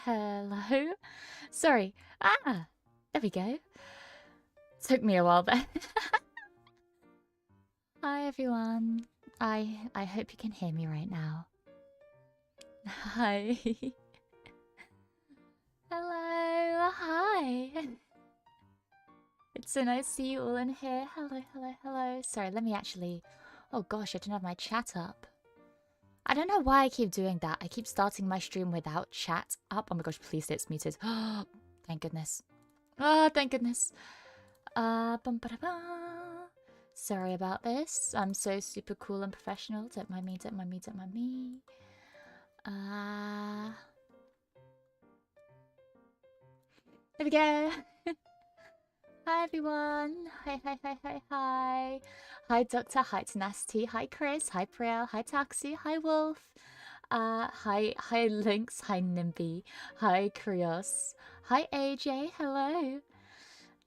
hello. Sorry. Ah, there we go. Took me a while there. Hi everyone. I hope you can hear me right now. Hi. Hello. Hi. It's so nice to see you all in here. Hello, hello, hello. Sorry, let me actually... Oh gosh, I don't have my chat up. I don't know why I keep doing that. I keep starting my stream without chat up. Oh my gosh, please say it's muted. Thank goodness. Oh, thank goodness. Bum, ba, da, ba. Sorry about this. I'm so super cool and professional. Don't mind me, don't mind me, don't mind me. There we go. Hi everyone. Hi, hi, hi, hi, hi. Hi Doctor, hi Tenacity, hi Chris, hi Priel, hi Taxi, hi Wolf. Hi Lynx, hi Nimby, hi Krios, hi AJ, hello.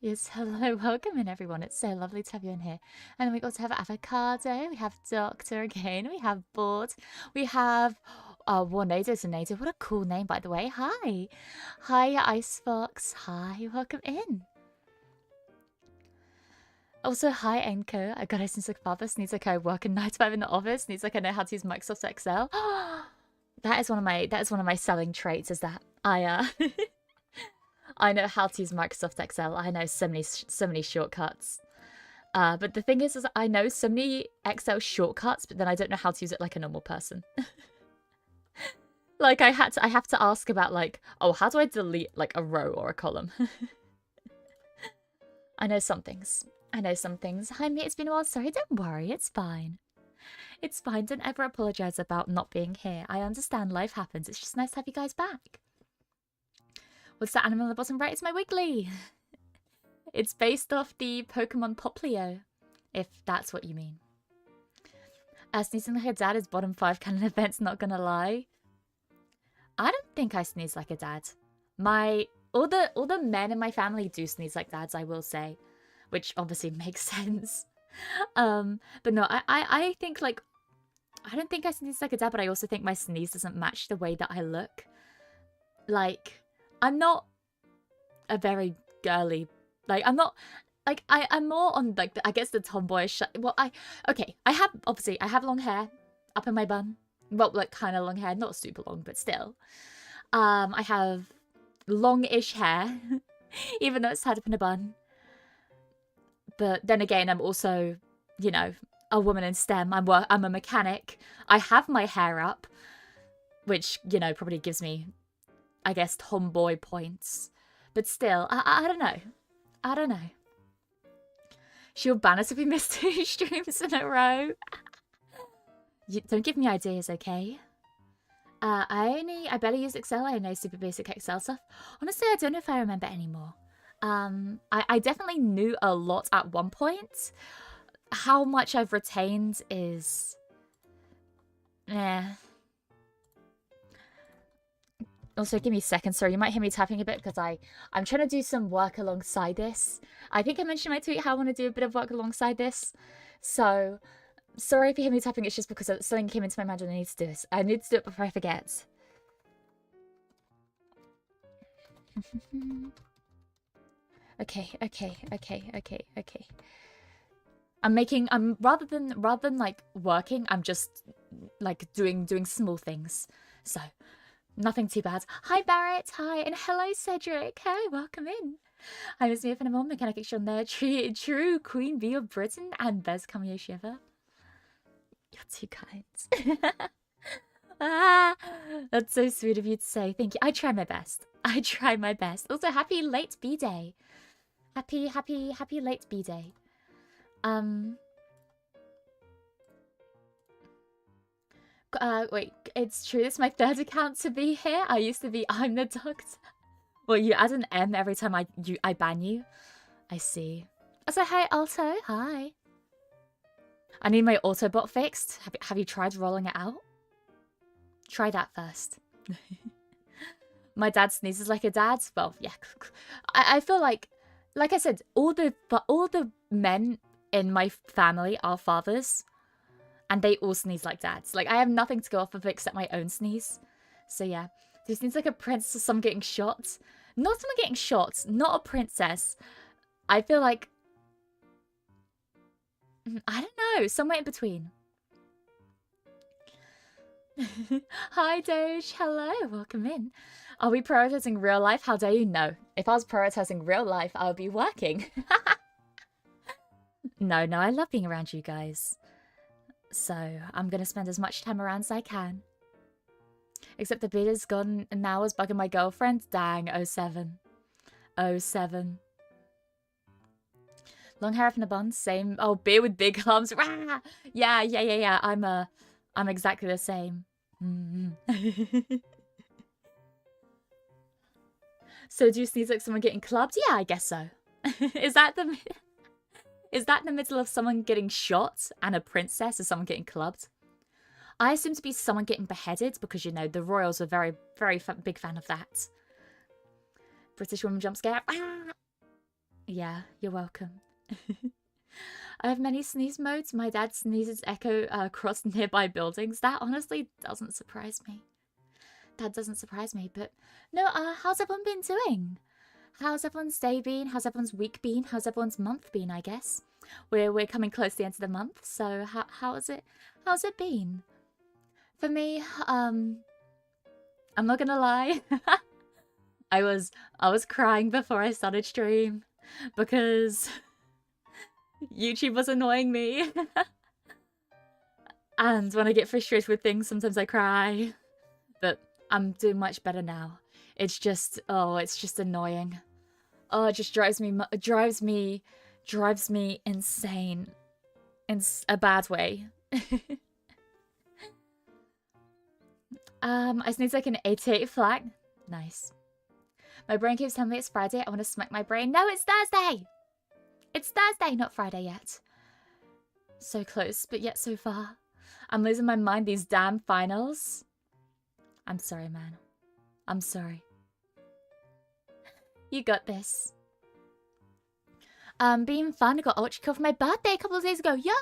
Yes, hello, welcome in everyone. It's so lovely to have you in here. And then we also have Avocado, we have Doctor again, we have Board, we have Warnado Zanado. What a cool name, by the way. Hi. Hi, Icefox. Hi, welcome in. Also, hi, Enko. I got it since like father. Needs like I work a 9 to 5 in the office. Needs like I know how to use Microsoft Excel. That is one of my selling traits. Is that I I know how to use Microsoft Excel. I know so many shortcuts. But the thing is I know so many Excel shortcuts, but then I don't know how to use it like a normal person. Like I have to ask about like, oh, how do I delete like a row or a column? I know some things. I know some things. Hi mate, it's been a while. Sorry, don't worry, it's fine. It's fine, don't ever apologize about not being here. I understand life happens. It's just nice to have you guys back. What's that animal on the bottom right? It's my Wiggly. It's based off the Pokemon Poplio, if that's what you mean. Sneezing like a dad is bottom 5 canon events, not gonna lie. I don't think I sneeze like a dad. All the men in my family do sneeze like dads, I will say. Which obviously makes sense. But no, I think like... I don't think I sneeze like a dad, but I also think my sneeze doesn't match the way that I look. Like, I'm not a very girly... Like, I'm not... Like, I'm more on, like, I guess the tomboyish... Well, okay, I have long hair up in my bun. Well, like, kind of long hair. Not super long, but still. I have long-ish hair. Even though it's tied up in a bun. But then again, I'm also, you know, a woman in STEM. I'm a mechanic. I have my hair up. Which, you know, probably gives me, I guess, tomboy points. But still, I don't know. I don't know. She'll ban us if we miss 2 streams in a row. Don't give me ideas, okay? I barely use Excel. I know super basic Excel stuff. Honestly, I don't know if I remember anymore. I definitely knew a lot at one point. How much I've retained is... Also, give me a second. Sorry, you might hear me tapping a bit because I'm trying to do some work alongside this. I think I mentioned in my tweet how I want to do a bit of work alongside this. So, sorry if you hear me tapping. It's just because something came into my mind and I need to do this. I need to do it before I forget. Okay. I'm rather than like working, I'm just like doing small things. So, nothing too bad. Hi Barrett, hi, and hello Cedric. Hey, welcome in. Hi Miss Mia Fenimore, mechanic extraordinaire, true queen bee of Britain, and best cameo ever. You're too kind. That's so sweet of you to say. Thank you. I try my best. Also, happy late B-Day. Happy late B-Day. Wait, it's true. It's my 3rd account to be here. I used to be I'm the Doctor. Well, you add an M every time I ban you. I see. Also, hey, Alto. Hi. I need my Autobot fixed. Have you tried rolling it out? Try that first. My dad sneezes like a dad. Well, yeah. I feel like I said, all the men in my family are fathers. And they all sneeze like dads. Like, I have nothing to go off of except my own sneeze. So, yeah. This seems like a princess or someone getting shot. Not someone getting shot, not a princess. I feel like... I don't know, somewhere in between. Hi, Doge. Hello, welcome in. Are we prioritizing real life? How dare you? No. If I was prioritizing real life, I would be working. No, I love being around you guys. So, I'm gonna spend as much time around as I can. Except the beard is gone and now I was bugging my girlfriend. Dang, 07. 07. Long hair up in a bun, same. Oh, beard with big arms. Rah! Yeah. I'm exactly the same. So do you sneeze like someone getting clubbed? Yeah, I guess so. Is that in the middle of someone getting shot and a princess or someone getting clubbed? I assume to be someone getting beheaded because, you know, the royals were very, very big fan of that. British woman jump scare. Ah! Yeah, you're welcome. I have many sneeze modes. My dad sneezes echo across nearby buildings. That honestly doesn't surprise me. That doesn't surprise me. But no, how's everyone been doing? How's everyone's day been? How's everyone's week been? How's everyone's month been, I guess? We're coming close to the end of the month, so how's it been? For me, I'm not gonna lie. I was crying before I started stream because YouTube was annoying me. And when I get frustrated with things, sometimes I cry. But I'm doing much better now. It's just annoying. Oh, it just drives me insane in a bad way. I sneeze like an 88 flag. Nice. My brain keeps telling me it's Friday. I want to smack my brain. No, it's Thursday! It's Thursday, not Friday yet. So close, but yet so far. I'm losing my mind, these damn finals. I'm sorry, man. I'm sorry. You got this. Being fun, I got Ultra Kill for my birthday a couple of days ago. Yo!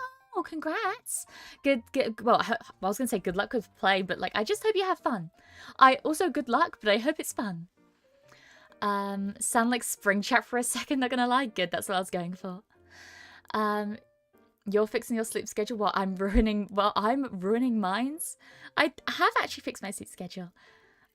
Congrats! Well, I was gonna say good luck with play, but like, I just hope you have fun. Also good luck, but I hope it's fun. Sound like spring chat for a second, not gonna lie. Good, that's what I was going for. You're fixing your sleep schedule while I'm ruining mine's. I have actually fixed my sleep schedule.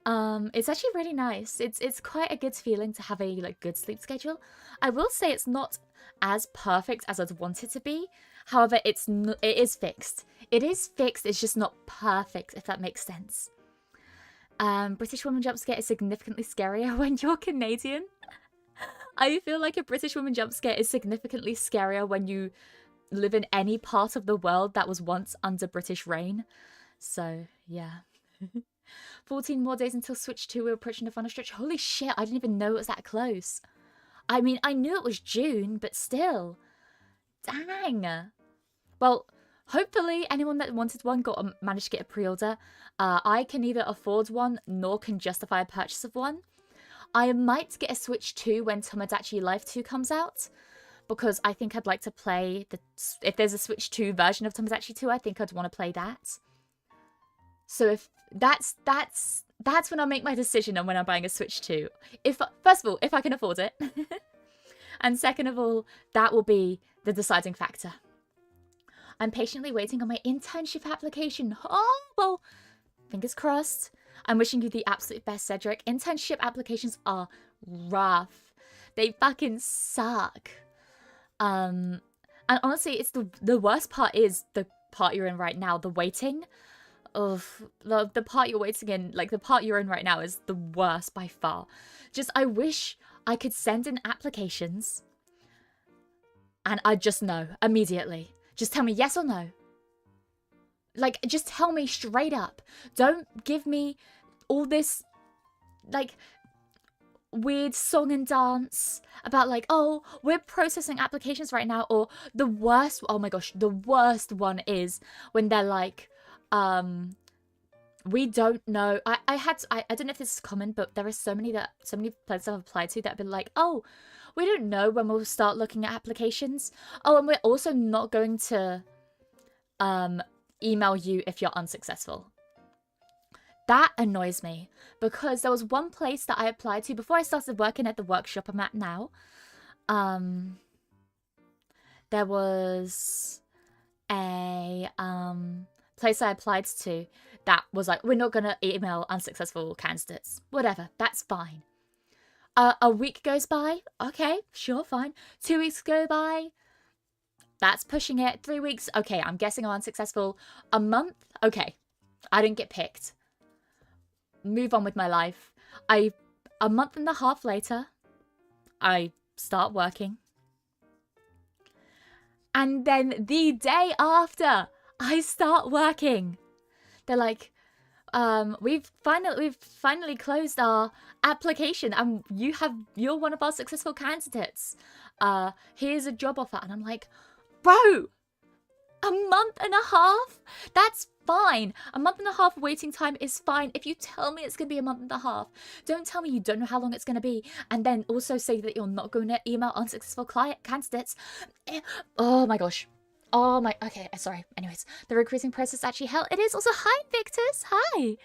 It's actually really nice. It's quite a good feeling to have a like good sleep schedule. I will say it's not as perfect as I'd want it to be. However, it is fixed. It is fixed, it's just not perfect, if that makes sense. British woman jump scare is significantly scarier when you're Canadian. I feel like a British woman jump scare is significantly scarier when you live in any part of the world that was once under British reign. So, yeah. 14 more days until Switch 2, we're approaching the final stretch. Holy shit, I didn't even know it was that close. I mean, I knew it was June, but still. Dang. Well, hopefully anyone that wanted one managed to get a pre-order. I can neither afford one nor can justify a purchase of one. I might get a Switch 2 when Tomodachi Life 2 comes out, because I think I'd like to play if there's a Switch 2 version of Tomodachi 2, I think I'd want to play that. So if that's when I'll make my decision on when I'm buying a Switch 2. First of all, if I can afford it. And second of all, that will be the deciding factor. I'm patiently waiting on my internship application. Oh, well, fingers crossed. I'm wishing you the absolute best, Cedric. Internship applications are rough. They fucking suck. And honestly, it's the worst part is the part you're in right now, the waiting. Of the part you're waiting in, like the part you're in right now is the worst by far. Just, I wish I could send in applications and I'd just know immediately. Just tell me yes or no. Like, just tell me straight up. Don't give me all this, like, weird song and dance about like, oh, we're processing applications right now. Or the worst, oh my gosh, the worst one is when they're like, we don't know. I don't know if this is common, but there are so many places I've applied to that have been like, oh, we don't know when we'll start looking at applications. Oh, and we're also not going to email you if you're unsuccessful. That annoys me because there was one place that I applied to before I started working at the workshop I'm at now. There was a place I applied to that was like, we're not gonna email unsuccessful candidates. Whatever, that's fine. A week goes by. Okay, sure, fine. 2 weeks go by. That's pushing it. 3 weeks. Okay, I'm guessing I'm unsuccessful. A month. Okay, I didn't get picked. Move on with my life. A month and a half later, I start working. And then the day after I start working, they're like, we've finally closed our application and you're one of our successful candidates. Here's a job offer. And I'm like, bro, a month and a half? That's fine. A month and a half waiting time is fine. If you tell me it's going to be a month and a half, don't tell me you don't know how long it's going to be. And then also say that you're not going to email unsuccessful candidates. Oh my gosh. Oh my, okay, sorry. Anyways, the recruiting process actually hell. It is also, hi Victus, hi.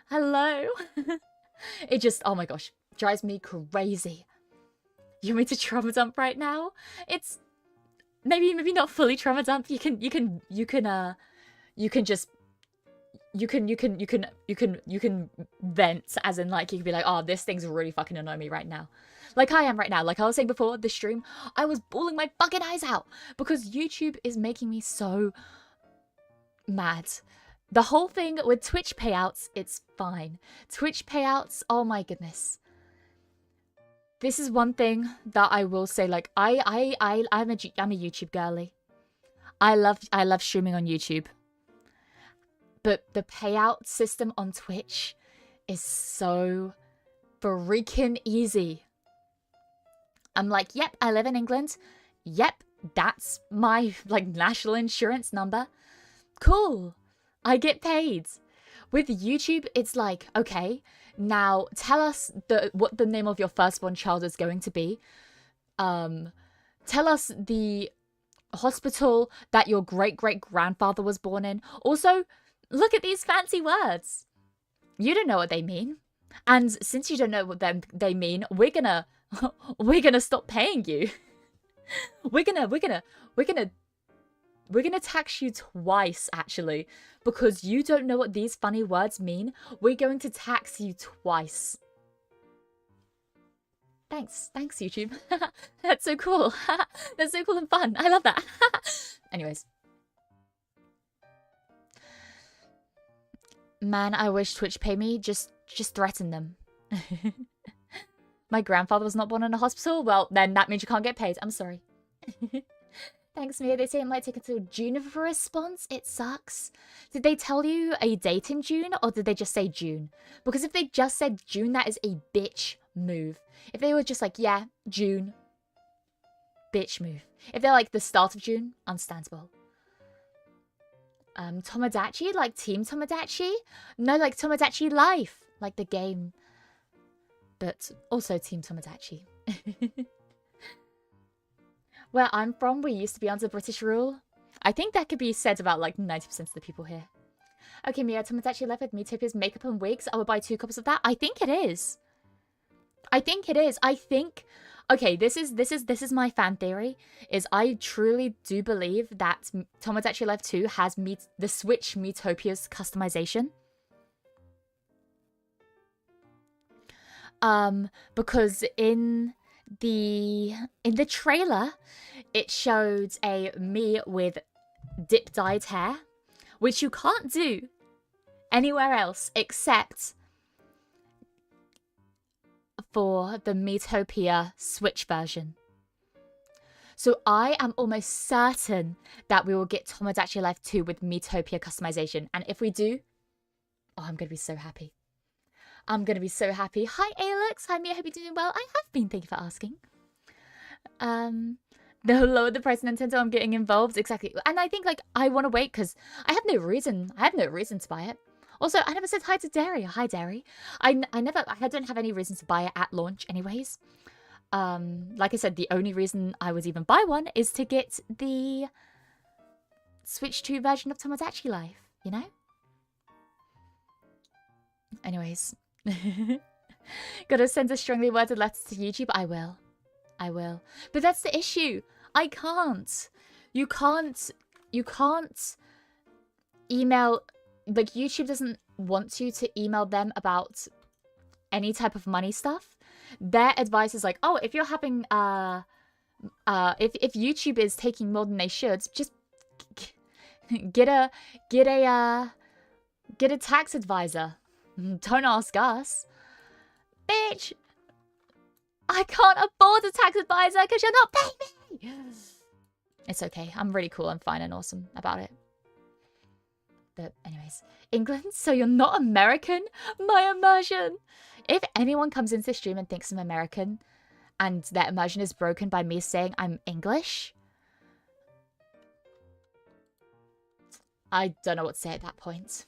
Hello. It just, oh my gosh, drives me crazy. You want me to trauma dump right now? It's maybe not fully trauma dump. You can vent, as in like you can be like, oh, this thing's really fucking annoying me right now. Like I am right now. Like I was saying before the stream, I was bawling my fucking eyes out because YouTube is making me so mad. The whole thing with Twitch payouts, it's fine. Twitch payouts, oh my goodness. This is one thing that I will say, like I'm a YouTube girly. I love streaming on YouTube. But the payout system on Twitch is so freaking easy. I'm like, yep, I live in England. Yep, that's my like national insurance number. Cool. I get paid. With YouTube, it's like, okay, now tell us what the name of your firstborn child is going to be. Tell us the hospital that your great-great-grandfather was born in. Also, look at these fancy words. You don't know what they mean. And since you don't know what they mean, we're gonna stop paying you. we're gonna tax you twice, actually, because you don't know what these funny words mean. We're going to tax you twice. Thanks, YouTube. That's so cool. That's so cool and fun. I love that. Anyways. Man, I wish Twitch paid me. Just threaten them. My grandfather was not born in a hospital? Well, then that means you can't get paid. I'm sorry. Thanks, Mia. They say it might take until June for a response. It sucks. Did they tell you a date in June, or did they just say June? Because if they just said June, that is a bitch move. If they were just like, yeah, June, bitch move. If they're like the start of June, understandable. Tomodachi? Like Team Tomodachi? No, like Tomodachi Life. Like the game. But also Team Tomodachi. Where I'm from, we used to be under British rule. I think that could be said about like 90% of the people here. Okay, Mia, Tomodachi left with Metopia's makeup and wigs. I would buy 2 copies of that. I think it is. I think it is. I think... Okay, this is my fan theory. Is I truly do believe that Tomodachi Life 2 has the Switch Metopia's customization. Because in the trailer, it showed a me with dip dyed hair, which you can't do anywhere else except for the Metopia Switch version. So I am almost certain that we will get Tomodachi Life 2 with Metopia customization. And if we do, oh, I'm going to be so happy. I'm going to be so happy. Hi, Alex. Hi, Mia. Hope you're doing well. I have been. Thank you for asking. The lower the price of Nintendo, I'm getting involved. Exactly. And I think, like, I want to wait because I have no reason. I have no reason to buy it. Also, I never said hi to Derry. Hi, Derry. I don't have any reason to buy it at launch anyways. Like I said, the only reason I would even buy one is to get the Switch 2 version of Tomodachi Life, you know? Anyways. Gotta send a strongly worded letter to YouTube. I will. I will. But that's the issue. I can't. You can't email, like YouTube doesn't want you to email them about any type of money stuff. Their advice is like, oh, if you're having if YouTube is taking more than they should, just get a tax advisor. Don't ask us. Bitch, I can't afford a tax advisor because you're not paying me. It's okay. I'm really cool and fine and awesome about it. But anyways, England, so you're not American? My immersion. If anyone comes into the stream and thinks I'm American and their immersion is broken by me saying I'm English, I don't know what to say at that point.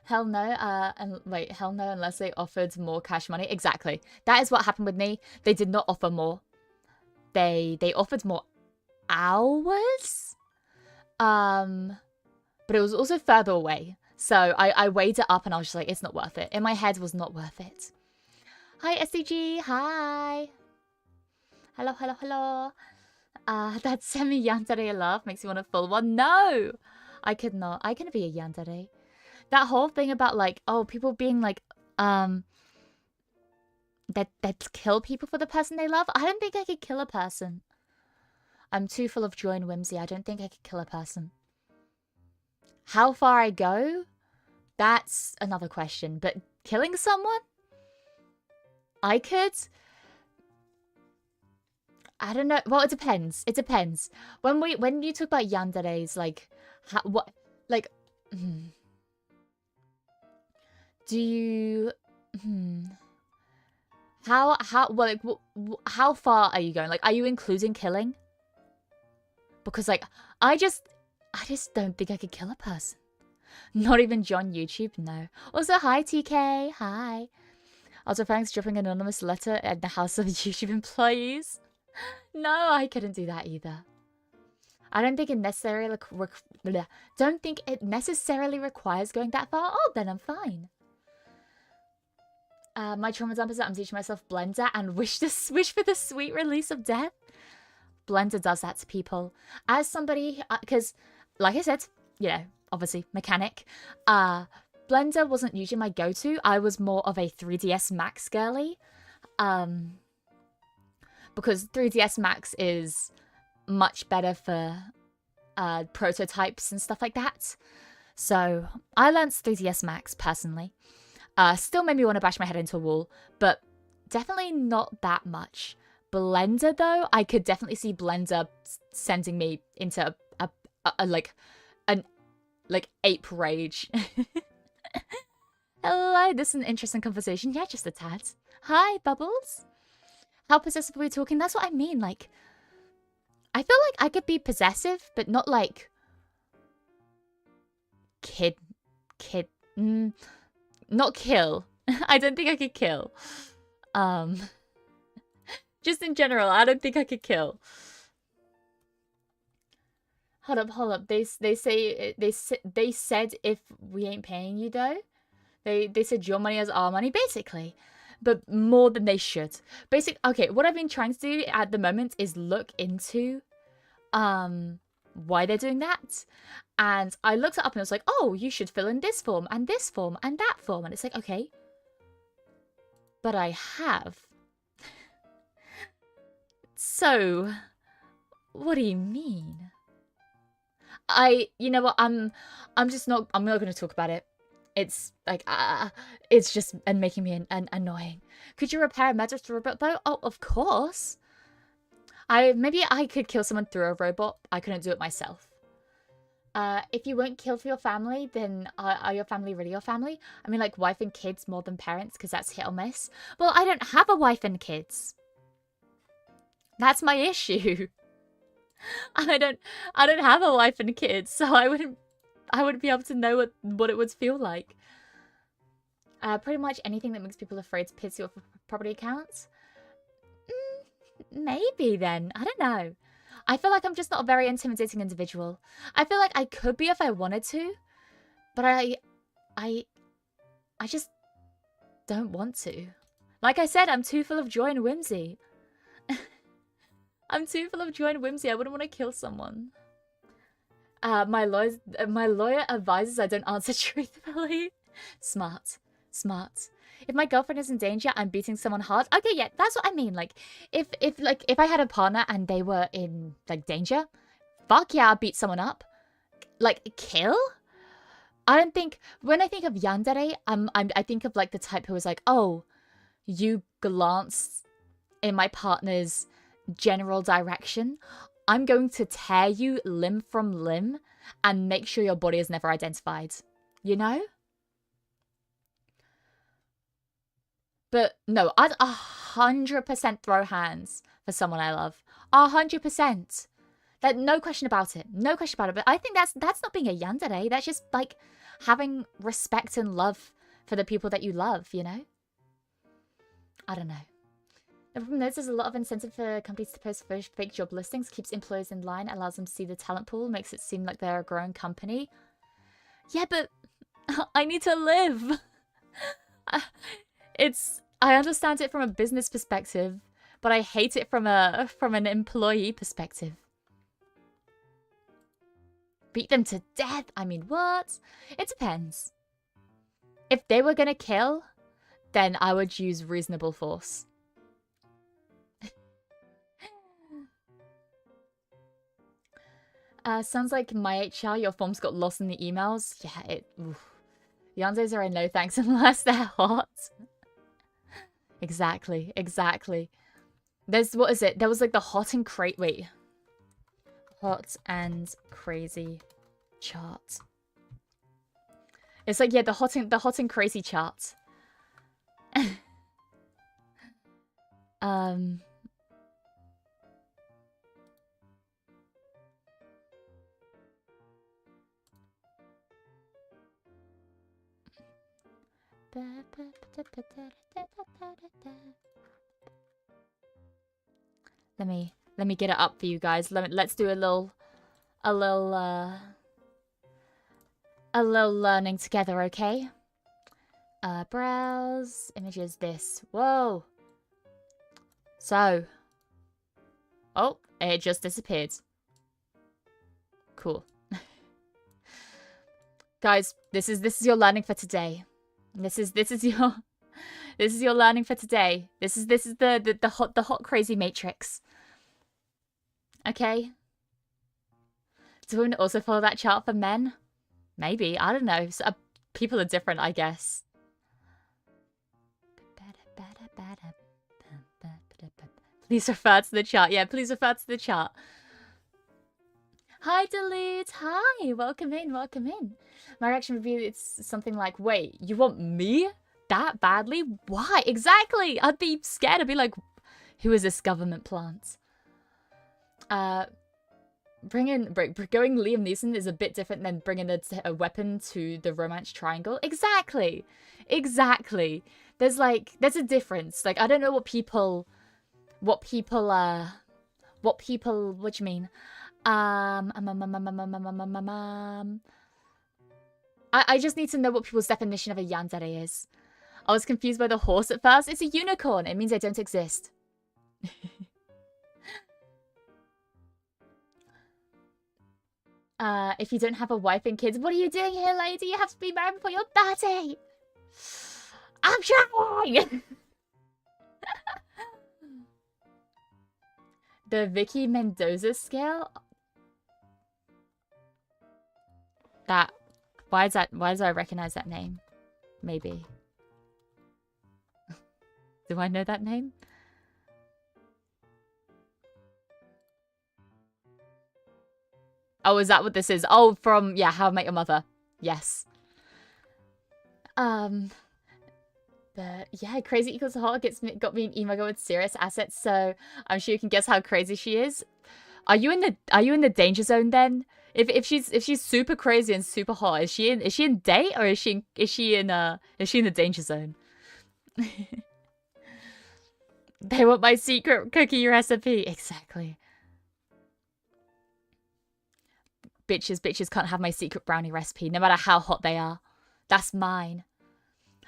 Hell no, hell no unless they offered more cash money. Exactly. That is what happened with me. They did not offer more. They offered more hours. But it was also further away. So I weighed it up and I was just like, it's not worth it. In my head, it was not worth it. Hi, SCG. Hi. Hello, hello, hello. That semi-yandere love makes you want a full one. No, I could not. I can be a yandere. That whole thing about like, oh, people being like, that kill people for the person they love. I don't think I could kill a person. I'm too full of joy and whimsy. I don't think I could kill a person. How far I go? That's another question. But killing someone? I could. I don't know. Well, it depends. It depends. When you talk about yanderes, like, what, like, do you, how, well, like, how far are you going? Like, are you including killing? Because, like, I just don't think I could kill a person. Not even John YouTube, no. Also, hi, TK, hi. Also, thanks for dropping an anonymous letter at the house of YouTube employees. No, I couldn't do that either. I don't think it necessarily, don't think it necessarily requires going that far. Oh, then I'm fine. My trauma dump is that I'm teaching myself Blender and wish for the sweet release of death. Blender does that to people. As somebody, because, like I said, you know, obviously, mechanic. Blender wasn't usually my go-to. I was more of a 3ds Max girly. Because 3ds Max is much better for prototypes and stuff like that. So, I learned 3ds Max, personally. Still made me want to bash my head into a wall, but definitely not that much. Blender, though, I could definitely see Blender sending me into an ape rage. Hello, this is an interesting conversation. Yeah, just a tad. Hi, Bubbles. How possessive are we talking? That's what I mean. Like, I feel like I could be possessive, but not like not kill. I don't think I could kill. Just in general, I don't think I could kill. Hold up. They said if we ain't paying you though. They said your money is our money, basically. But more than they should. Okay, what I've been trying to do at the moment is look into why they're doing that. And I looked it up and it was like, oh, you should fill in this form and that form. And it's like, okay. But I have. So, what do you mean? You know what, I'm not going to talk about it. It's like, it's just making me annoying. Could you repair a magic robot though? Oh, of course. Maybe I could kill someone through a robot. I couldn't do it myself. If you won't kill for your family, then are your family really your family? I mean, like, wife and kids more than parents, because that's hit or miss. Well, I don't have a wife and kids. That's my issue. I don't have a wife and kids, so I wouldn't be able to know what it would feel like. Pretty much anything that makes people afraid to piss you off property accounts. Maybe then. I don't know. I feel like I'm just not a very intimidating individual. I feel like I could be if I wanted to, but I just don't want to. Like I said, I'm too full of joy and whimsy. I'm too full of joy and whimsy. I wouldn't want to kill someone. My lawyer advises I don't answer truthfully. Smart. Smart. If my girlfriend is in danger, I'm beating someone hard. Okay, yeah, that's what I mean. Like, if I had a partner and they were in like danger, fuck yeah, I'd beat someone up. Like, kill? I don't think, when I think of yandere, I think of like the type who is like, oh, you glanced in my partner's general direction. I'm going to tear you limb from limb and make sure your body is never identified. You know? But no, I'd 100% throw hands for someone I love. 100%. That, no question about it. No question about it. But I think that's not being a yandere. That's just like having respect and love for the people that you love, you know? I don't know. The problem is there's a lot of incentive for companies to post fake job listings, keeps employees in line, allows them to see the talent pool, makes it seem like they're a growing company. Yeah, but I need to live. I understand it from a business perspective, but I hate it from an employee perspective. Beat them to death? I mean, what? It depends. If they were gonna kill, then I would use reasonable force. Sounds like my HR, your forms got lost in the emails. Yeah, Yanderes are a no thanks unless they're hot. Exactly, exactly. There's, what is it? There was like the hot and hot and crazy chart. It's like, yeah, the hot and crazy chart. Let me get it up for you guys. Let's do a little learning together, okay? Browse images. This. Whoa. So. Oh, it just disappeared. Cool. Guys, this is your learning for today. This is your learning for today. This is the hot crazy matrix. Okay. Do women also follow that chart for men? Maybe, I don't know. So, people are different, I guess. Please refer to the chart. Yeah, please refer to the chart. Hi, Delete. Hi, welcome in, welcome in. My reaction would be it's something like, wait, you want me that badly? Why? Exactly. I'd be scared. I'd be like, who is this government plant? Going Liam Neeson is a bit different than bringing a weapon to the romance triangle. Exactly. Exactly. There's a difference. Like, I don't know what do you mean? I just need to know what people's definition of a yandere is. I was confused by the horse at first. It's a unicorn. It means they don't exist. If you don't have a wife and kids, what are you doing here, lady? You have to be married before you're 30. I'm trying. The Vicky Mendoza scale. Why does I recognize that name? Maybe. Do I know that name? Oh, is that what this is? Oh, from, yeah, How I Met Your Mother. Yes. But yeah, crazy equals hot got me an emo girl with serious assets, so I'm sure you can guess how crazy she is. Are you in the danger zone then? If she's super crazy and super hot, is she in date or is she in the danger zone? They want my secret cookie recipe. Exactly. Bitches can't have my secret brownie recipe, no matter how hot they are. That's mine.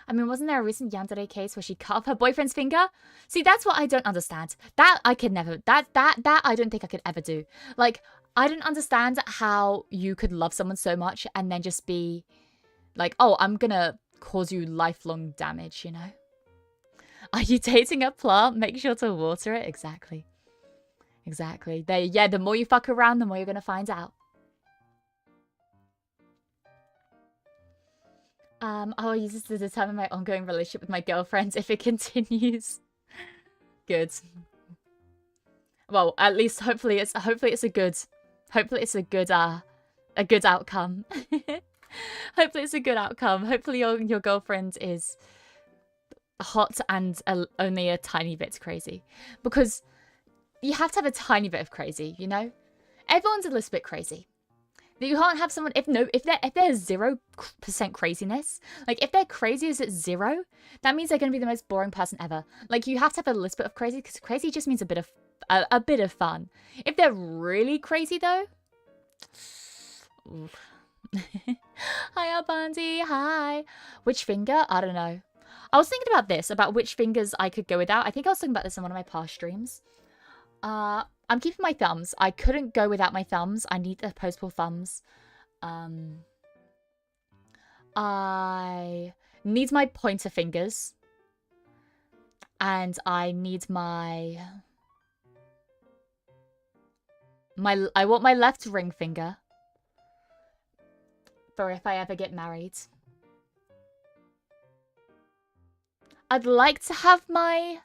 I mean, wasn't there a recent yandere case where she cut off her boyfriend's finger? See, that's what I don't understand. That I could never, that I don't think I could ever do. Like, I don't understand how you could love someone so much and then just be like, oh, I'm gonna cause you lifelong damage, you know? Are you dating a plant? Make sure to water it. Exactly. Exactly. Yeah, the more you fuck around, the more you're gonna find out. I'll use this to determine my ongoing relationship with my girlfriend if it continues. Good. Well, at least hopefully it's a good outcome. Hopefully it's a good outcome. Hopefully your girlfriend is hot and only a tiny bit crazy, because you have to have a tiny bit of crazy, you know? Everyone's a little bit crazy. You can't have someone if there's 0% craziness. Like, if they're crazy as at 0, that means they're gonna be the most boring person ever. Like, you have to have a little bit of crazy, because crazy just means a bit of fun. If they're really crazy though, hi Albandi, hi. Which finger? I don't know. I was thinking about this, about which fingers I could go without. I think I was talking about this in one of my past streams. I'm keeping my thumbs. I couldn't go without my thumbs. I need the opposable thumbs. I need my pointer fingers. And I need I want my left ring finger for if I ever get married. I'd like to have my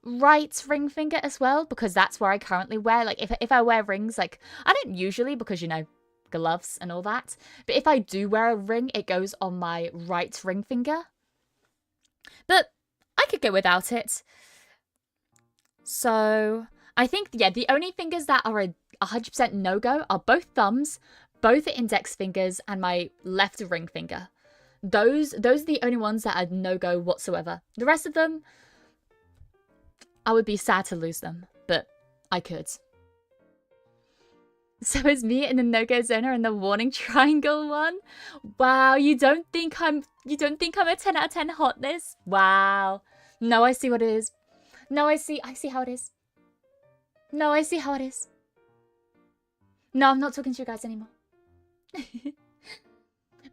right ring finger as well, because that's where I currently wear, like, if I wear rings, like, I don't usually, because, you know, gloves and all that, but if I do wear a ring, it goes on my right ring finger. But I could go without it. So I think, yeah, the only fingers that are a 100% no-go are both thumbs, both index fingers, and my left ring finger. Those are the only ones that are no-go whatsoever. The rest of them, I would be sad to lose them, but I could. So is me in the no-go zone or in the warning triangle one? Wow, you don't think I'm a 10 out of 10 hotness? Wow. No, I see what it is. No, I see how it is. No, I see how it is. No, I'm not talking to you guys anymore.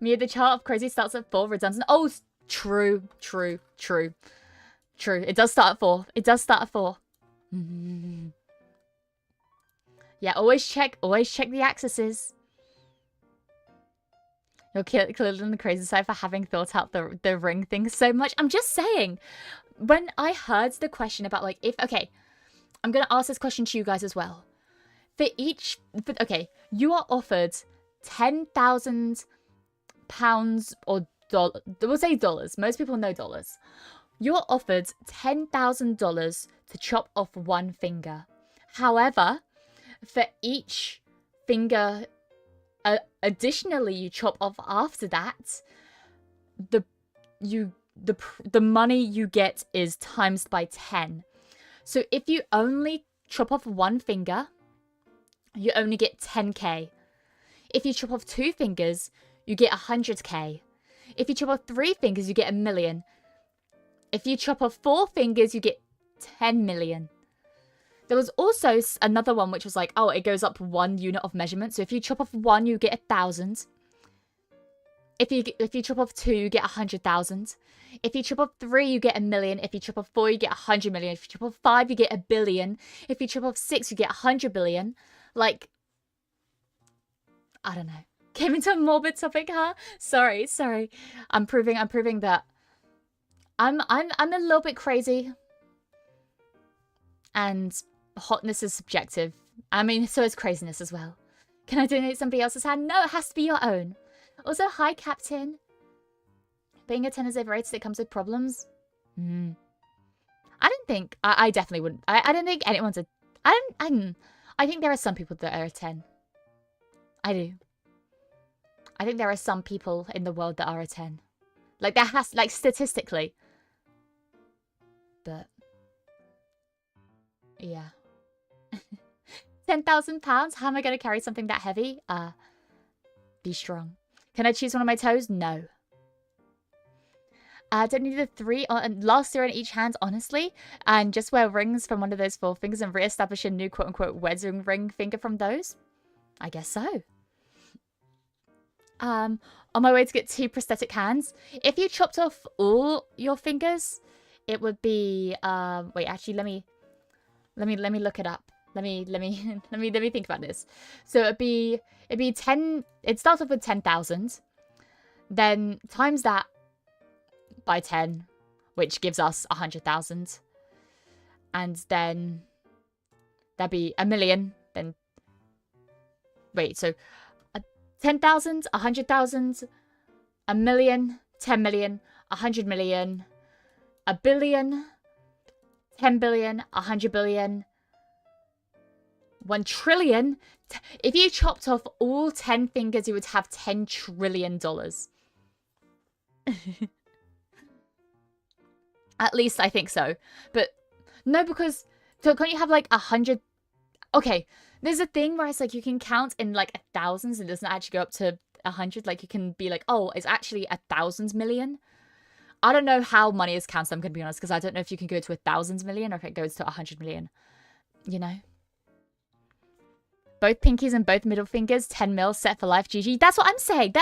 Mia, the chart of crazy starts at 4, redundant. Oh, true. It does start at 4. It does start at 4. Yeah, always check the axes. You're clearly on the crazy side for having thought out the ring thing so much. I'm just saying, when I heard the question about, like, okay, I'm going to ask this question to you guys as well. Okay, you are offered £10,000 or dollars. We'll say dollars. Most people know dollars. You're offered $10,000 to chop off one finger. However, for each finger additionally you chop off after that, the money you get is times by 10. So if you only chop off one finger, you only get 10k. If you chop off 2 fingers, you get 100k. If you chop off 3 fingers, you get 1 million. If you chop off 4 fingers, you get 10 million. There was also another one which was like, oh, it goes up 1 unit of measurement. So if you chop off 1, you get 1,000. If you chop off 2, you get 100,000. If you chop off 3, you get 1 million. If you chop off 4, you get 100 million. If you chop off 5, you get 1 billion. If you chop off 6, you get 100 billion. Like, I don't know. Came into a morbid topic, huh? Sorry. I'm proving that I'm a little bit crazy. And hotness is subjective. I mean, so is craziness as well. Can I donate somebody else's hand? No, it has to be your own. Also, hi, Captain. Being a 10 is overrated. It comes with problems. I don't think. I definitely wouldn't. I don't think anyone's a. I think there are some people that are a 10. I do. I think there are some people in the world that are a 10. Like, there has, like, statistically. But yeah. £10,000? How am I going to carry something that heavy? Be strong. Can I choose one of my toes? No. Don't need the last 3 on each hand, honestly. And just wear rings from one of those 4 fingers and re-establish a new quote-unquote wedding ring finger from those? I guess so. On my way to get 2 prosthetic hands. If you chopped off all your fingers, it would be wait, actually let me look it up. Let me think about this. So it'd be 10, it starts off with 10,000. Then times that by 10, which gives us 100,000. And then that'd be 1 million. Then wait, so 10,000, 100,000, 1 million, 10 million, 100 million, 1 billion, 10 billion, 100 billion, 1 trillion. If you chopped off all 10 fingers, you would have $10 trillion. At least I think so. But no, because so can't you have like 100? Okay, there's a thing where it's like you can count in like thousands and it doesn't actually go up to 100. Like you can be like, oh, it's actually 1,000 million. I don't know how money is counted, I'm going to be honest, because I don't know if you can go to 1,000 million or if it goes to 100 million. You know? Both pinkies and both middle fingers, 10 mil, set for life, GG. That's what I'm saying.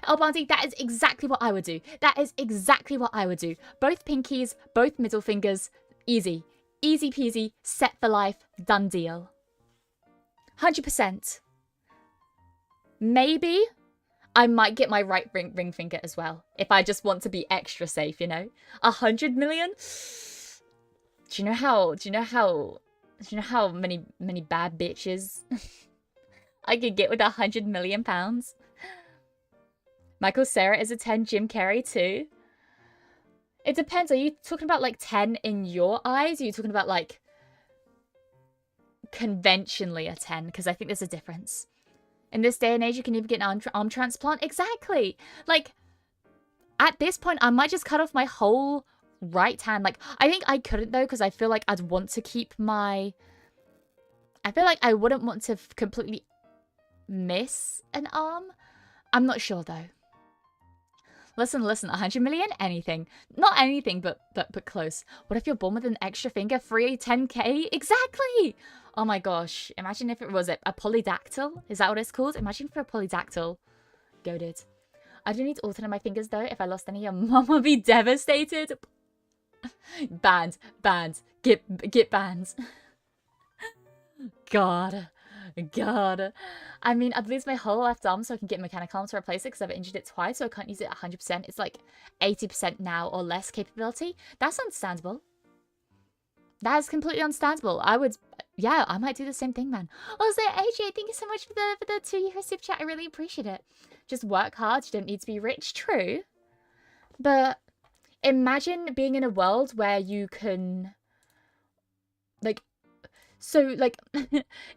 Oh, Bounty, that is exactly what I would do. That is exactly what I would do. Both pinkies, both middle fingers, easy. Easy peasy, set for life, done deal. 100%. Maybe I might get my right ring finger as well. If I just want to be extra safe, you know? 100 million? Do you know how many bad bitches I could get with 100 million pounds? Michael Cera is a 10, Jim Carrey too. It depends. Are you talking about like 10 in your eyes? Or are you talking about like conventionally a 10? Because I think there's a difference. In this day and age, you can even get an arm transplant. Exactly. Like, at this point, I might just cut off my whole right hand. Like, I think I couldn't, though, because I feel like I'd want to keep my... I feel like I wouldn't want to completely miss an arm. I'm not sure, though. Listen, 100 million? Anything. Not anything, but close. What if you're born with an extra finger? Free 10k? Exactly! Oh my gosh. Imagine if it was a polydactyl. Is that what it's called? Imagine for a polydactyl. Goated. I don't need to alternate my fingers, though. If I lost any, your mom would be devastated. Banned. Get banned. God. I mean, I'd lose my whole left arm so I can get mechanical arm to replace it because I've injured it twice, so I can't use it 100%. It's like 80% now or less capability. That's understandable. That is completely understandable. I might do the same thing, man. Also, AJ, thank you so much for the 2-year super chat. I really appreciate it. Just work hard. You don't need to be rich. True. But imagine being in a world where you can, like, so, like,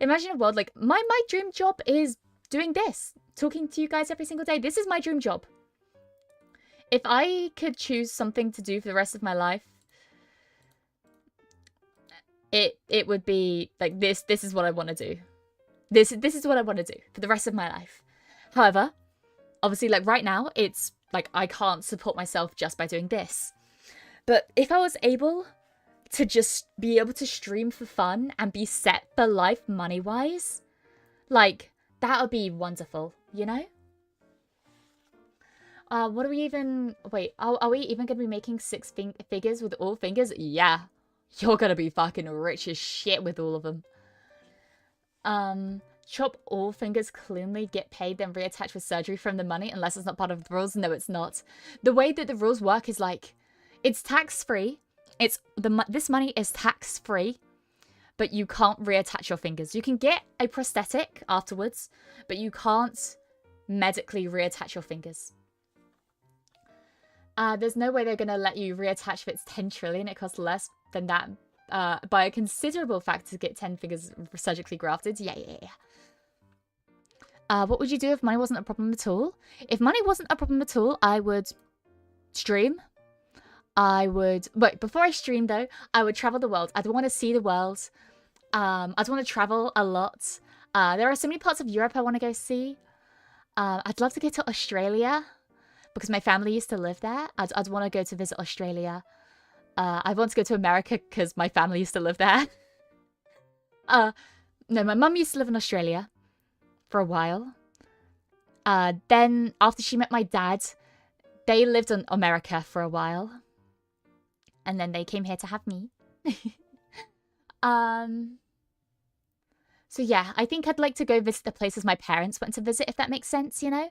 imagine a world, like, my dream job is doing this. Talking to you guys every single day. This is my dream job. If I could choose something to do for the rest of my life, it would be, like, this is what I want to do. This is what I want to do for the rest of my life. However, obviously, like, right now, it's, like, I can't support myself just by doing this. But if I was able to just be able to stream for fun and be set for life money-wise, like, that would be wonderful, you know? What are we even... Wait, are we even going to be making 6 figures with all fingers? Yeah. You're going to be fucking rich as shit with all of them. Chop all fingers cleanly, get paid, then reattach with surgery from the money, unless it's not part of the rules. No, it's not. The way that the rules work is, like, it's tax-free. This money is tax-free, but you can't reattach your fingers. You can get a prosthetic afterwards, but you can't medically reattach your fingers. There's no way they're going to let you reattach if it's 10 trillion. It costs less than that by a considerable factor to get 10 fingers surgically grafted. Yeah. What would you do if money wasn't a problem at all? If money wasn't a problem at all, I would stream. Before I stream though, I would travel the world. I'd want to see the world. I'd want to travel a lot. There are so many parts of Europe I want to go see. I'd love to go to Australia because my family used to live there. I'd want to go to visit Australia. I want to go to America because my family used to live there. No, my mum used to live in Australia for a while. Then after she met my dad, they lived in America for a while. And then they came here to have me. So yeah, I think I'd like to go visit the places my parents went to visit, if that makes sense, you know?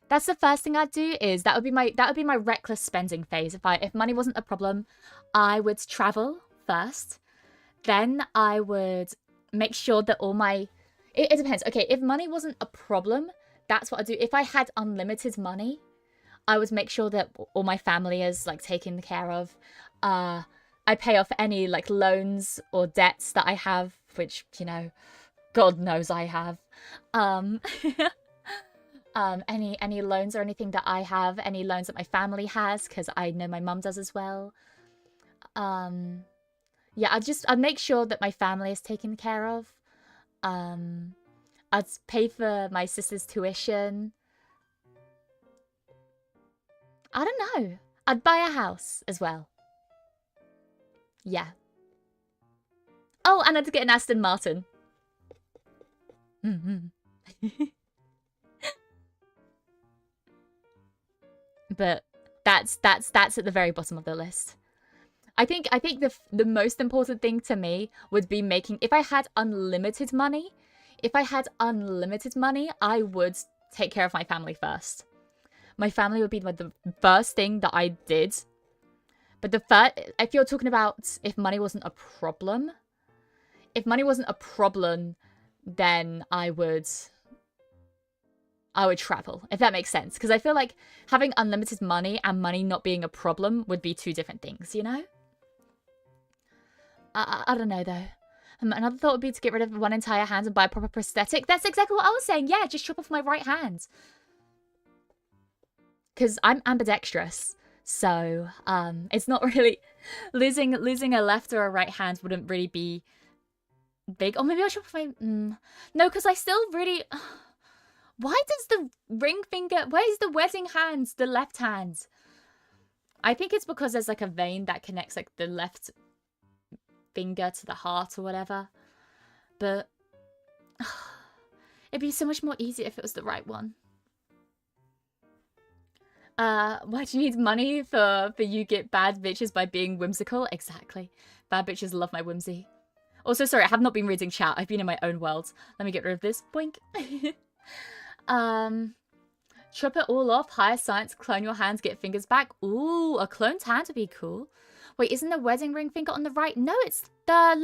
That's the first thing I'd do. Is that would be my reckless spending phase. If money wasn't a problem, I would travel first. Then I would make sure that all my... It depends. Okay, if money wasn't a problem, that's what I'd do. If I had unlimited money, I would make sure that all my family is, like, taken care of. I pay off any, like, loans or debts that I have, which, you know, God knows I have. Any loans or anything that I have, any loans that my family has, because I know my mum does as well. Yeah, I'd make sure that my family is taken care of. I'd pay for my sister's tuition. I don't know. I'd buy a house as well. Yeah. Oh, and I'd get an Aston Martin. But that's at the very bottom of the list. I think the most important thing to me would be making... If I had unlimited money, I would take care of my family first. My family would be the first thing that I did. But if you're talking about if money wasn't a problem, then I would travel, if that makes sense. Because I feel like having unlimited money and money not being a problem would be two different things, you know? I don't know, though. Another thought would be to get rid of one entire hand and buy a proper prosthetic. That's exactly what I was saying. Yeah, just chop off my right hand. Because I'm ambidextrous. So, it's not really... Losing a left or a right hand wouldn't really be big. Or maybe I'll chop off my... No, because I still really... Why does the ring finger... Why is the wedding hand the left hand? I think it's because there's, like, a vein that connects, like, the left finger to the heart or whatever. But... it'd be so much more easier if it was the right one. Why do you need money for you get bad bitches by being whimsical? Exactly. Bad bitches love my whimsy. Also, sorry, I have not been reading chat. I've been in my own world. Let me get rid of this. Boink. Chop it all off. Higher science. Clone your hands. Get fingers back. Ooh, a cloned hand would be cool. Wait, isn't the wedding ring finger on the right? No, it's the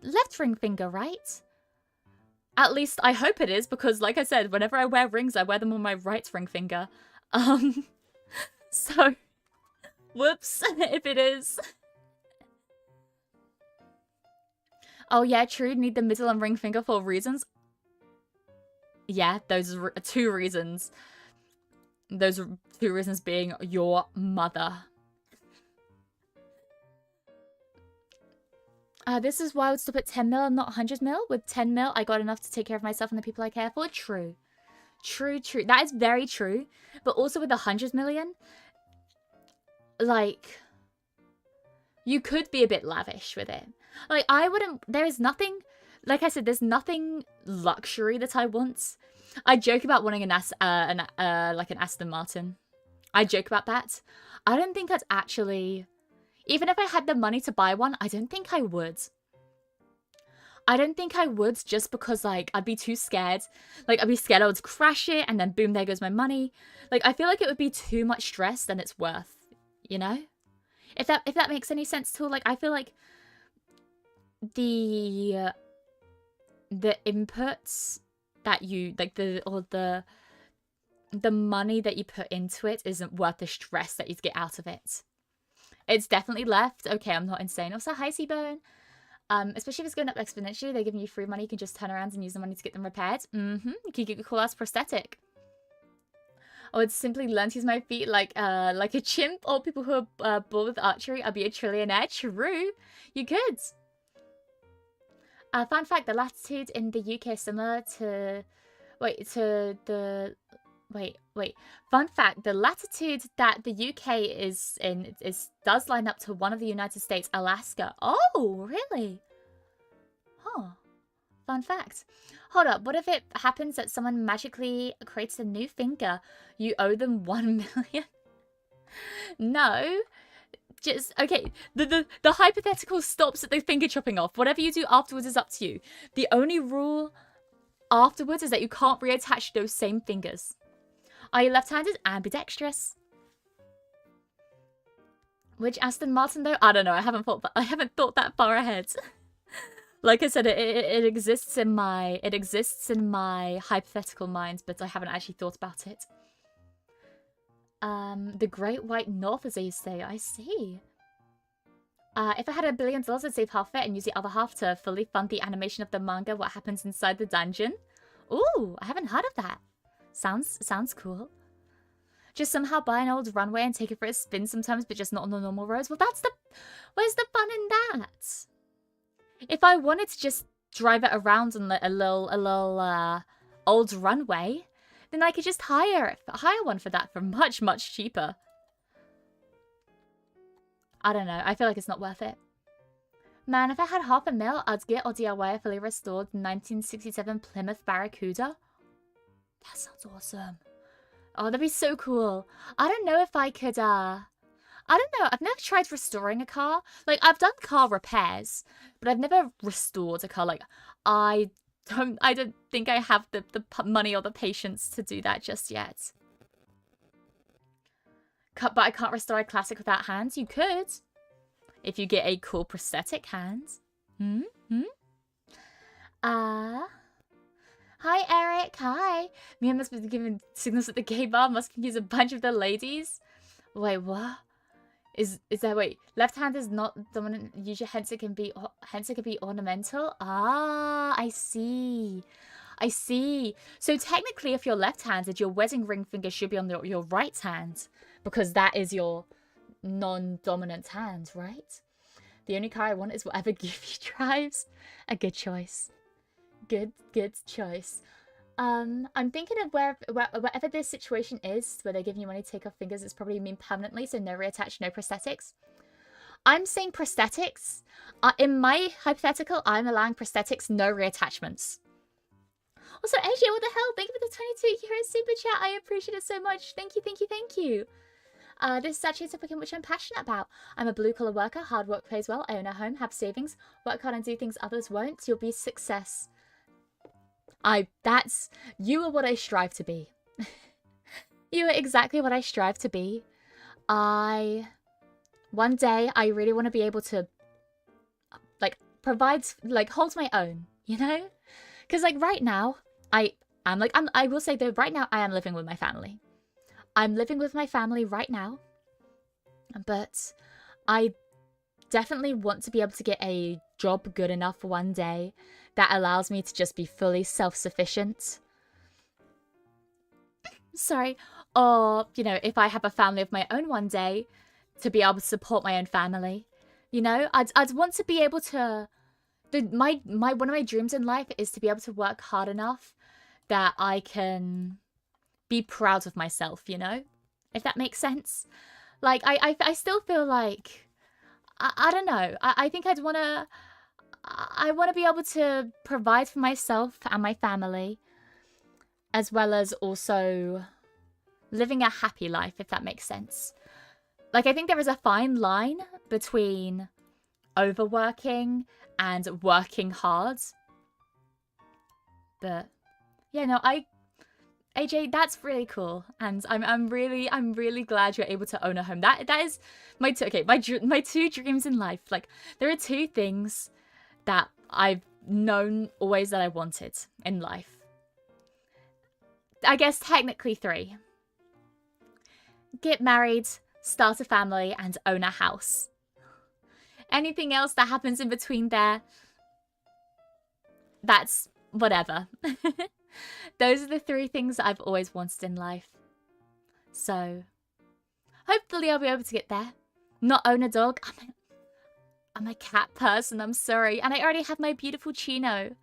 left ring finger, right? At least I hope it is, because like I said, whenever I wear rings, I wear them on my right ring finger. So, whoops, if it is. Oh yeah, true, need the middle and ring finger for reasons. Yeah, those are two reasons. Those are two reasons being your mother. This is why I would stop at 10 mil and not 100 mil. With 10 mil, I got enough to take care of myself and the people I care for. True. True, true. That is very true. But also with 100 million, like, you could be a bit lavish with it. Like, I wouldn't... There is nothing... Like I said, there's nothing luxury that I want. I joke about wanting an Aston Martin. I joke about that. I don't think I'd actually... Even if I had the money to buy one, I don't think I would. I don't think I would, just because, like, I'd be too scared. Like, I'd be scared I would crash it, and then boom, there goes my money. Like, I feel like it would be too much stress than it's worth, you know? If that makes any sense at all. Like, I feel like the inputs that you, like, the money that you put into it isn't worth the stress that you get out of it. It's definitely left. Okay, I'm not insane. Also, hi, Seabone. Especially if it's going up exponentially, they're giving you free money. You can just turn around and use the money to get them repaired. You can get a cool ass prosthetic. I would simply learn to use my feet like a chimp. Or people who are bored with archery. I'll be a trillionaire. True. You could. Fun fact, the latitude in the UK is similar to Wait, to the... Wait. Fun fact, the latitude that the UK is in does line up to one of the United States, Alaska. Oh, really? Huh. Fun fact. Hold up, what if it happens that someone magically creates a new finger? You owe them 1 million? No. Just, okay, the hypothetical stops at the finger chopping off. Whatever you do afterwards is up to you. The only rule afterwards is that you can't reattach those same fingers. Are you left-handed? Ambidextrous. Which Aston Martin though? I don't know. I haven't thought that far ahead. Like I said, it exists in my hypothetical mind, but I haven't actually thought about it. The Great White North, as they say. I see. If I had $1 billion, I'd save half of it and use the other half to fully fund the animation of the manga. What happens inside the dungeon? Ooh, I haven't heard of that. Sounds cool. Just somehow buy an old runway and take it for a spin sometimes, but just not on the normal roads. Well, where's the fun in that? If I wanted to just drive it around on a little old runway, then I could just hire one for that for much, much cheaper. I don't know. I feel like it's not worth it. Man, if I had $500,000, I'd get or DIY a fully restored 1967 Plymouth Barracuda. That sounds awesome. Oh, that'd be so cool. I don't know if I could, I don't know. I've never tried restoring a car. Like, I've done car repairs, but I've never restored a car. Like, I don't think I have the money or the patience to do that just yet. But I can't restore a classic without hands. You could. If you get a cool prosthetic hand. Hi, Eric. Hi. Mia must be giving signals at the gay bar. Must confuse a bunch of the ladies. Wait, what? Is that, wait, left hand is not dominant, usually hence it can be ornamental? Ah, I see. So technically, if you're left-handed, your wedding ring finger should be on your right hand, because that is your non-dominant hand, right? The only car I want is whatever Goofy drives. A good choice. Good choice. I'm thinking of wherever this situation is, where they're giving you money to take off fingers, it's probably mean permanently, so no reattach, no prosthetics. I'm saying prosthetics. In my hypothetical, I'm allowing prosthetics, no reattachments. Also, AJ, what the hell? Thank you for the 22 euro super chat. I appreciate it so much. Thank you. This is actually a topic in which I'm passionate about. I'm a blue-collar worker. Hard work pays well. I own a home, have savings, work hard and do things others won't. You'll be success. You are what I strive to be. You are exactly what I strive to be. One day, I really want to be able to, like, hold my own, you know? Because, like, right now, I will say though, right now, I am living with my family. I'm living with my family right now, but I definitely want to be able to get a job good enough one day that allows me to just be fully self-sufficient. Sorry. Or, you know, if I have a family of my own one day, to be able to support my own family. You know, I'd want to be able to... one of my dreams in life is to be able to work hard enough that I can be proud of myself, you know? If that makes sense. Like, I still feel like... I don't know. I think I want to be able to provide for myself and my family, as well as also living a happy life, if that makes sense. Like, I think there is a fine line between overworking and working hard. But yeah, no, AJ, that's really cool, and I'm really glad you're able to own a home. That is my two dreams in life. Like, there are two things that I've known always that I wanted in life. I guess technically 3. Get married, start a family, and own a house. Anything else that happens in between there, that's whatever. Those are the 3 things that I've always wanted in life. So, hopefully I'll be able to get there. Not own a dog. I'm a cat person, I'm sorry. And I already have my beautiful Chino.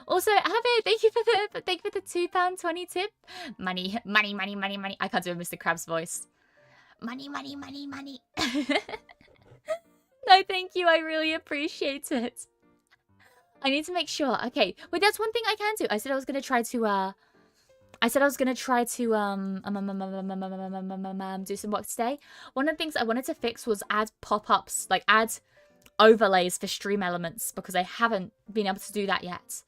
Also, Abby, thank you for the £2.20 tip. Money, money, money, money, money. I can't do a Mr. Krabs voice. Money, money, money, money. No, thank you. I really appreciate it. I need to make sure. Okay, wait, that's one thing I can do. I said I was gonna try to do some work today. One of the things I wanted to fix was add pop-ups, like add overlays for stream elements, because I haven't been able to do that yet.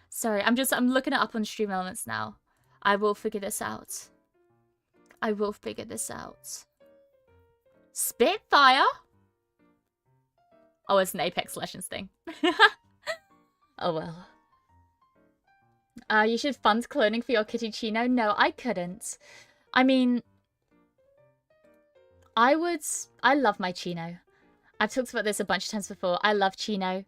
Sorry, I'm looking it up on Stream Elements now. I will figure this out. I will figure this out. Spitfire? Oh, it's an Apex Legends thing. Oh well. You should fund cloning for your kitty Chino. No, I couldn't. I mean, I love my Chino. I've talked about this a bunch of times before. I love Chino.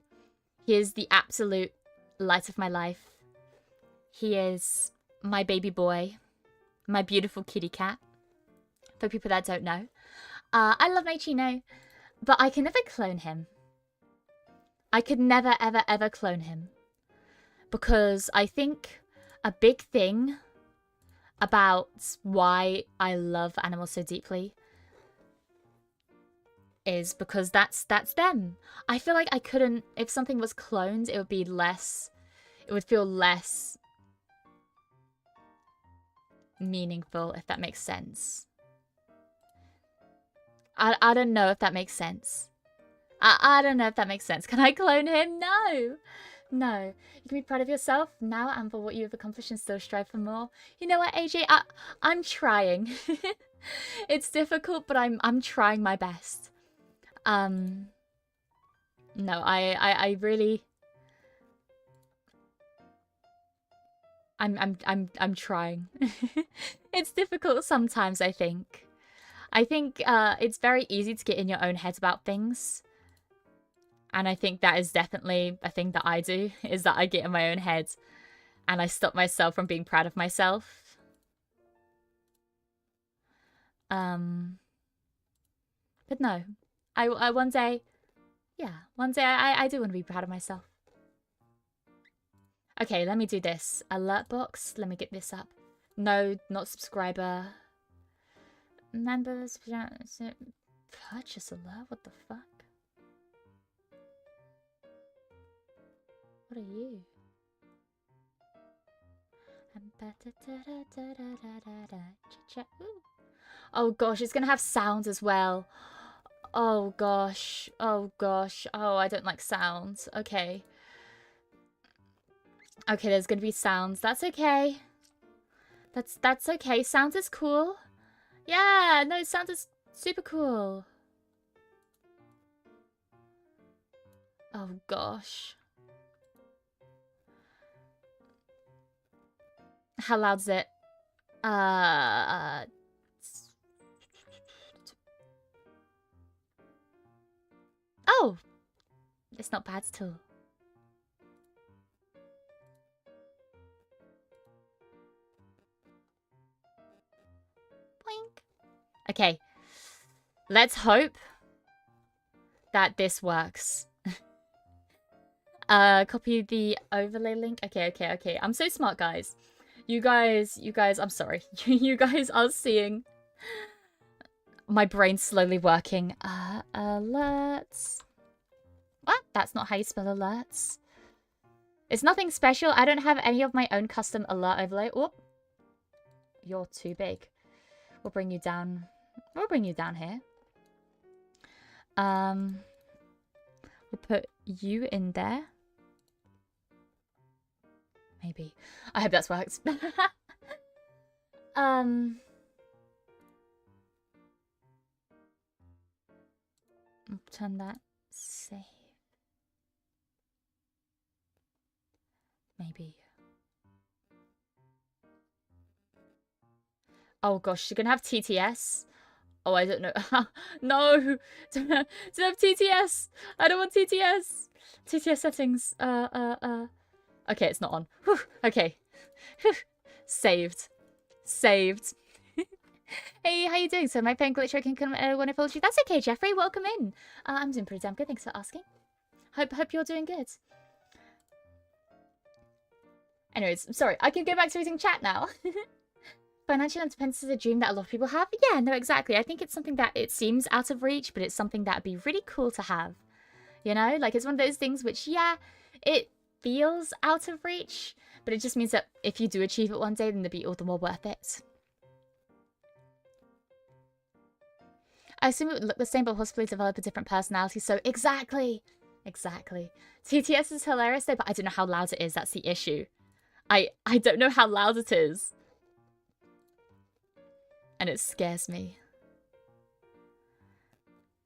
He is the absolute light of my life. He is my baby boy. My beautiful kitty cat. For people that don't know. I love my Chino. But I can never clone him. I could never, ever, ever clone him. Because I think a big thing about why I love animals so deeply is because that's them. I feel like I couldn't, if something was cloned, it would be less, it would feel less meaningful, if that makes sense. I don't know if that makes sense. I don't know if that makes sense. Can I clone him? No. No. You can be proud of yourself now and for what you've accomplished and still strive for more. You know what, AJ? I'm trying. It's difficult, but I'm trying my best. No, I really I'm trying. It's difficult sometimes, I think. It's very easy to get in your own head about things. And I think that is definitely a thing that I do, is that I get in my own head and I stop myself from being proud of myself. But no, I one day, yeah, one day I do want to be proud of myself. Okay, let me do this. Alert box, let me get this up. No, not subscriber. Members, purchase alert, what the fuck? What are you? Oh gosh, it's gonna have sounds as well. Oh gosh. Oh gosh. Oh, I don't like sounds. Okay. Okay, there's gonna be sounds. That's okay. That's okay. Sounds is cool. Yeah, no, sounds is super cool. Oh gosh. How loud's it? Oh! It's not bad at all. Boink. Okay. Let's hope that this works. Copy the overlay link. Okay. I'm so smart, guys. You guys, I'm sorry. You guys are seeing my brain slowly working. Alerts. What? That's not how you spell alerts. It's nothing special. I don't have any of my own custom alert overlay. Whoop. You're too big. We'll bring you down. We'll bring you down here. We'll put you in there. Maybe. I hope that's worked. Turn that save. Maybe. Oh gosh, she's gonna have TTS. Oh, I don't know. No! Don't have TTS! I don't want TTS! TTS settings. Okay, it's not on. Whew. Okay. Saved. Saved. Hey, how you doing? So my phone glitch, I can come when I followed you. That's okay, Jeffrey. Welcome in. I'm doing pretty damn good. Thanks for asking. Hope you're doing good. Anyways, sorry. I can go back to reading chat now. Financial independence is a dream that a lot of people have. Yeah, no, exactly. I think it's something that it seems out of reach, but it's something that would be really cool to have. You know? Like, it's one of those things which, yeah, it feels out of reach, but it just means that if you do achieve it one day, then it'll be all the more worth it. I assume it would look the same, but possibly develop a different personality. So, exactly. Exactly. TTS is hilarious, though, but I don't know how loud it is. That's the issue. I don't know how loud it is. And it scares me.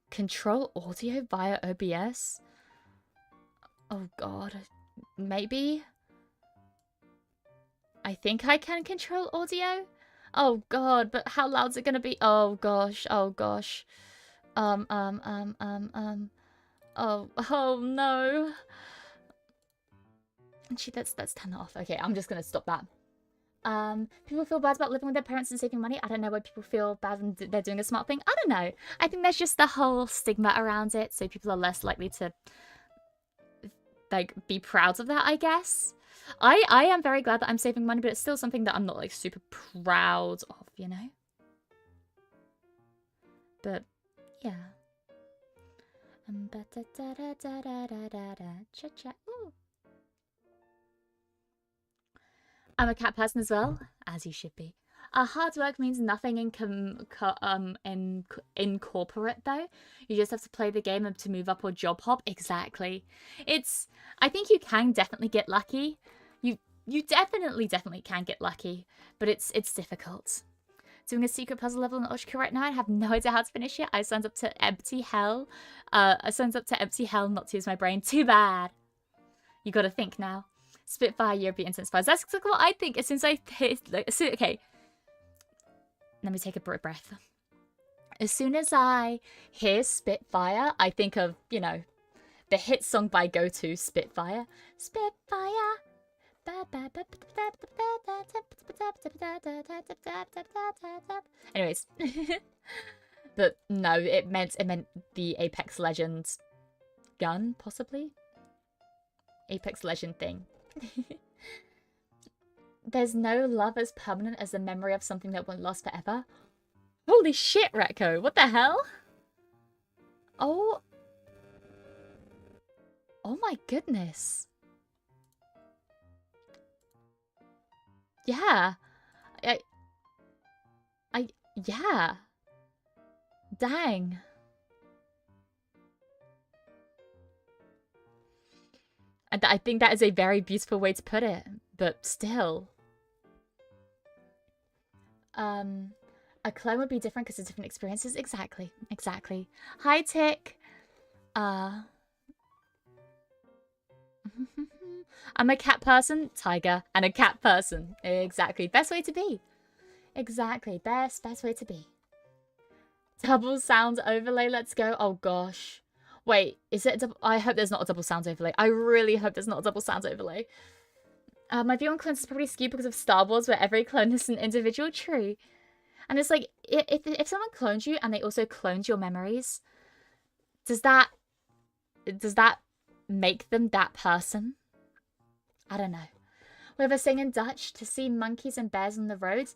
Control audio via OBS? Oh god. Maybe? I think I can control audio? Oh god, but how loud's it gonna be? Oh gosh, oh gosh. Oh no. Actually, let's turn that off. Okay, I'm just gonna stop that. People feel bad about living with their parents and saving money. I don't know why people feel bad when they're doing a smart thing. I don't know. I think there's just the whole stigma around it, so people are less likely to, like, be proud of that, I guess. I am very glad that I'm saving money, but it's still something that I'm not, like, super proud of, you know? But, yeah. Ooh. I'm a cat person as well, as you should be. Hard work means nothing in corporate, though. You just have to play the game to move up or job hop. Exactly. I think you can definitely get lucky. You definitely can get lucky, but it's difficult. Doing a secret puzzle level in Oshka right now. I have no idea how to finish it. I signed up to Empty Hell. I signed up to Empty Hell not to use my brain. Too bad. You gotta think now. Spitfire, European intensifiers. That's exactly what I think. As soon as I hit, okay. Let me take a breath. As soon as I hear Spitfire, I think of, you know, the hit song by GoTo, Spitfire. Spitfire. Anyways. But no, it meant the Apex Legends gun, possibly. Apex Legend thing. There's no love as permanent as the memory of something that won't last forever. Holy shit, Retco! What the hell? Oh my goodness. Yeah. Yeah. Dang. And I think that is a very beautiful way to put it, but still. A clone would be different because of different experiences. Exactly. Exactly. Hi, Tick. I'm a cat person, Tiger, and a cat person. Exactly. Best way to be. Exactly. Best way to be. Double sound overlay. Let's go. Oh, gosh. Wait, is it a double? I hope there's not a double sound overlay. I really hope there's not a double sound overlay. My view on clones is probably skewed because of Star Wars, where every clone is an individual tree. And it's like, if someone clones you and they also cloned your memories, does that make them that person? I don't know. We have a saying in Dutch, to see monkeys and bears on the road,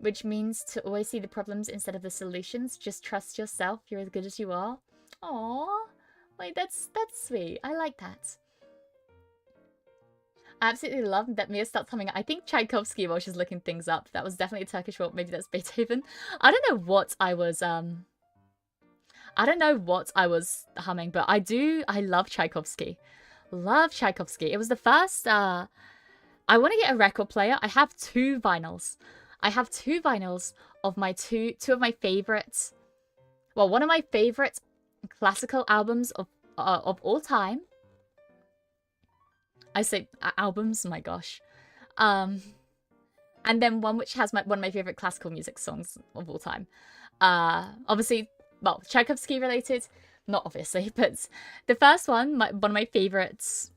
which means to always see the problems instead of the solutions. Just trust yourself. You're as good as you are. Aww. Wait, that's sweet. I like that. I absolutely love that Mia starts humming. I think Tchaikovsky while she's looking things up. That was definitely a Turkish word. Maybe that's Beethoven. I don't know what I was humming, but I love Tchaikovsky. Love Tchaikovsky. It was the first I want to get a record player. I have 2 vinyls. I have 2 vinyls of my two of my favorites. Well, one of my favorite classical albums of all time. I say albums, my gosh. And then one which has one of my favorite classical music songs of all time. Obviously, well, Tchaikovsky related, not obviously, but the first one, one of my favorites,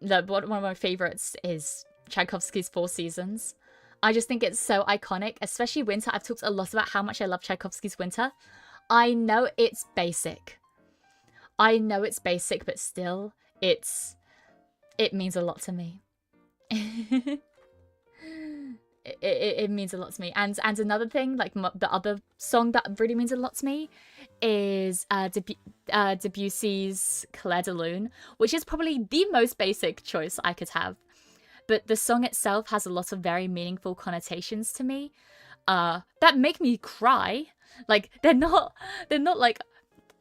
one of my favorites is Tchaikovsky's Four Seasons. I just think it's so iconic, especially Winter. I've talked a lot about how much I love Tchaikovsky's Winter. I know it's basic. I know it's basic, but still, it means a lot to me. It means a lot to me. And another thing, like the other song that really means a lot to me is Debussy's Clair de Lune, which is probably the most basic choice I could have. But the song itself has a lot of very meaningful connotations to me that make me cry. Like, they're not like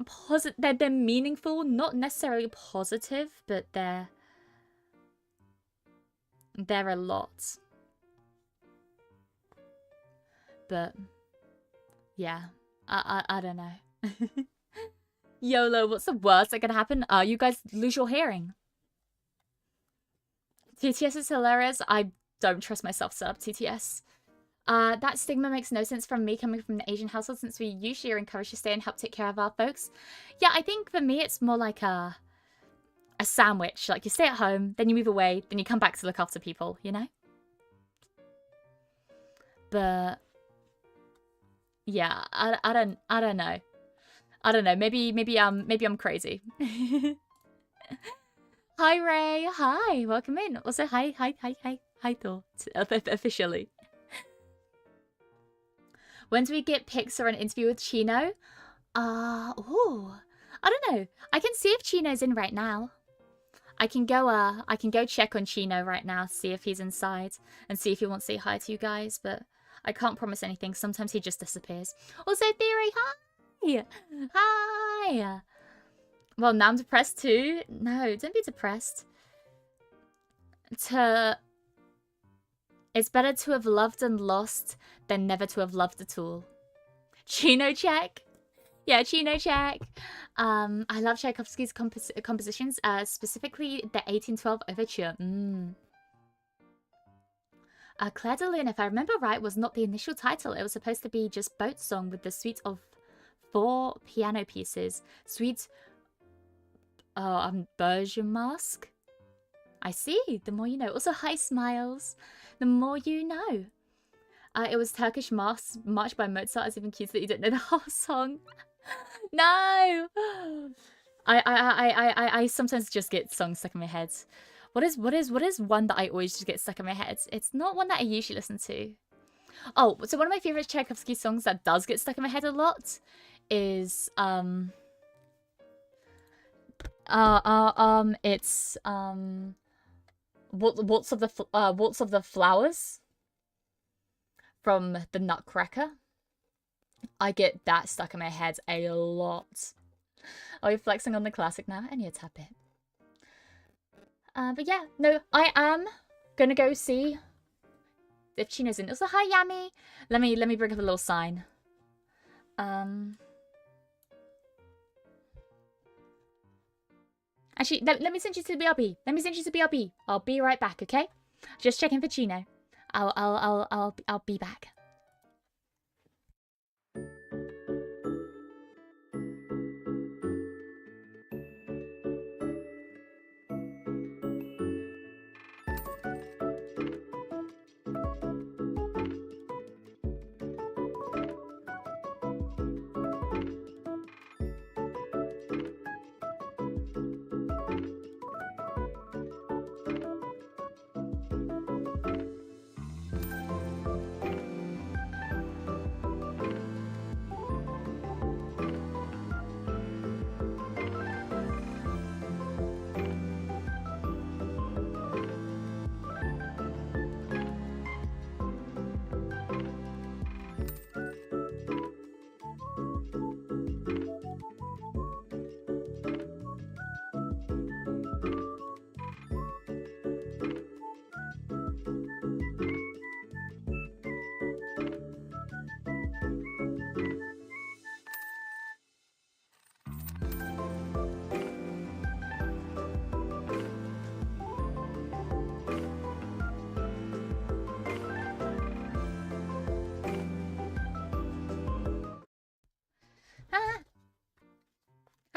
positive. They're meaningful, not necessarily positive, but they're a lot. But yeah, I don't know. YOLO, what's the worst that could happen? You guys lose your hearing. TTS is hilarious. I don't trust myself to set up TTS. That stigma makes no sense from me coming from the Asian household, since we usually are encouraged to stay and help take care of our folks. Yeah, I think for me it's more like a sandwich. Like, you stay at home, then you move away, then you come back to look after people, you know? But yeah, I don't know. I don't know. Maybe I'm crazy. Hi Ray. Hi. Welcome in. Also hi Thor. Officially. When do we get pics or an interview with Chino? Oh, I don't know. I can see if Chino's in right now. I can go check on Chino right now, see if he's inside, and see if he wants to say hi to you guys, but I can't promise anything. Sometimes he just disappears. Also, Theory, hi! Hi! Well, now I'm depressed too. No, don't be depressed. It's better to have loved and lost than never to have loved at all. Chino check. Yeah, Chino check. I love Tchaikovsky's compositions, specifically the 1812 Overture. Clair de Lune, if I remember right, was not the initial title. It was supposed to be just Boat Song with the suite of 4 piano pieces. Suite... Bergermask? I see. The more you know. Also, hi, Smiles. The more you know. It was Turkish March by Mozart. It's even cute that you don't know the whole song. No! I sometimes just get songs stuck in my head. What is one that I always just get stuck in my head? It's not one that I usually listen to. Oh, so one of my favorite Tchaikovsky songs that does get stuck in my head a lot is it's Waltz of the Flowers from the Nutcracker. I get that stuck in my head a lot. Are you flexing on the classic now? Only a tad bit. But yeah, no, I am gonna go see if Chino's in. Also, hi Yami. Let me bring up a little sign. Actually, let me send you to the BRB. Let me send you to the BRB. I'll be right back, okay? Just checking for Chino. I'll be back.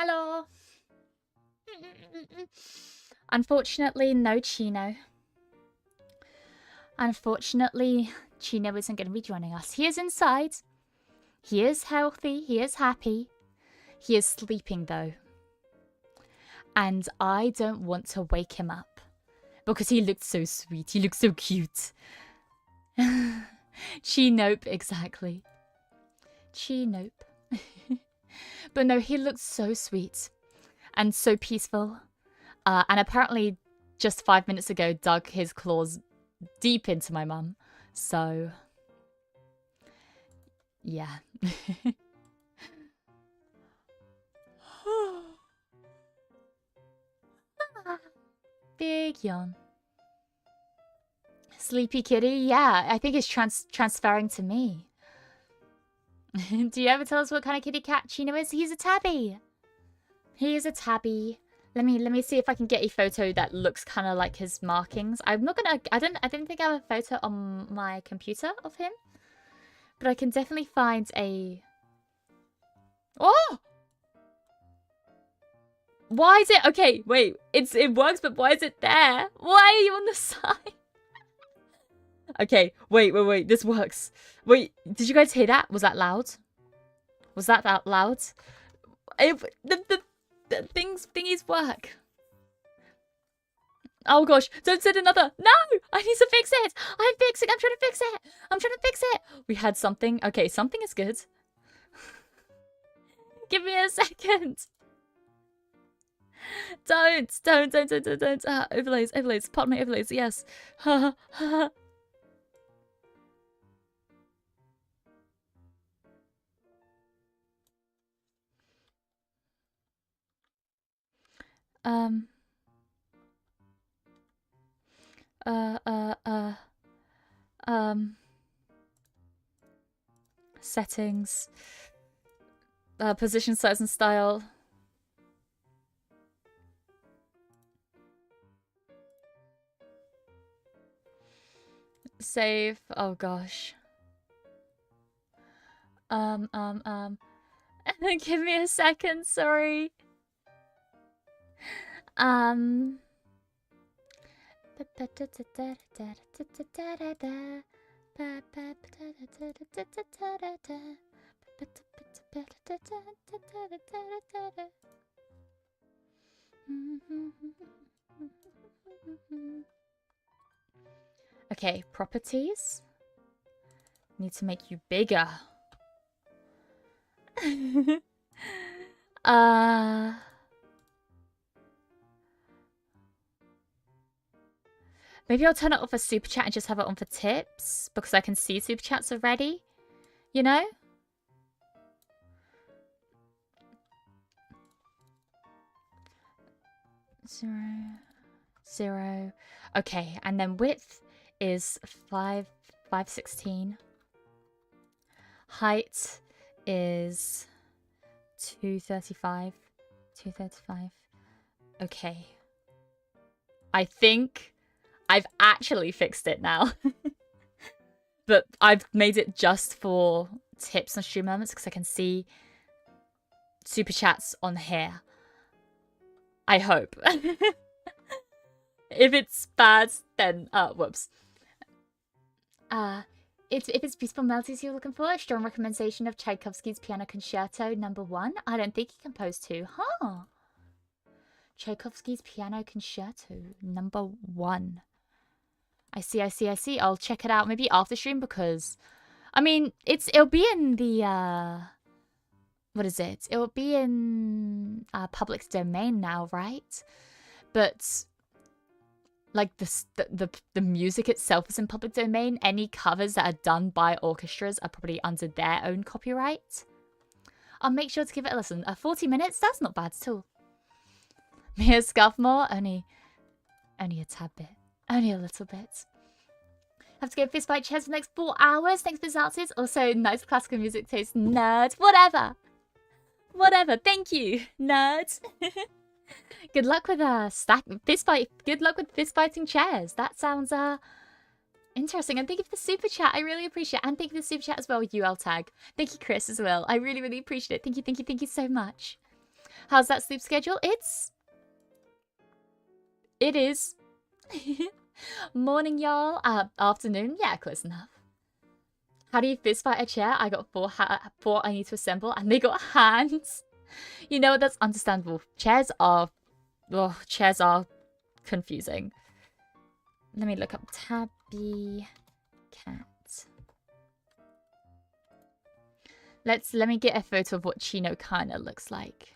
Hello. Unfortunately, no Chino. Unfortunately, Chino isn't going to be joining us. He is inside. He is healthy. He is happy. He is sleeping, though. And I don't want to wake him up. Because he looked so sweet. He looked so cute. Chinope, exactly. Chinope. But no, he looked so sweet. And so peaceful. And apparently, just 5 minutes ago, dug his claws deep into my mum. So, yeah. Big yawn. Sleepy kitty? Yeah, I think it's transferring to me. Do you ever tell us what kind of kitty cat Chino is? He's a tabby. He is a tabby. Let me see if I can get a photo that looks kind of like his markings. I'm not gonna. I didn't think I have a photo on my computer of him, but I can definitely find a. Oh! Why is it okay? Wait, it works, but why is it there? Why are you on the side? Okay, wait. This works. Wait, did you guys hear that? Was that loud? Was that loud? The thingies work. Oh gosh, don't send another. No, I need to fix it. I'm trying to fix it. We had something. Okay, something is good. Give me a second. Don't. Overlays. Pardon my overlays. Yes. Settings. Position, size, and style. Save. Oh gosh. Give me a second, sorry. Okay, properties. Need to make you bigger. Maybe I'll turn it off for super chat and just have it on for tips because I can see super chats already. You know? Zero. Okay, and then width is 516. Height is 235. Okay. I think I've actually fixed it now. But I've made it just for tips and stream moments because I can see super chats on here. I hope. If it's bad, then whoops. If it's beautiful melodies you're looking for, a strong recommendation of Tchaikovsky's Piano Concerto No. 1. I don't think he composed 2, huh? Tchaikovsky's Piano Concerto No. 1. I see. I'll check it out maybe after stream because, I mean, it'll be in the what is it? It'll be in public domain now, right? But like the music itself is in public domain. Any covers that are done by orchestras are probably under their own copyright. I'll make sure to give it a listen. 40 minutes? That's not bad at all. Mia Scuffmore? Only a tad bit. Only a little bit. Have to go fist fight chairs for the next 4 hours. Thanks for ZATSU's. Also, nice classical music taste. Nerd. Whatever. Thank you, nerds. Good luck with fist fight. Good luck with fist fighting chairs. That sounds interesting. And thank you for the super chat. I really appreciate it. And thank you for the super chat as well, UL tag. Thank you, Chris, as well. I really appreciate it. Thank you so much. How's that sleep schedule? It is. Morning, y'all. Afternoon. Yeah, close enough. How do you fist fight a chair? I got four I need to assemble, and they got hands. You know, that's understandable. Chairs are confusing. Let me look up tabby cat. Let me get a photo of what Chino kind of looks like.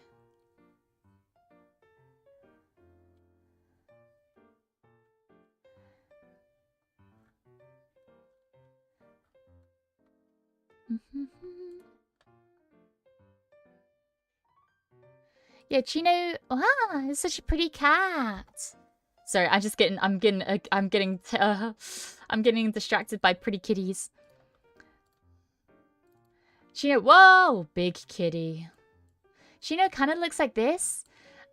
Yeah, Chino. Wow, it's such a pretty cat. Sorry, I'm getting distracted by pretty kitties. Chino, whoa, big kitty. Chino kind of looks like this,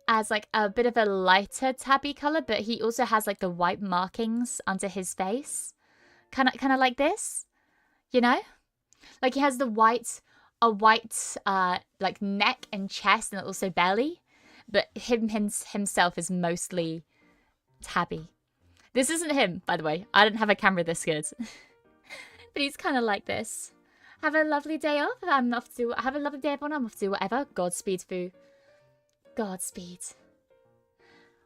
as like a bit of a lighter tabby color, but he also has like the white markings under his face, kind of like this, you know, like he has a white like neck and chest and also belly, but himself is mostly tabby. This isn't him, by the way. I didn't have a camera this good, but he's kind of like this. Have a lovely day off. I'm off to have a lovely day, everyone. I'm off to whatever. Godspeed, Foo. Godspeed.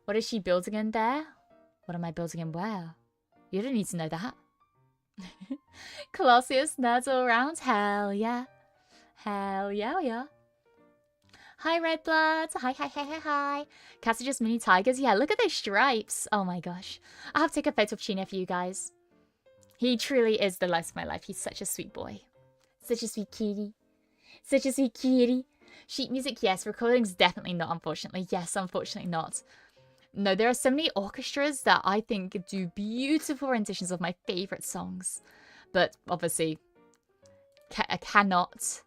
What is she building in there? What am I building in where? You don't need to know that. Colossus nerds all around. Hell yeah. Hell yeah, yeah. Hi, Red Bloods. Hi. Cats are just mini tigers. Yeah, look at those stripes. Oh my gosh. I'll have to take a photo of Chino for you guys. He truly is the light of my life. He's such a sweet boy. Such a sweet kitty. Such a sweet kitty. Sheet music, yes. Recordings, definitely not, unfortunately. Yes, unfortunately not. No, there are so many orchestras that I think do beautiful renditions of my favorite songs. But obviously, I cannot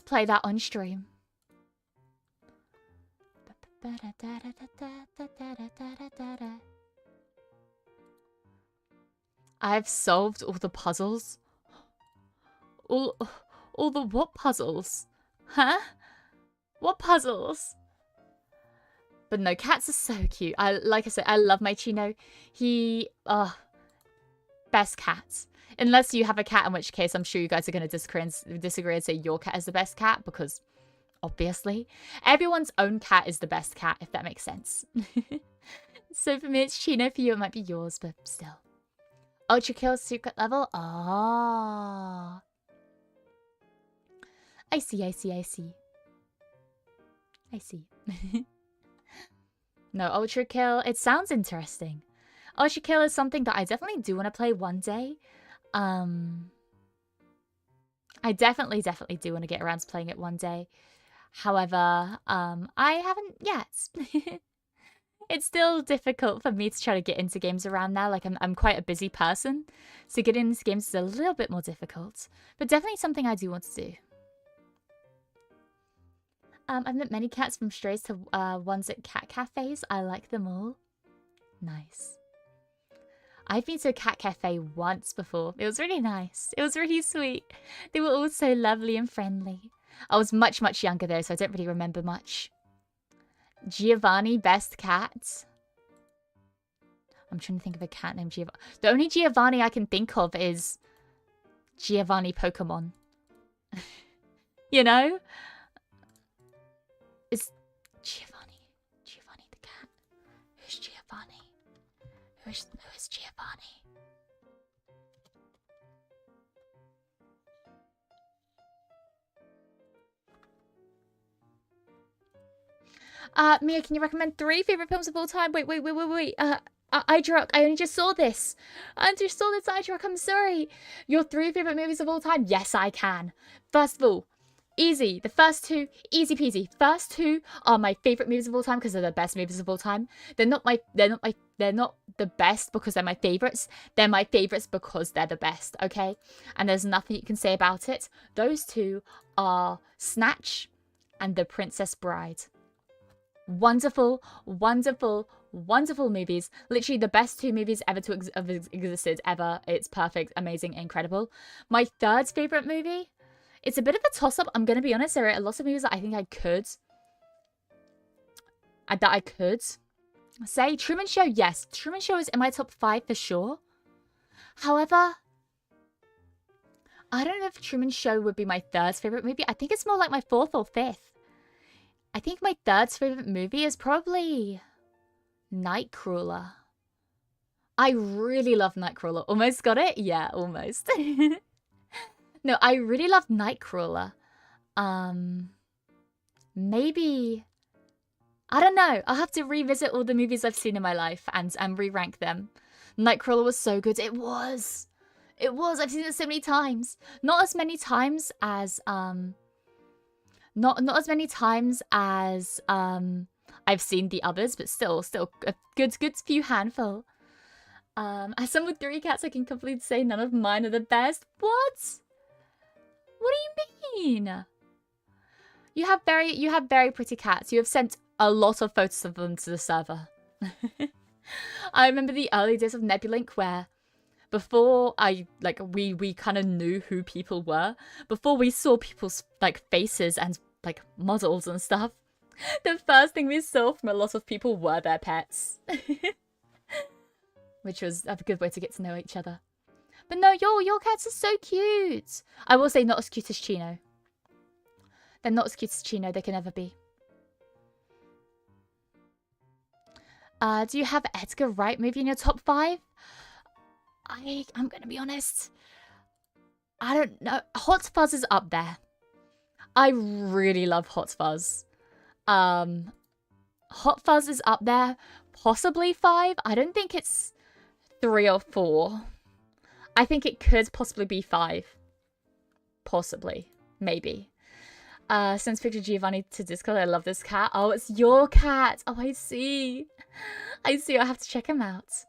play that on stream. I've solved all the puzzles. All the what puzzles? Huh? What puzzles? But no, cats are so cute. Like I said, I love my Chino. He, best cat. Unless you have a cat, in which case I'm sure you guys are going to disagree and say your cat is the best cat, because obviously everyone's own cat is the best cat, if that makes sense. So for me, it's Chino. For you, it might be yours, but still. Ultra kill secret level. Ah. I see. No, Ultra Kill, it sounds interesting. Ultra Kill is something that I definitely do want to play one day. I definitely do want to get around to playing it one day. However, I haven't yet. It's still difficult for me to try to get into games around now. Like, I'm quite a busy person, so getting into games is a little bit more difficult. But definitely something I do want to do. I've met many cats from strays to ones at cat cafes. I like them all. Nice. I've been to a cat cafe once before. It was really nice. It was really sweet. They were all so lovely and friendly. I was much younger though, so I don't really remember much. Giovanni, best cat. I'm trying to think of a cat named Giovanni. The only Giovanni I can think of is Giovanni Pokemon. You know? Is Giovanni the cat? Who's Giovanni? Who is Giovanni? Mia, can you recommend 3 favorite films of all time? Wait. Idrock, I only just saw this. Idrock, I'm sorry. Your 3 favorite movies of all time? Yes, I can. First of all, easy. The first 2, easy peasy. First 2 are my favorite movies of all time because they're the best movies of all time. They're not the best because they're my favorites. They're my favorites because they're the best, okay? And there's nothing you can say about it. Those 2 are Snatch and The Princess Bride. Wonderful movies. Literally the best 2 movies ever to have existed ever. It's perfect, amazing, incredible. My 3rd favorite movie, it's a bit of a toss-up. I'm going to be honest, there are lots of movies that I think I could that I could say. Truman Show, yes. Truman Show is in my top 5 for sure. However, I don't know if Truman Show would be my 3rd favorite movie. I think it's more like my 4th or 5th. I think my 3rd favorite movie is probably Nightcrawler. I really love Nightcrawler. Almost got it? Yeah, almost. No, I really love Nightcrawler. Maybe... I don't know. I'll have to revisit all the movies I've seen in my life and re-rank them. Nightcrawler was so good. It was. It was. I've seen it so many times. Not as many times as not as many times as I've seen the others, but still a good few handful. As someone with 3 cats, I can completely say none of mine are the best. What? What do you mean? You have very pretty cats. You have sent a lot of photos of them to the server. I remember the early days of Nebulink where before we kind of knew who people were, before we saw people's faces and models and stuff, the first thing we saw from a lot of people were their pets. Which was a good way to get to know each other. But no, your cats are so cute. I will say not as cute as Chino. They're not as cute as Chino, they can never be. Do you have Edgar Wright movie in your top 5? I'm gonna be honest. I don't know. Hot Fuzz is up there. I really love Hot Fuzz. Hot Fuzz is up there. Possibly 5. I don't think it's 3 or 4. I think it could possibly be 5. Possibly. Maybe. Sends picture Giovanni to Discord. I love this cat. Oh, it's your cat. Oh, I see. I see. I have to check him out.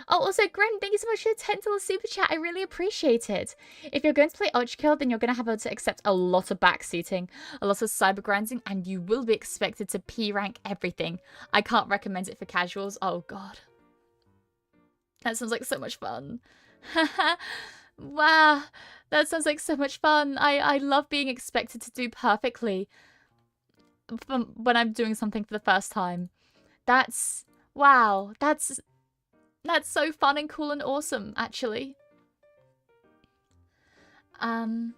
Oh, also, Gren, thank you so much for the $10 super chat. I really appreciate it. If you're going to play Ultrakill, then you're going to have to accept a lot of backseating, a lot of cyber grinding, and you will be expected to P-rank everything. I can't recommend it for casuals. Oh, God. That sounds like so much fun. Wow. That sounds like so much fun. I love being expected to do perfectly when I'm doing something for the first time. That's... Wow. That's so fun and cool and awesome, actually. The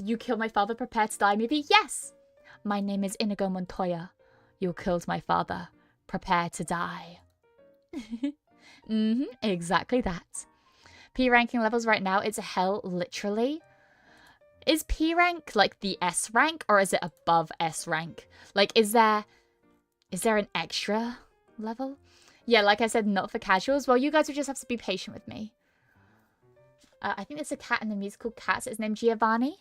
You Killed My Father, Prepare to Die movie? Yes! My name is Inigo Montoya. You killed my father. Prepare to die. Exactly that. P ranking levels right now, it's hell, literally. Is P rank like the S rank, or is it above S rank? Like, is there an extra level? Yeah, like I said, not for casuals. Well, you guys would just have to be patient with me. I think there's a cat in the musical Cats. It's named Giovanni.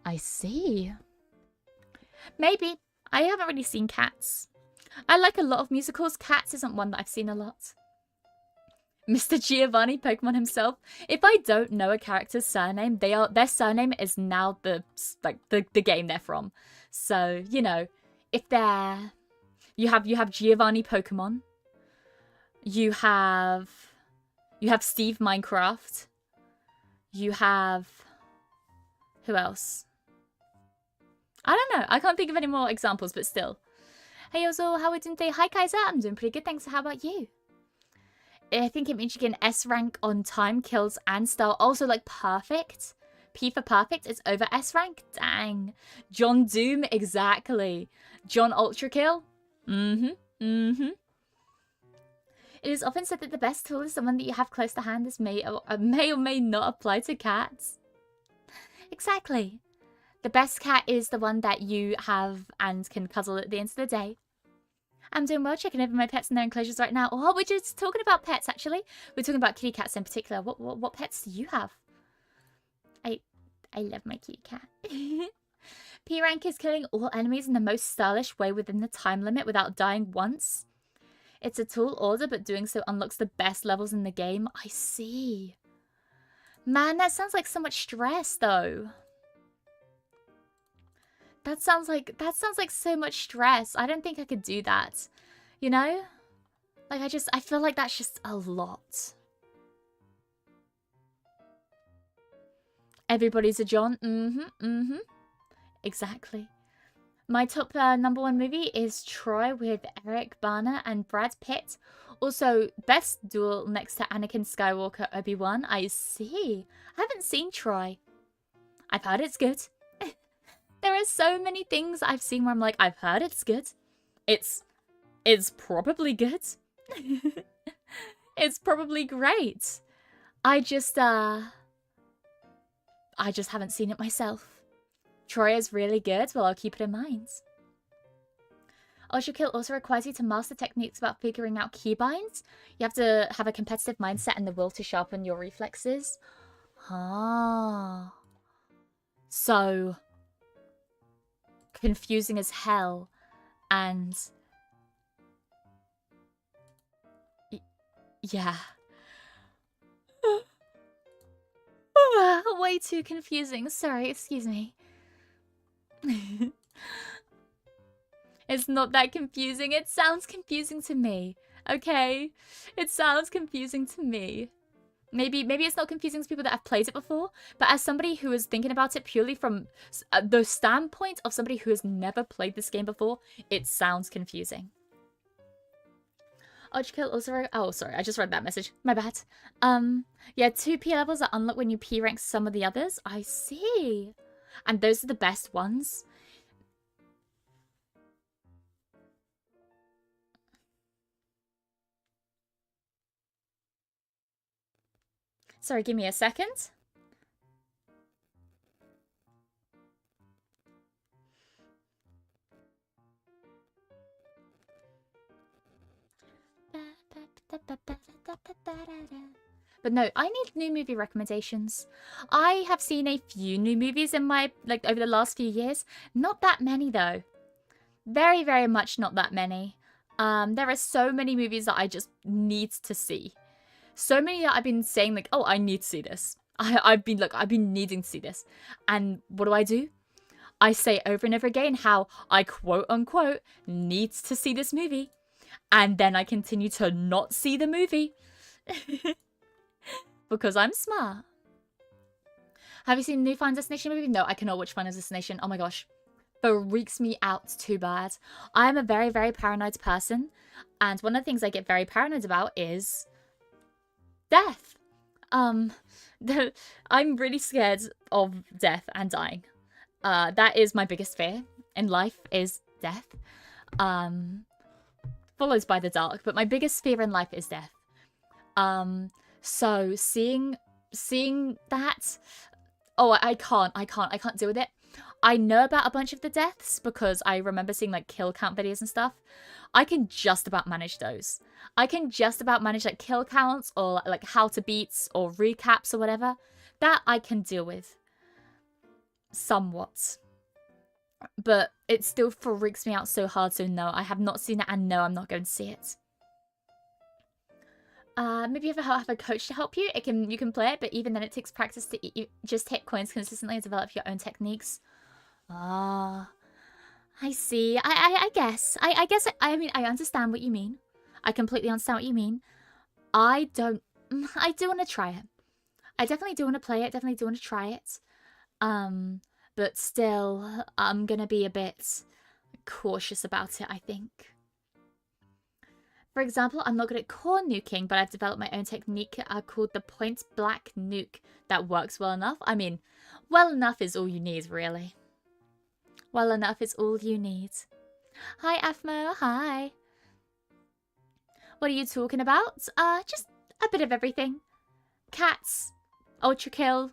I see. Maybe. I haven't really seen Cats. I like a lot of musicals. Cats isn't one that I've seen a lot. Mr. Giovanni, Pokemon himself. If I don't know a character's surname, their surname is now the game they're from. So, you know, if they're... You have Giovanni Pokemon. You have Steve Minecraft. You have... Who else? I don't know. I can't think of any more examples, but still. Hey, also, how are we doing today? Hi, Kaiser. I'm doing pretty good, thanks. How about you? I think it means you get an S rank on time, kills, and style. Also, like, perfect. P for perfect is over S rank. Dang. John Doom, exactly. John Ultrakill. It is often said that the best tool is someone that you have close to hand. This may or may not apply to cats. Exactly. The best cat is the one that you have and can cuddle at the end of the day. I'm doing well, checking over my pets in their enclosures right now. Oh, we're just talking about pets, actually. We're talking about kitty cats in particular. What pets do you have? I love my kitty cat. P rank is killing all enemies in the most stylish way within the time limit without dying once. It's a tall order, but doing so unlocks the best levels in the game. I see. Man, that sounds like so much stress, though. That sounds like so much stress. I don't think I could do that. You know? Like, I feel like that's just a lot. Everybody's a John. Exactly. My top #1 movie is Troy with Eric Bana and Brad Pitt. Also, best duel next to Anakin Skywalker, Obi-Wan. I see. I haven't seen Troy. I've heard it's good. There are so many things I've seen where I'm like, I've heard it's good. It's probably good. It's probably great. I just haven't seen it myself. Troy is really good. Well, I'll keep it in mind. Ultra Kill also requires you to master techniques about figuring out keybinds. You have to have a competitive mindset and the will to sharpen your reflexes. Ah. So confusing as hell and yeah. Way too confusing. Sorry, excuse me. It's not that confusing. It sounds confusing to me. Okay? It sounds confusing to me. Maybe it's not confusing to people that have played it before, but as somebody who is thinking about it purely from the standpoint of somebody who has never played this game before, it sounds confusing. Ultrakill also... Oh, sorry, I just read that message. My bad. Yeah, 2 P levels are unlocked when you P rank some of the others. I see. And those are the best ones. Sorry, give me a second. But no, I need new movie recommendations. I have seen a few new movies in my, over the last few years. Not that many, though. Very, very much not that many. There are so many movies that I just need to see. So many that I've been saying, oh, I need to see this. I've been needing to see this. And what do? I say over and over again how I quote-unquote need to see this movie. And then I continue to not see the movie. Because I'm smart. Have you seen the new Final Destination movie? No, I cannot watch Final Destination. Oh my gosh. Freaks me out too bad. I am a very, very paranoid person. And one of the things I get very paranoid about is death. I'm really scared of death and dying. That is my biggest fear in life, is death. Followed by the dark, but my biggest fear in life is death. So seeing that, oh, I can't deal with it. I know about a bunch of the deaths because I remember seeing kill count videos and stuff. I can just about manage those. I can just about manage kill counts or how to beats or recaps or whatever. That I can deal with somewhat. But it still freaks me out so hard, so no, I have not seen it, and no, I'm not going to see it. Maybe you ever have a coach to help you. You can play it, but even then it takes practice to just hit coins consistently and develop your own techniques. Ah, I see. I guess. I mean, I understand what you mean. I completely understand what you mean. I do want to try it. I definitely do want to play it. Definitely do want to try it. But still, I'm gonna be a bit cautious about it, I think. For example, I'm not good at core nuking, but I've developed my own technique called the point blank nuke that works well enough. I mean, well enough is all you need, really. Well enough is all you need. Hi, Afmo. Hi. What are you talking about? Just a bit of everything. Cats, ultra kill,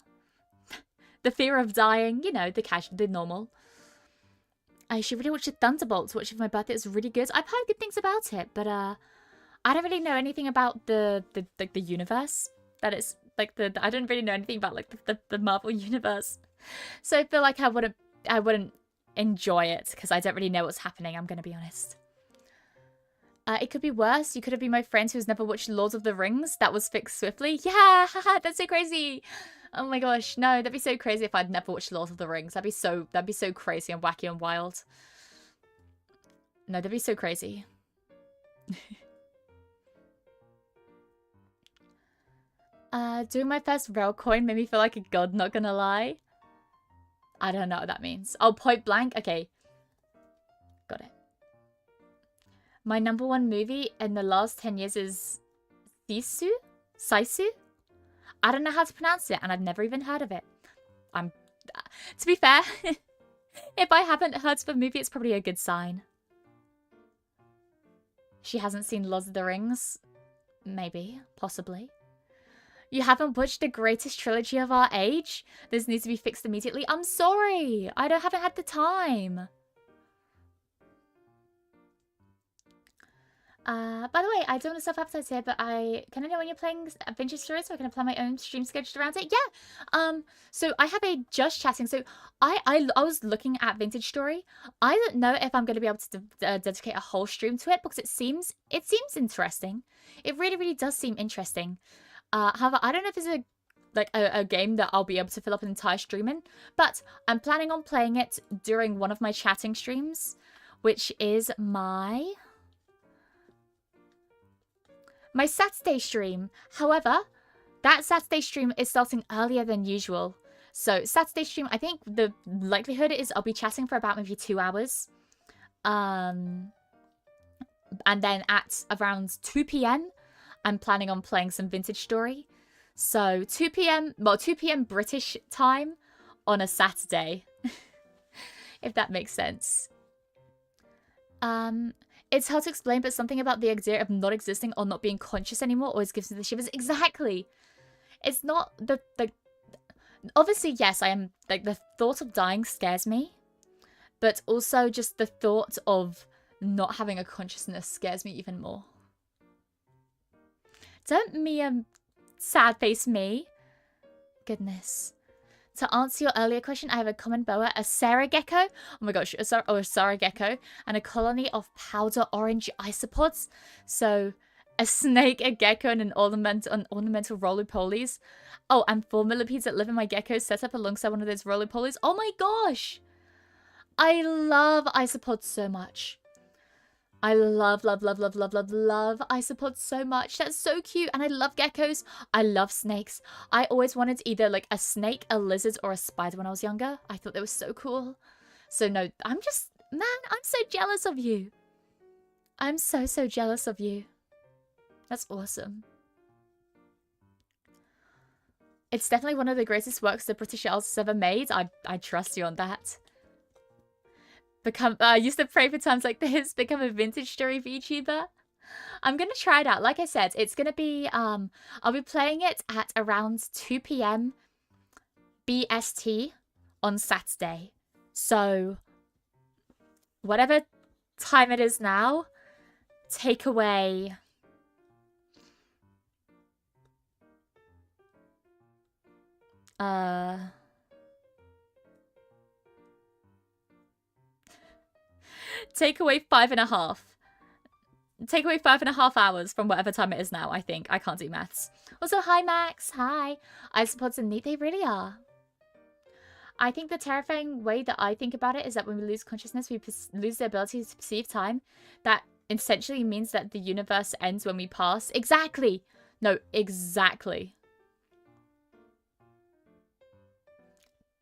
the fear of dying, you know, the normal. I should really watch the Thunderbolts. Watch it for my birthday. It's really good. I've heard good things about it, but I don't really know anything about the universe. That it's I don't really know anything about the Marvel universe. So I feel like I wouldn't enjoy it because I don't really know what's happening. I'm gonna be honest. It could be worse. You could have been my friend who's never watched Lord of the Rings. That was fixed swiftly. Yeah, haha, that's so crazy. Oh my gosh, no, that'd be so crazy if I'd never watched Lord of the Rings. That'd be so crazy and wacky and wild. No, that'd be so crazy. Doing my first rail coin made me feel like a god, not gonna lie. I don't know what that means. Oh, point blank? Okay. Got it. My #1 movie in the last 10 years is Sisu? Saisu? I don't know how to pronounce it, and I've never even heard of it. To be fair, if I haven't heard of a movie, it's probably a good sign. She hasn't seen Lord of the Rings? Maybe. Possibly. You haven't watched the greatest trilogy of our age? This needs to be fixed immediately. I'm sorry. I haven't had the time. By the way, I don't want to self-advertise here, but can I know when you're playing Vintage Story so I can plan my own stream schedule around it? Yeah. So I have a just chatting. So I was looking at Vintage Story. I don't know if I'm going to be able to dedicate a whole stream to it because it seems interesting. It really, really does seem interesting. However, I don't know if it's a game that I'll be able to fill up an entire stream in, but I'm planning on playing it during one of my chatting streams, which is my Saturday stream. However, that Saturday stream is starting earlier than usual. So Saturday stream, I think the likelihood is I'll be chatting for about maybe 2 hours. And then at around 2 p.m, I'm planning on playing some Vintage Story. So 2 p.m, well, 2 p.m. British time on a Saturday. If that makes sense. It's hard to explain, but something about the idea of not existing or not being conscious anymore always gives me the shivers. Exactly. It's not the obviously, yes, I am, the thought of dying scares me, but also just the thought of not having a consciousness scares me even more. Don't Mia sad face me. Goodness. To answer your earlier question, I have a common boa, a Sarah gecko. Oh my gosh, a Sarah gecko, and a colony of powder orange isopods. So, a snake, a gecko, and an ornamental roly-polies. Oh, and 4 millipedes that live in my gecko set up alongside one of those roly-polies. Oh my gosh! I love isopods so much. I love isopods so much. That's so cute. And I love geckos. I love snakes. I always wanted either like a snake, a lizard, or a spider when I was younger. I thought they were so cool. So no, I'm just, man, I'm so jealous of you. I'm so jealous of you. That's awesome. It's definitely one of the greatest works the British Isles has ever made. I trust you on that. Used to pray for times like this, become a Vintage Story VTuber. I'm gonna try it out. Like I said, it's gonna be I'll be playing it at around 2 p.m. BST on Saturday. So whatever time it is now, take away take away 5.5. Take away 5.5 hours from whatever time it is now, I think. I can't do maths. Also, hi, Max. Hi. Isopods are neat. They really are. I think the terrifying way that I think about it is that when we lose consciousness, we lose the ability to perceive time. That essentially means that the universe ends when we pass. Exactly. No, exactly.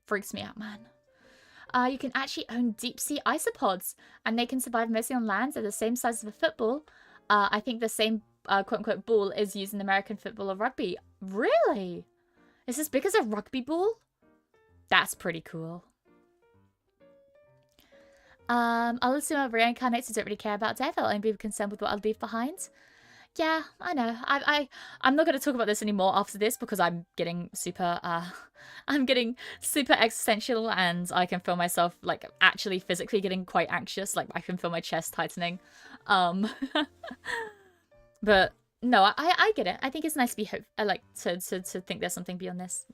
Freaks me out, man. You can actually own deep-sea isopods, and they can survive mostly on land. They're the same size as a football. I think the same quote-unquote ball is used in American football or rugby. Really? Is this big as a rugby ball? That's pretty cool. I'll assume I'll reincarnate, so don't really care about death. I'll only be concerned with what I'll leave behind. Yeah, I know. I'm not going to talk about this anymore after this because I'm getting super existential, and I can feel myself like actually physically getting quite anxious. Like I can feel my chest tightening. But no, I get it. I think it's nice to be I like to think there's something beyond this.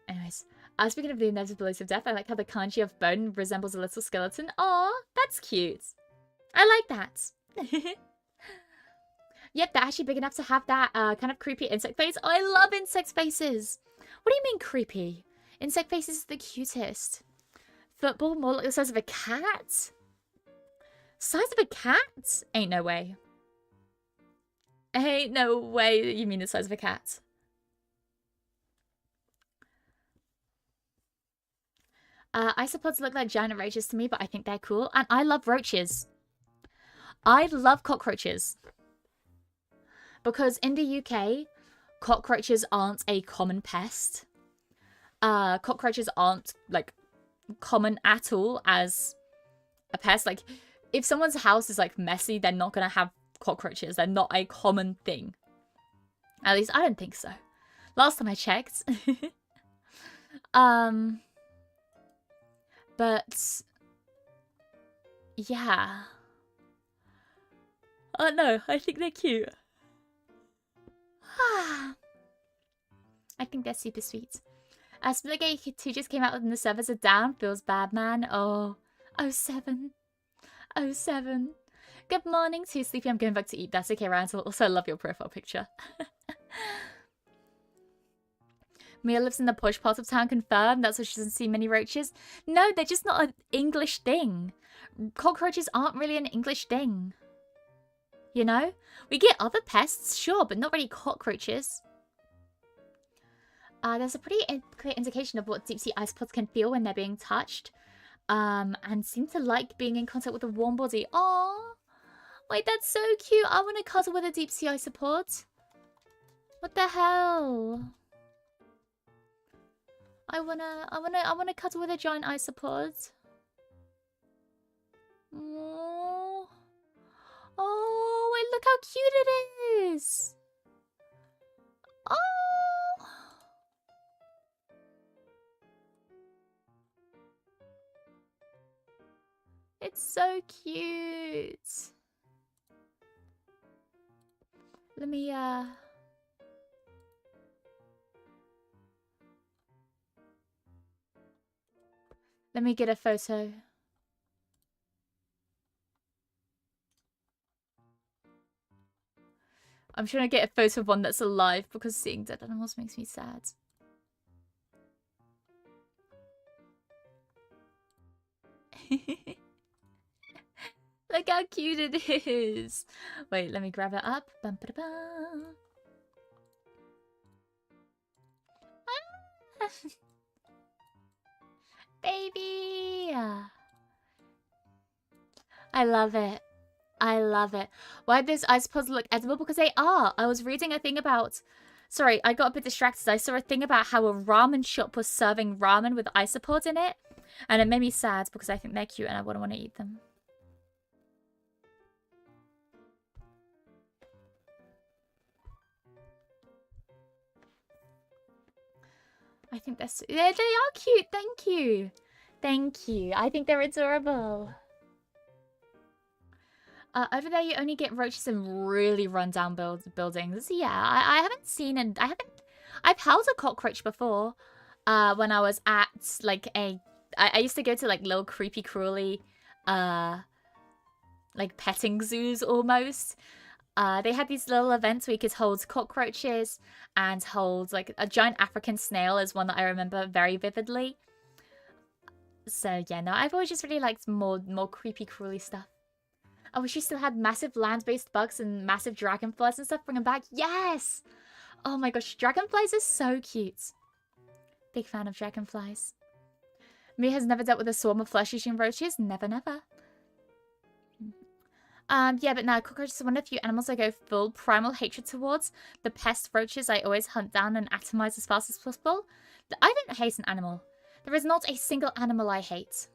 Anyways, speaking of the inevitability of death, I like how the kanji of bone resembles a little skeleton. Aw, that's cute. I like that. Yep, they're actually big enough to have that kind of creepy insect face. Oh, I love insect faces. What do you mean creepy? Insect faces are the cutest. Football, more like the size of a cat? Size of a cat? Ain't no way. Ain't no way that you mean the size of a cat. Isopods look like giant roaches to me, but I think they're cool. And I love roaches. I love cockroaches. Because in the UK, cockroaches aren't a common pest. Cockroaches aren't, like, common at all as a pest. Like, if someone's house is, like, messy, they're not gonna have cockroaches. They're not a common thing. At least, I don't think so. Last time I checked. But yeah. Oh no, I think they're cute. I think they're super sweet. Splitgate 2 just came out when the servers are down. Feels bad, man. Oh, 07. 07. Good morning, too sleepy. I'm going back to eat. That's okay, Ryan. Also, love your profile picture. Mia lives in the posh part of town, confirmed. That's why she doesn't see many roaches. No, they're just not an English thing. Cockroaches aren't really an English thing. You know? We get other pests, sure, but not really cockroaches. There's a pretty clear indication of what deep-sea isopods can feel when they're being touched. And seem to like being in contact with a warm body. Aww! Wait, that's so cute. I want to cuddle with a deep-sea isopod. What the hell? I wanna cuddle with a giant isopod. Oh, wait, look how cute it is. Oh, it's so cute. Let me get a photo. I'm trying to get a photo of one that's alive because seeing dead animals makes me sad. Look how cute it is. Wait, let me grab it up. Bum, ba, da, bum. Baby! I love it. I love it. Why do those isopods look edible? Because they are. I was reading a thing about... Sorry, I got a bit distracted. I saw a thing about how a ramen shop was serving ramen with isopods in it. And it made me sad because I think they're cute and I wouldn't want to eat them. I think they're... They are cute. Thank you. Thank you. I think they're adorable. Over there, you only get roaches in really rundown buildings. Yeah, I haven't seen and I've held a cockroach before. When I was at like I used to go to like little creepy crawly, like petting zoos almost. They had these little events where you could hold cockroaches and hold like a giant African snail is one that I remember very vividly. So yeah, no, I've always just really liked more creepy crawly stuff. I wish you still had massive land-based bugs and massive dragonflies and stuff. Bring them back. Yes! Oh my gosh, dragonflies are so cute. Big fan of dragonflies. Mia has never dealt with a swarm of flesh-eating roaches. Never, never. Yeah, but no, cockroaches are one of the few animals I go full primal hatred towards. The pest roaches I always hunt down and atomize as fast as possible. I don't hate an animal. There is not a single animal I hate.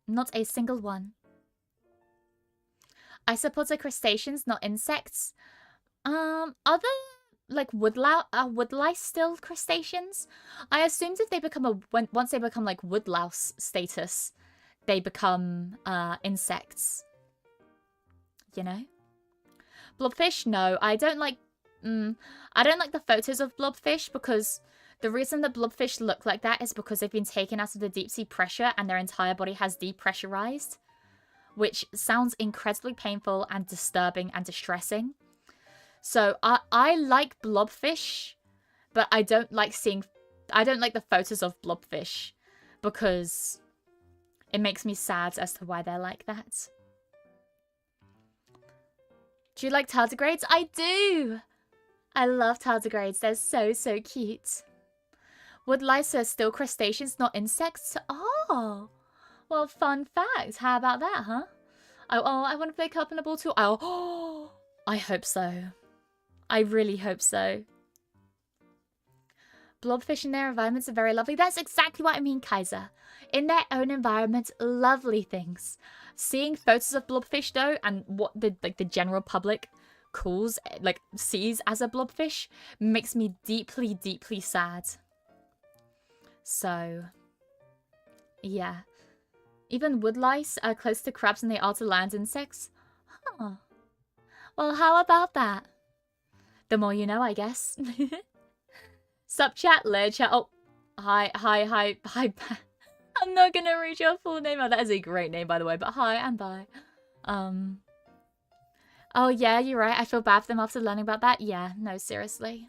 Not a single one. Isopods are crustaceans, not insects. Are the like wood lice still crustaceans? I assumed if they become once they become like woodlouse status, they become insects. You know? Blobfish, no. I don't like the photos of blobfish because the reason that blobfish look like that is because they've been taken out of the deep sea pressure and their entire body has depressurized. Which sounds incredibly painful and disturbing and distressing. So I like blobfish, but I don't like the photos of blobfish because it makes me sad as to why they're like that. Do you like tardigrades? I do! I love tardigrades. They're so, so cute. Wood lice are still crustaceans, not insects. Oh, well, fun fact. How about that, huh? Oh, I want to play cup and a ball too. Oh, I hope so. I really hope so. Blobfish in their environments are very lovely. That's exactly what I mean, Kaiser. In their own environment, lovely things. Seeing photos of blobfish though, and what the general public sees as a blobfish, makes me deeply, deeply sad. So, yeah. Even woodlice are close to crabs than they are to land insects. Huh. Well, how about that? The more you know, I guess. Sup chat, layer chat. Oh, hi. I'm not gonna read your full name. Oh, that is a great name, by the way. But hi and bye. Oh yeah, you're right. I feel bad for them after learning about that. Yeah, no, seriously.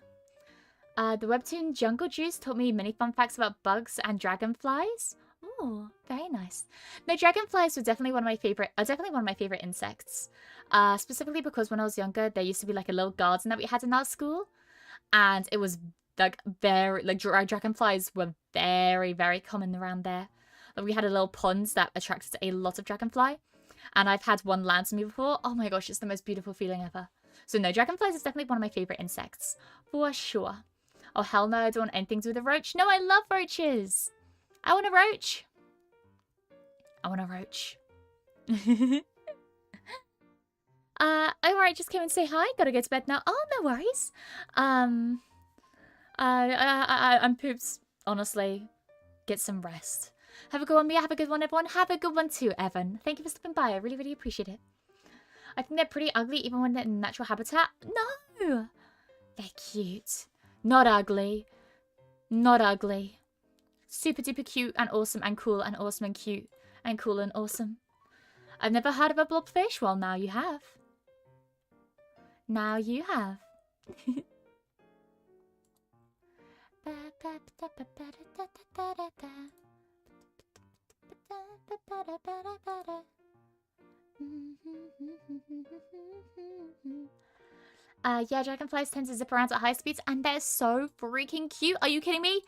The webtoon Jungle Juice taught me many fun facts about bugs and dragonflies. Oh, very nice. No, dragonflies were definitely one of my favorite insects. Specifically because when I was younger, there used to be like a little garden that we had in our school, and it was like dragonflies were very, very common around there. Like, we had a little pond that attracted a lot of dragonfly, and I've had one land to me before. Oh my gosh, it's the most beautiful feeling ever. So no, dragonflies is definitely one of my favorite insects for sure. Oh hell no, I don't want anything to do with a roach. No, I love roaches. I want a roach. I want a roach. Alright, just came and say hi. Gotta go to bed now. Oh, no worries. I'm poops. Honestly, get some rest. Have a good one, Mia. Have a good one, everyone. Have a good one too, Evan. Thank you for stopping by. I really, really appreciate it. I think they're pretty ugly even when they're in natural habitat. No! They're cute. Not ugly. Not ugly. Super duper cute and awesome and cool and awesome and cute and cool and awesome. I've never heard of a blobfish. Well, now you have. Now you have. Yeah, dragonflies tend to zip around at high speeds, and they're so freaking cute. Are you kidding me?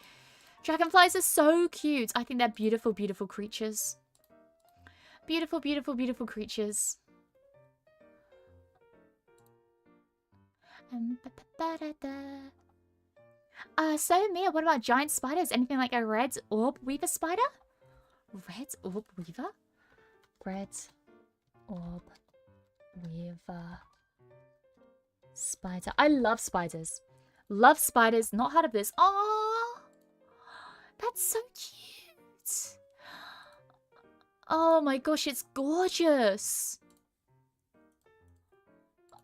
Dragonflies are so cute. I think they're beautiful, beautiful creatures. Beautiful, beautiful, beautiful creatures. So Mia, what about giant spiders? Anything like a red orb weaver spider? Red orb weaver? Red orb weaver spider. I love spiders. Love spiders. Not heard of this. Oh, that's so cute. Oh my gosh, it's gorgeous.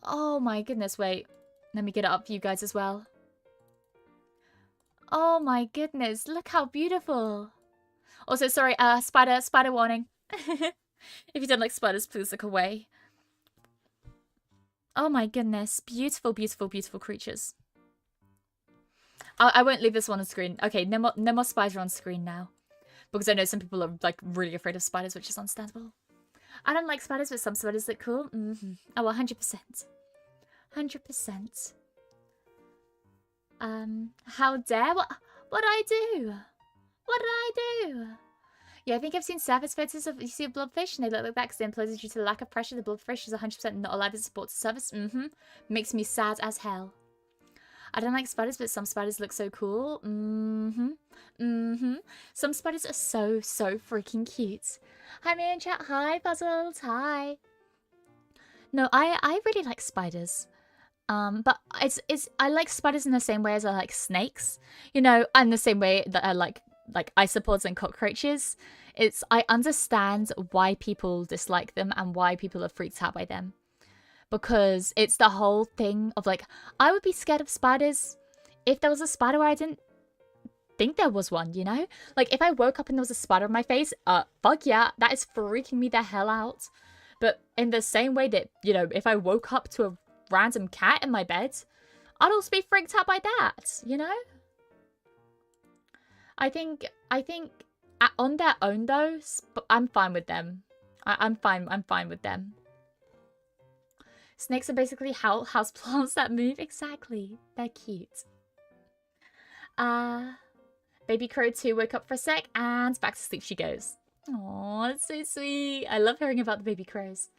Oh my goodness, wait. Let me get it up for you guys as well. Oh my goodness, look how beautiful. Also, sorry, spider warning. If you don't like spiders, please look away. Oh my goodness, beautiful, beautiful, beautiful creatures. I won't leave this one on screen. Okay, no more spider on screen now. Because I know some people are like really afraid of spiders, which is understandable. I don't like spiders, but some spiders look cool. Oh, 100%. 100%. How dare? What did I do? What did I do? Yeah, I think I've seen surface photos of, you see a blobfish and they look like that because they imploded due to the lack of pressure. The blobfish is 100% not allowed to support the surface. Makes me sad as hell. I don't like spiders, but some spiders look so cool. Some spiders are so freaking cute. Hi, me in chat. Hi, Puzzles. Hi. No, I really like spiders. But I like spiders in the same way as I like snakes. You know, and the same way that I like isopods and cockroaches. I understand why people dislike them and why people are freaked out by them. Because it's the whole thing of like, I would be scared of spiders if there was a spider where I didn't think there was one, you know? Like, if I woke up and there was a spider on my face, fuck yeah, that is freaking me the hell out. But in the same way that, you know, if I woke up to a random cat in my bed, I'd also be freaked out by that, you know? I think on their own though, I'm fine with them. I'm fine with them. Snakes are basically houseplants that move. Exactly. They're cute. Baby crow 2 woke up for a sec and back to sleep she goes. Oh, that's so sweet. I love hearing about the baby crows.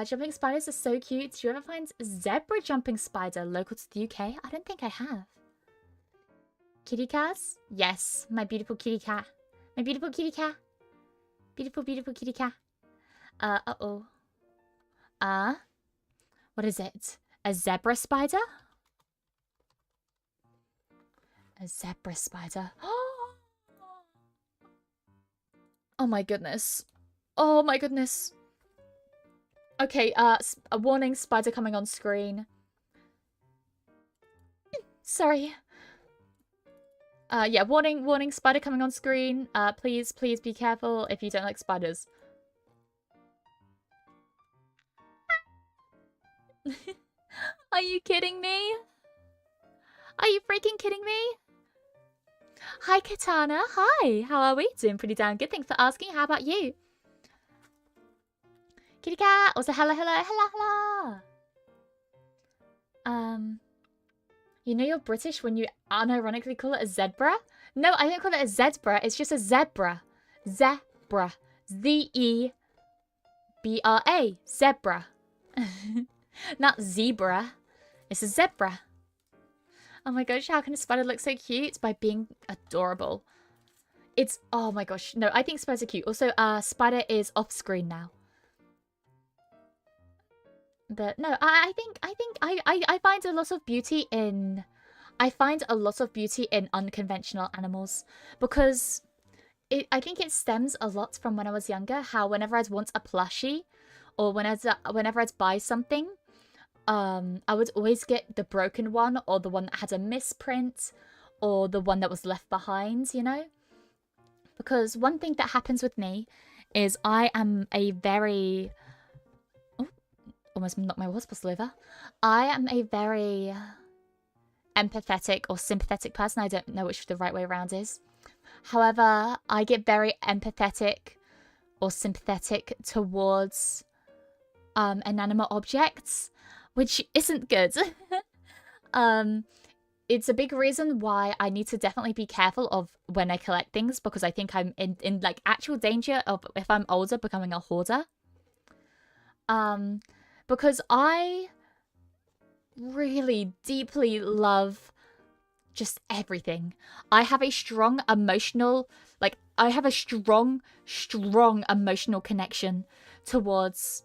Jumping spiders are so cute. Did you ever find zebra jumping spider local to the UK? I don't think I have. Kitty cats? Yes, my beautiful kitty cat. My beautiful kitty cat. Beautiful, beautiful kitty cat. Uh-oh. What is it? A zebra spider? A zebra spider. Oh my goodness. Oh my goodness. Okay, a warning, spider coming on screen. Sorry. Yeah, warning, spider coming on screen. Please be careful if you don't like spiders. Are you kidding me? Are you freaking kidding me? Hi, Katana. Hi. How are we? Doing pretty damn good. Thanks for asking. How about you? Kitty cat. Also, hello. You know you're British when you unironically call it a zebra? No, I don't call it a zebra. It's just a zebra. Zebra. Z-E-B-R-A. Zebra. Not zebra. It's a zebra. Oh my gosh, how can a spider look so cute? By being adorable. It's, oh my gosh. No, I think spiders are cute. Also, spider is off screen now. But no, I find a lot of beauty in, unconventional animals, because I think it stems a lot from when I was younger, how whenever I'd want a plushie, or whenever I'd buy something, I would always get the broken one, or the one that had a misprint, or the one that was left behind, you know? Because one thing that happens with me is I am a very... Oh, almost knocked my water bottle over. I am a very empathetic or sympathetic person. I don't know which the right way around is. However, I get very empathetic or sympathetic towards inanimate objects, which isn't good. It's a big reason why I need to definitely be careful of when I collect things, because I think I'm in like actual danger of, if I'm older, becoming a hoarder. Because I really deeply love just everything. I have a strong emotional, strong emotional connection towards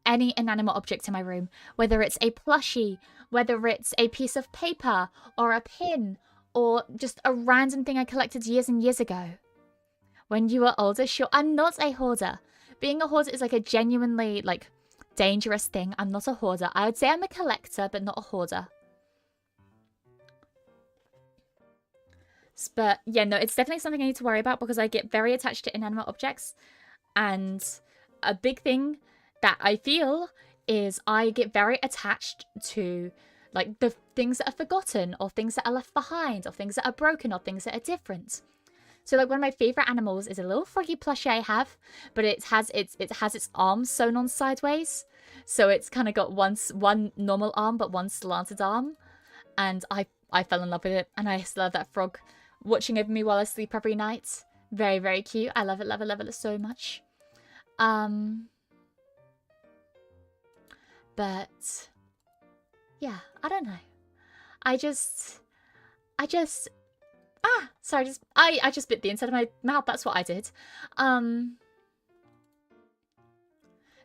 any inanimate object in my room, whether it's a plushie, whether it's a piece of paper or a pin, or just a random thing I collected years and years ago. When you are older, sure, I'm not a hoarder. Being a hoarder is like a genuinely dangerous thing. I'm not a hoarder. I would say I'm a collector, but not a hoarder. But yeah, no, it's definitely something I need to worry about, because I get very attached to inanimate objects. And a big thing that I feel is I get very attached to the things that are forgotten, or things that are left behind, or things that are broken, or things that are different. So one of my favorite animals is a little froggy plushie I have, but it has its arms sewn on sideways. So it's kind of got one normal arm but one slanted arm, and I fell in love with it, and I still have that frog watching over me while I sleep every night. Very, very cute. I love it so much. But yeah, I don't know. I just bit the inside of my mouth. That's what I did.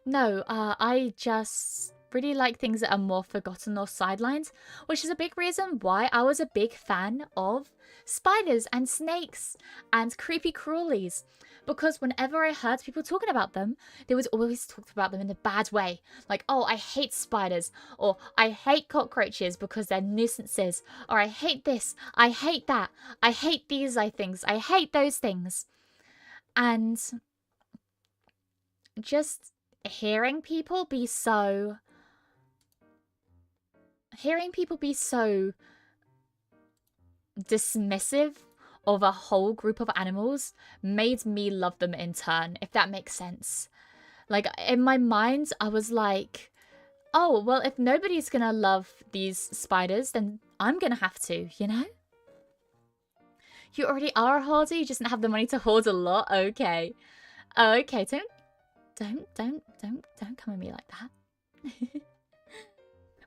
No, I just really like things that are more forgotten or sidelined, which is a big reason why I was a big fan of spiders and snakes and creepy crawlies. Because whenever I heard people talking about them, they would always talk about them in a bad way. Like, oh, I hate spiders, or I hate cockroaches because they're nuisances, or I hate this, I hate that, I hate these things, I hate those things. And just hearing people be so dismissive of a whole group of animals made me love them in turn, if that makes sense. In my mind, I was like, oh, well, if nobody's gonna love these spiders, then I'm gonna have to, you know? You already are a hoarder, you just don't have the money to hoard a lot? Okay. Okay, don't come at me like that.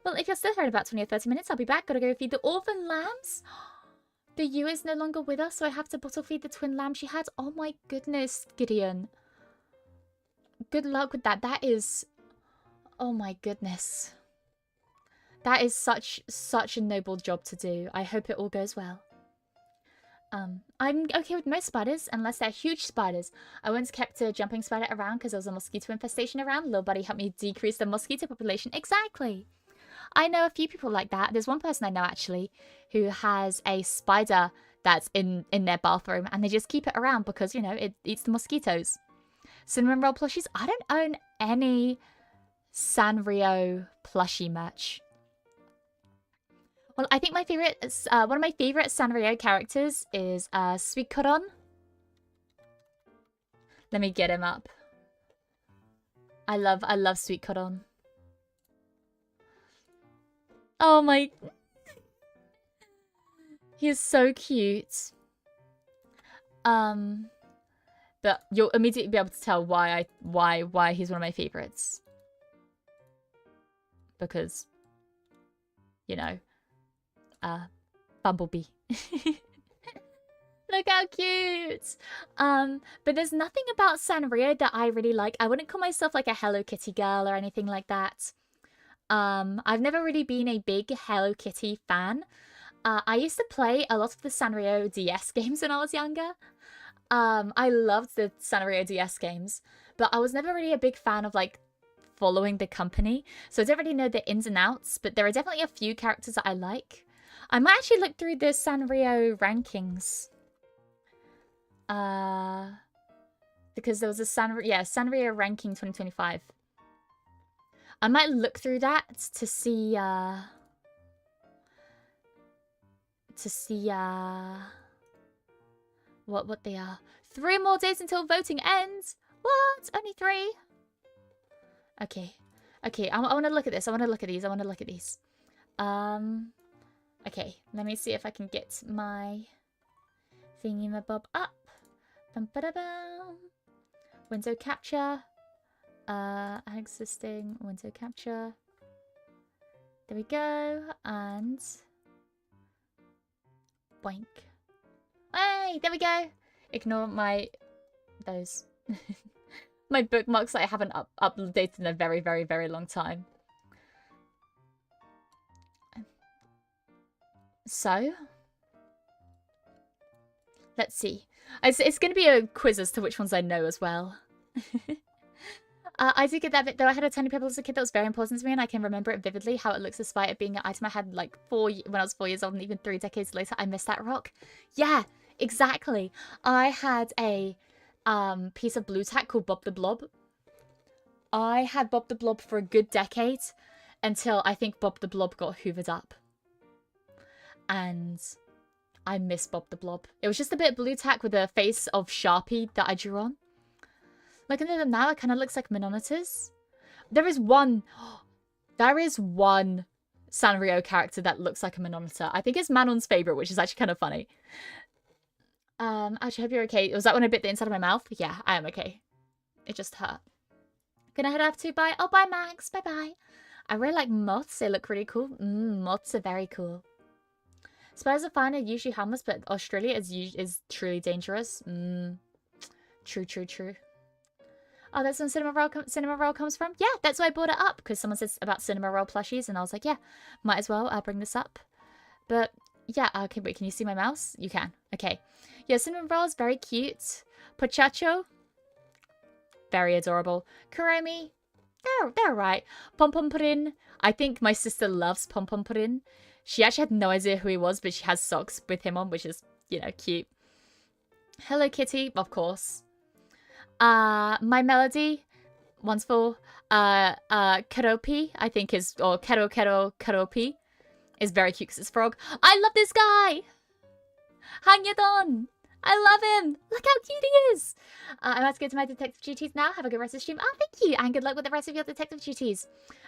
Well, if you're still here in about 20 or 30 minutes, I'll be back. Gotta go feed the orphan lambs. The ewe is no longer with us, so I have to bottle feed the twin lamb she had. Oh my goodness, Gideon. Good luck with that. That is... Oh my goodness. That is such a noble job to do. I hope it all goes well. I'm okay with most spiders, unless they're huge spiders. I once kept a jumping spider around because there was a mosquito infestation around. Little buddy helped me decrease the mosquito population. Exactly. I know a few people like that. There's one person I know, actually, who has a spider that's in their bathroom, and they just keep it around because, you know, it eats the mosquitoes. Cinnamon roll plushies. I don't own any Sanrio plushie merch. Well, I think my favorite, one of my favorite Sanrio characters is Sweet Coron. Let me get him up. I love Sweet Coron. Oh my... He is so cute. But you'll immediately be able to tell why he's one of my favorites. Because, you know, Bumblebee. Look how cute! But there's nothing about Sanrio that I really like. I wouldn't call myself like a Hello Kitty girl or anything like that. I've never really been a big Hello Kitty fan. I used to play a lot of the Sanrio DS games when I was younger. I loved the Sanrio DS games, but I was never really a big fan of, like, following the company. So I don't really know the ins and outs, but there are definitely a few characters that I like. I might actually look through the Sanrio rankings. Because there was a Sanrio ranking 2025. I might look through that to see what they are. 3 more days until voting ends. What? Only 3? Okay. Okay, I want to look at this. I want to look at these. Okay, let me see if I can get my thingamabob up. Bum-ba-da-bum. Window capture. Existing window capture. There we go. And boink. Hey, there we go. Ignore those my bookmarks that I haven't updated in a very, very, very long time. So let's see. It's going to be a quiz as to which ones I know as well. I do get that bit, though. I had a tiny pebble as a kid that was very important to me, and I can remember it vividly, how it looks despite it being an item I had like when I was 4 years old, and even 3 decades later, I miss that rock. Yeah, exactly. I had a piece of blue tack called Bob the Blob. I had Bob the Blob for a good decade, until I think Bob the Blob got hoovered up. And I miss Bob the Blob. It was just a bit of blue tack with a face of Sharpie that I drew on. Looking at them now, it kind of looks like Mononitas. There is one Sanrio character that looks like a Mononita. I think it's Manon's favorite, which is actually kind of funny. Actually, I hope you're okay. Was that when I bit the inside of my mouth? Yeah, I am okay. It just hurt. Gonna head off to bye. Oh, bye, Max. Bye-bye. I really like moths. They look really cool. Moths are very cool. Spiders are fine, are usually harmless, but Australia is truly dangerous. True. Oh, that's when Cinema Roll comes from? Yeah, that's why I brought it up, because someone said about Cinema Roll plushies, and I was like, yeah, might as well bring this up. But, yeah, okay, wait, can you see my mouse? You can. Okay. Yeah, Cinema Roll is very cute. Pochacho, very adorable. Kuromi, they're right. Pom Pom Puddin, I think my sister loves Pom Pom Puddin. She actually had no idea who he was, but she has socks with him on, which is, you know, cute. Hello Kitty, of course. My Melody, one's for Karopi, I think is, or Karopi, is very cute because it's frog. I love this guy! Hangyadon! I love him! Look how cute he is! I'm about to go to my detective duties now. Have a good rest of the stream. Oh, thank you! And good luck with the rest of your detective duties.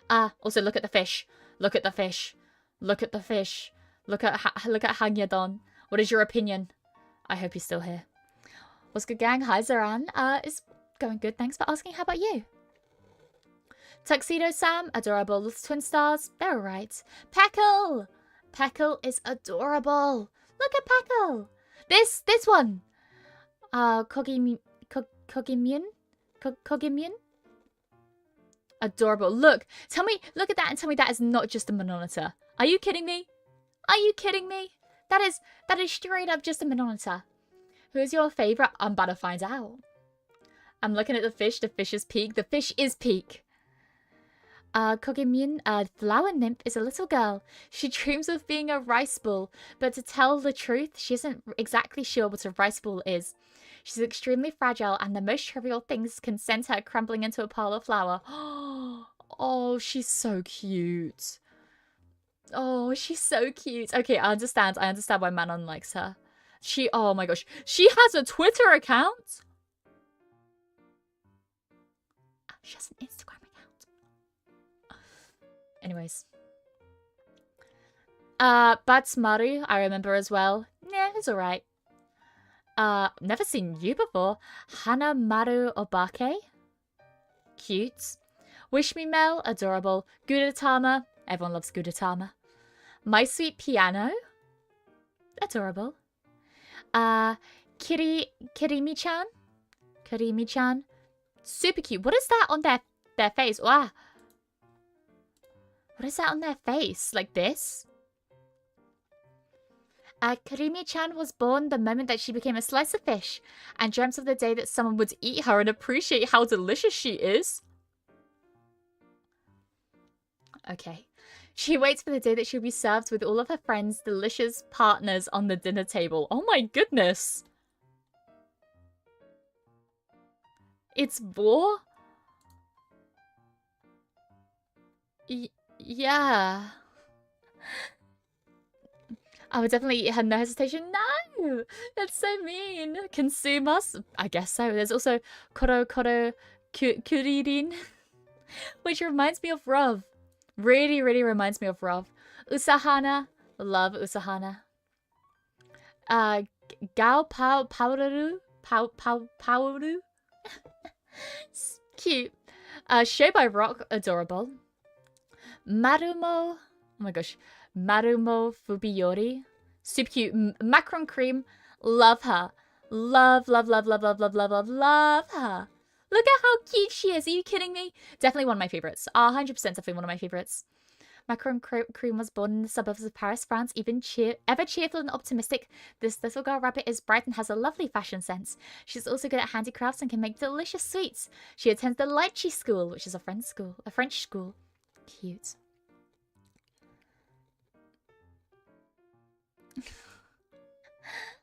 Also, look at the fish. Look at the fish. Look at the fish. Look at Hangyadon. What is your opinion? I hope he's still here. What's good, gang? Hi, Zaran. It's going good. Thanks for asking. How about you? Tuxedo Sam, adorable. Little twin stars, they're alright. Peckle! Peckle is adorable. Look at Peckle. This one. Kogimyun? Kogimyun? Adorable. Look at that and tell me that is not just a monitor. Are you kidding me? Are you kidding me? That is straight up just a monitor. Who's your favorite? I'm about to find out. I'm looking at the fish. The fish is peak. The fish is peak. Kogimyun, flower nymph, is a little girl. She dreams of being a rice ball, but to tell the truth, she isn't exactly sure what a rice ball is. She's extremely fragile, and the most trivial things can send her crumbling into a pile of flour. Oh, she's so cute. Oh, she's so cute. Okay, I understand why Manon likes her. Oh my gosh, she has a Twitter account? She has an Instagram account. Anyways. Batsmaru, I remember as well. Yeah, it's alright. Never seen you before. Hanamaru Obake. Cute. Wish Me Mel, adorable. Gudetama, everyone loves Gudetama. My Sweet Piano, adorable. Kirimi-chan, Kirimi-chan, super cute. What is that on their face? Wow. What is that on their face? Like this? Kirimi-chan was born the moment that she became a slice of fish and dreamt of the day that someone would eat her and appreciate how delicious she is. Okay. She waits for the day that she'll be served with all of her friends' delicious partners on the dinner table. Oh my goodness. It's Bo? Yeah. I would definitely eat her, no hesitation. No! That's so mean. Consume us? I guess so. There's also Koro Kuririn, which reminds me of Rov. Really, really reminds me of Rov. Usahana. Love Usahana. Gao Paoru. Paoru. Cute. Show by Rock. Adorable. Marumo. Oh my gosh. Marumo Fubiyori. Super cute. Macaron Cream. Love her. Love her. Look at how cute she is. Are you kidding me? Definitely one of my favorites. 100% definitely one of my favorites. Macaron Cream was born in the suburbs of Paris, France. Ever cheerful and optimistic, this little girl rabbit is bright and has a lovely fashion sense. She's also good at handicrafts and can make delicious sweets. She attends the Lychee School, which is a French school. Cute.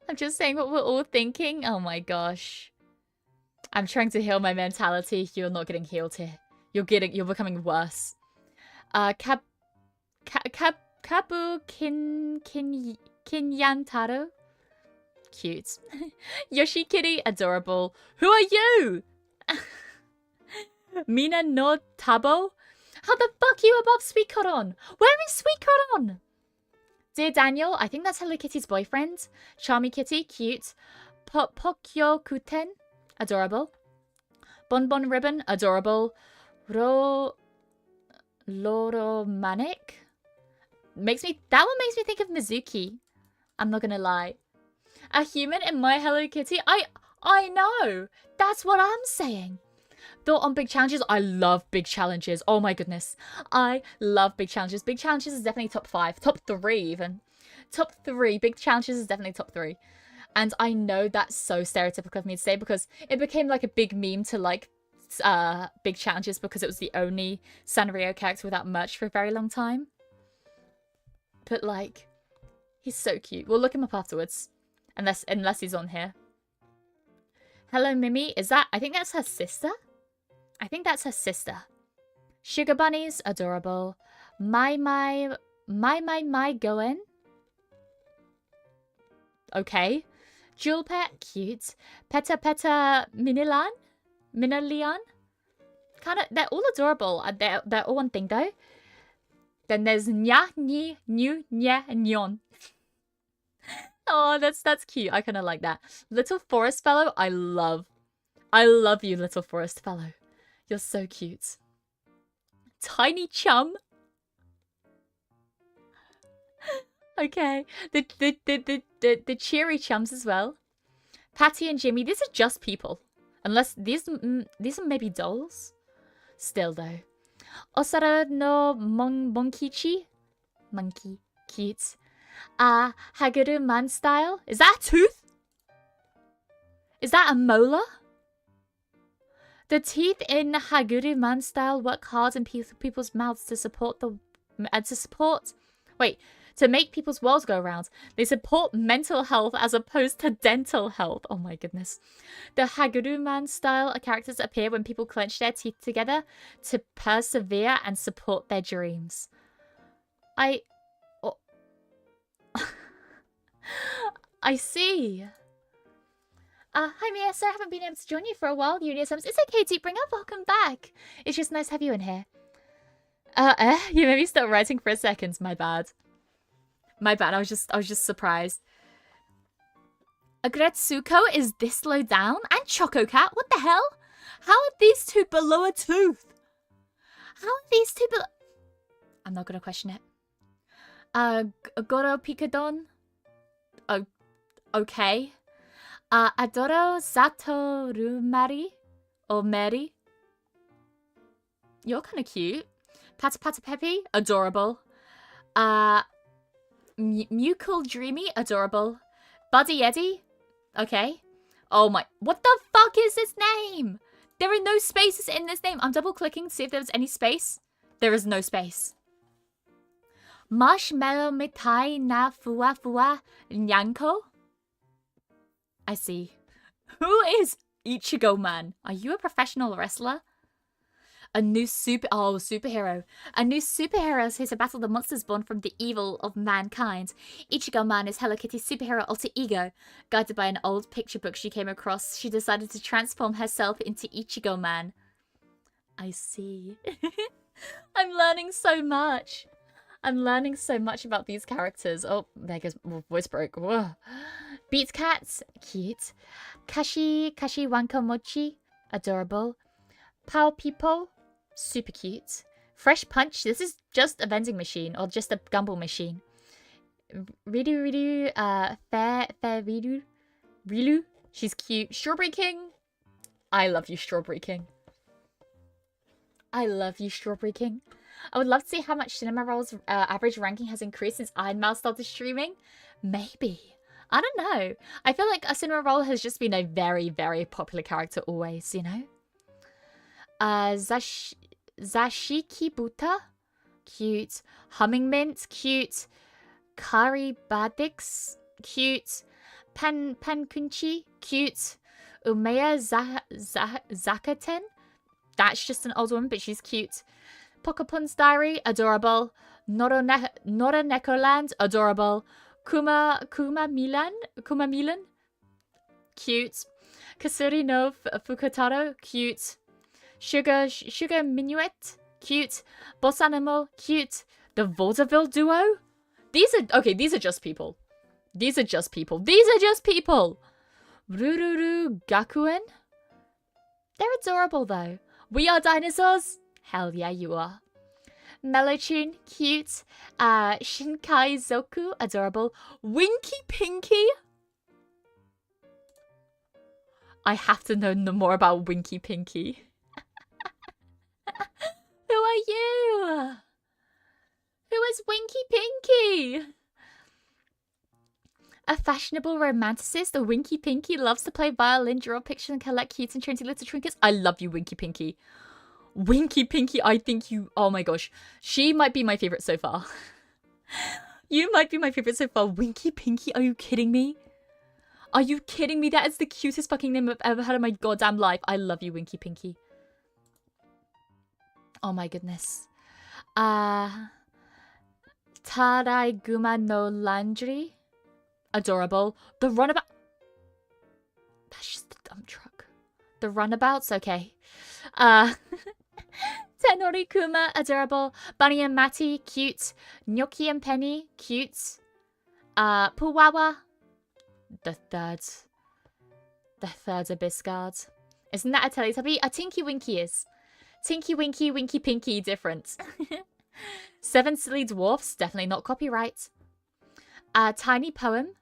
I'm just saying what we're all thinking. Oh my gosh. I'm trying to heal my mentality. You're not getting healed here. You're becoming worse. Kabu Kinyantaro. Cute. Yoshikiri, adorable. Who are you? Mina no Tabo? How the fuck are you above Sweet Coron? Where is Sweet Coron? Dear Daniel, I think that's Hello Kitty's boyfriend. Charmy Kitty, cute. Pokyo Kuten, adorable. Bonbon Ribbon, adorable. Loro Manic. That one makes me think of Mizuki. I'm not gonna lie. A human in My Hello Kitty? I know. That's what I'm saying. Thought on big challenges? I love big challenges. Oh my goodness. I love big challenges. Big challenges is definitely top 5. Top 3 even. Top 3. Big challenges is definitely top 3. And I know that's so stereotypical of me to say because it became like a big meme to like big challenges because it was the only Sanrio character without merch for a very long time. But like, he's so cute. We'll look him up afterwards. Unless he's on here. Hello Mimi. Is that? I think that's her sister. I think that's her sister. Sugar bunnies, adorable. My Goen. Okay. Jewel Pet, cute. Peta Minilian. Kind of, they're all adorable. They're all one thing though. Then there's Nya, Ni, New, Nya, and Nyon. Oh, that's cute. I kind of like that. Little forest fellow, I love you, little forest fellow. You're so cute. Tiny chum. Okay. The cheery chums as well. Patty and Jimmy, these are just people. Unless these are maybe dolls. Still though. Osara no monkichi. Monkey. Cute. Haguru man style. Is that a tooth? Is that a molar? The teeth in Haguru man style work hard in people's mouths to make people's worlds go round. They support mental health as opposed to dental health. Oh my goodness. The Haguru man style characters appear when people clench their teeth together to persevere and support their dreams. I see. Hi Mia, sorry I haven't been able to join you for a while. It's okay, Deep Bringer, welcome back. It's just nice to have you in here. You made me start writing for a second. My bad. My bad. I was just surprised. Agretsuko is this low down, and Choco Cat. What the hell? How are these two below a tooth? How are these two below? I'm not gonna question it. Goro Picadon. Okay. Adoro Satorumari or Mary. You're kind of cute. Pata Pata Peppy, adorable. Mucal Dreamy, adorable. Buddy Eddie, okay. Oh my, what the fuck is this name? There are no spaces in this name. I'm double clicking to see if there's any space. There is no space. Marshmallow Mitai na Fua Fua Nyanko. I see. Who is Ichigo Man? Are you a professional wrestler? A new superhero. A new superhero is here to battle the monsters born from the evil of mankind. Ichigo Man is Hello Kitty's superhero alter ego. Guided by an old picture book she came across, she decided to transform herself into Ichigo Man. I see. I'm learning so much. I'm learning so much about these characters. Oh, there goes voice break. Whoa. Beats Cats, cute. Kashi Wanka Mochi, adorable. Pao Pipo, super cute. Fresh Punch, this is just a vending machine or just a gumball machine. Ridu, Fair Rilu, she's cute. Strawberry King, I love you, Strawberry King. I love you, Strawberry King. I would love to see how much Cinema Roll's average ranking has increased since Ironmouse started streaming. Maybe. I don't know. I feel like Cinema Roll has just been a very, very popular character always, you know? Zashiki Buta, cute. Humming Mint, cute. Kari Badix, cute. Pankunchi, cute. Umeya Zakaten, that's just an old woman, but she's cute. Pokepun's Diary, adorable. Nora Nekoland, adorable. Kuma Milan, cute. Kasuri no Fukutaro, cute. Sugar Minuet, cute. Boss Animal, cute. The Vaudeville Duo? These are just people. These are just people. Rururu Gakuen? They're adorable though. We are dinosaurs? Hell yeah, you are. Melotune, cute. Shinkai Zoku, adorable. Winky Pinky? I have to know more about Winky Pinky. Who are you? Who is Winky Pinky? A fashionable romanticist, a Winky Pinky loves to play violin, draw pictures, and collect cute and trendy little trinkets. I love you, Winky Pinky. Winky Pinky, I think you... Oh my gosh. She might be my favorite so far. You might be my favorite so far. Winky Pinky, are you kidding me? Are you kidding me? That is the cutest fucking name I've ever heard in my goddamn life. I love you, Winky Pinky. Oh my goodness. Taraiguma no Laundry. Adorable. The Runabout. That's just a dumb truck. The Runabouts? Okay. Tenori Kuma, adorable. Bunny and Matty, cute. Gnocchi and Penny, cute. Puwawa, the third abyss guard. Isn't that a Teletubby? A Tinky Winky is. Tinky Winky, Winky Pinky, different. 7 silly dwarfs, definitely not copyright. Tiny poem.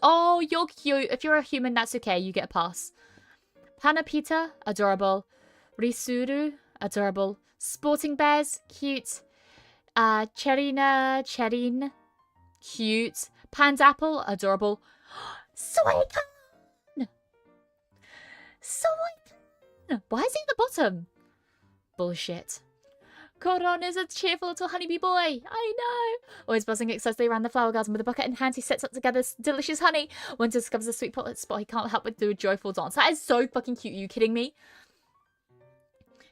Oh, you're cute. If you're a human, that's okay. You get a pass. Panapita, adorable. Risuru, adorable. Sporting bears, cute. Cherin, cute. Pandapple, adorable. Suicune! Suicune! Why is he at the bottom? Bullshit. Koron is a cheerful little honeybee boy. I know. Always buzzing excitedly around the flower garden with a bucket in hand, he sets up together delicious honey. Once he discovers a sweet spot, he can't help but do a joyful dance. That is so fucking cute. Are you kidding me?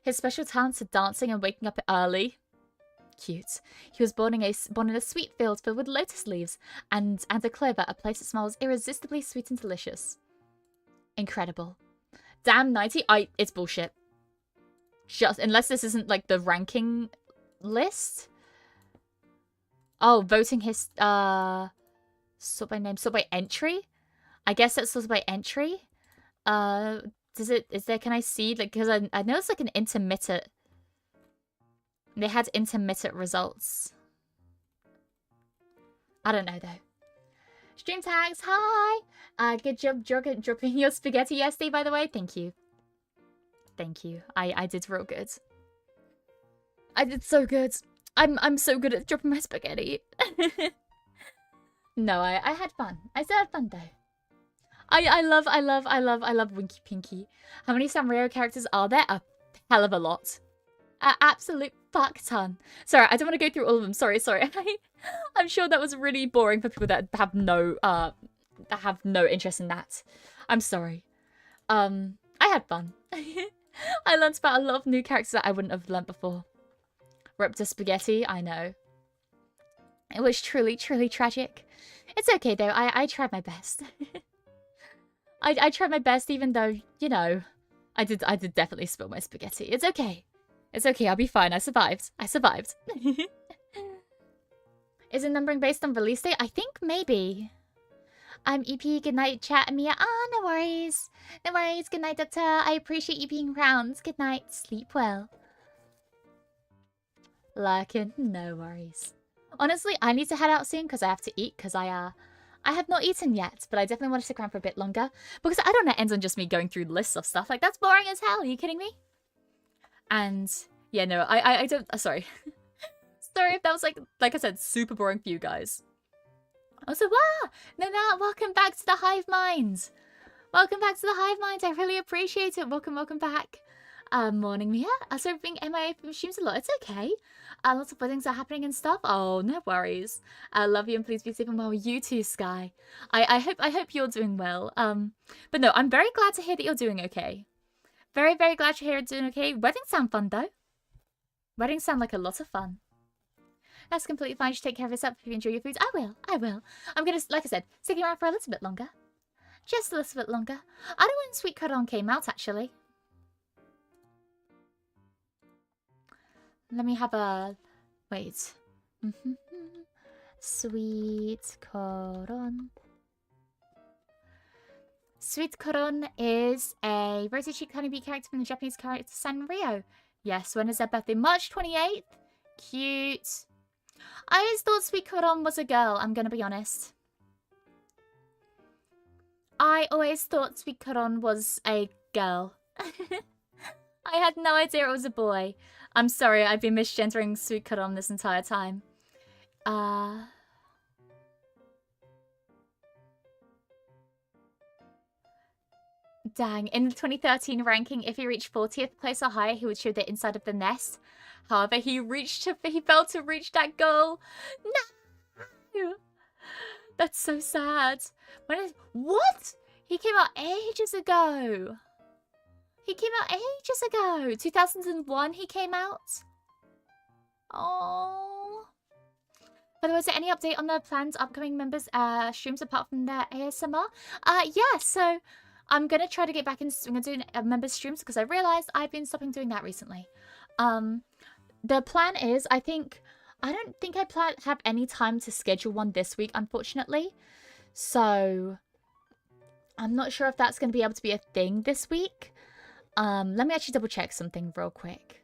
His special talents are dancing and waking up early. Cute. He was born in a sweet field filled with lotus leaves and a clover, a place that smells irresistibly sweet and delicious. Incredible. Damn 90. It's bullshit. Just unless this isn't like the ranking list. Oh, voting his sort by name, sort by entry. I guess that's sort by entry. Can I see, like, because I know it's like an intermittent. They had intermittent results. I don't know though. Stream tags, hi. Good job dropping your spaghetti yesterday, by the way. Thank you. Thank you. I did real good. I did so good. I'm so good at dropping my spaghetti. No, I had fun. I still had fun though. I love Winky Pinky. How many Sanrio characters are there? A hell of a lot. An absolute fuck ton. Sorry, I don't want to go through all of them. Sorry. I'm sure that was really boring for people that have no interest in that. I'm sorry. I had fun. I learned about a lot of new characters that I wouldn't have learnt before. Ripped a spaghetti, I know. It was truly, truly tragic. It's okay though, I tried my best. I tried my best even though, you know, I did definitely spill my spaghetti. It's okay. It's okay, I'll be fine. I survived. Is the numbering based on release date? I think maybe. I'm EP, good night, chat, and Mia. No worries. No worries, good night, Doctor. I appreciate you being around. Good night, sleep well. Lurkin, no worries. Honestly, I need to head out soon because I have to eat because I have not eaten yet, but I definitely want to stick around for a bit longer because I don't want to end on just me going through lists of stuff. Like, that's boring as hell. Are you kidding me? And yeah, no, I don't, sorry. Sorry if that was like I said, super boring for you guys. Also, wow! Nana, welcome back to the Hive Mind. Welcome back to the Hive Mind. I really appreciate it. Welcome back. Morning, Mia. Also, being MIA from streams a lot. It's okay. Lots of weddings are happening and stuff. Oh, no worries. I love you and please be safe and well. You too, Sky. I hope you're doing well. But no, I'm very glad to hear that you're doing okay. Very, very glad to hear you're doing okay. Weddings sound fun though. Weddings sound like a lot of fun. That's completely fine. Just take care of yourself if you enjoy your foods. I will. I'm gonna, like I said, stick around for a little bit longer. Just a little bit longer. I don't know when Sweet Cordon came out, actually. Let me have a... Wait. Sweet Cordon. Sweet Cordon is a rosy cheeked honeybee character from the Japanese character Sanrio. Yes, when is their birthday? March 28th. Cute. I always thought Sweet Cordon was a girl, I'm gonna be honest. I always thought Sweet Cordon was a girl. I had no idea it was a boy. I'm sorry, I've been misgendering Sweet Cordon this entire time. Dang, in the 2013 ranking, if he reached 40th place or higher, he would show the inside of the nest. However, he failed to reach that goal. No! That's so sad. What? He came out ages ago. 2001 he came out. Oh. By the way, is there any update on the planned upcoming members' streams apart from their ASMR? Yeah, so I'm going to try to get back into doing members' streams because I realized I've been stopping doing that recently. The plan is, I don't think I have any time to schedule one this week, unfortunately. So I'm not sure if that's going to be able to be a thing this week. Let me actually double check something real quick.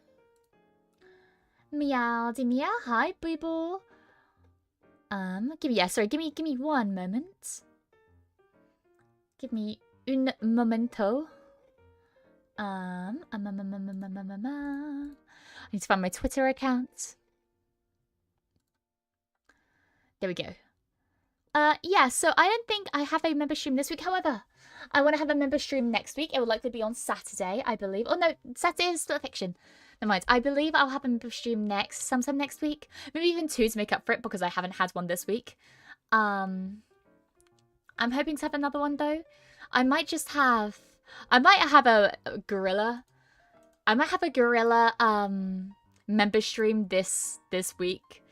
Meow, meow. Hi, Beeble. Give me one moment. Give me un momento. I need to find my Twitter account. There we go. Yeah, so I don't think I have a member stream this week. However, I want to have a member stream next week. It will likely be on Saturday, I believe. Oh, no, Saturday is still a fiction. Never mind. I believe I'll have a member stream sometime next week. Maybe even 2 to make up for it because I haven't had one this week. I'm hoping to have another one, though. I might have a gorilla. I might have a gorilla member stream this week.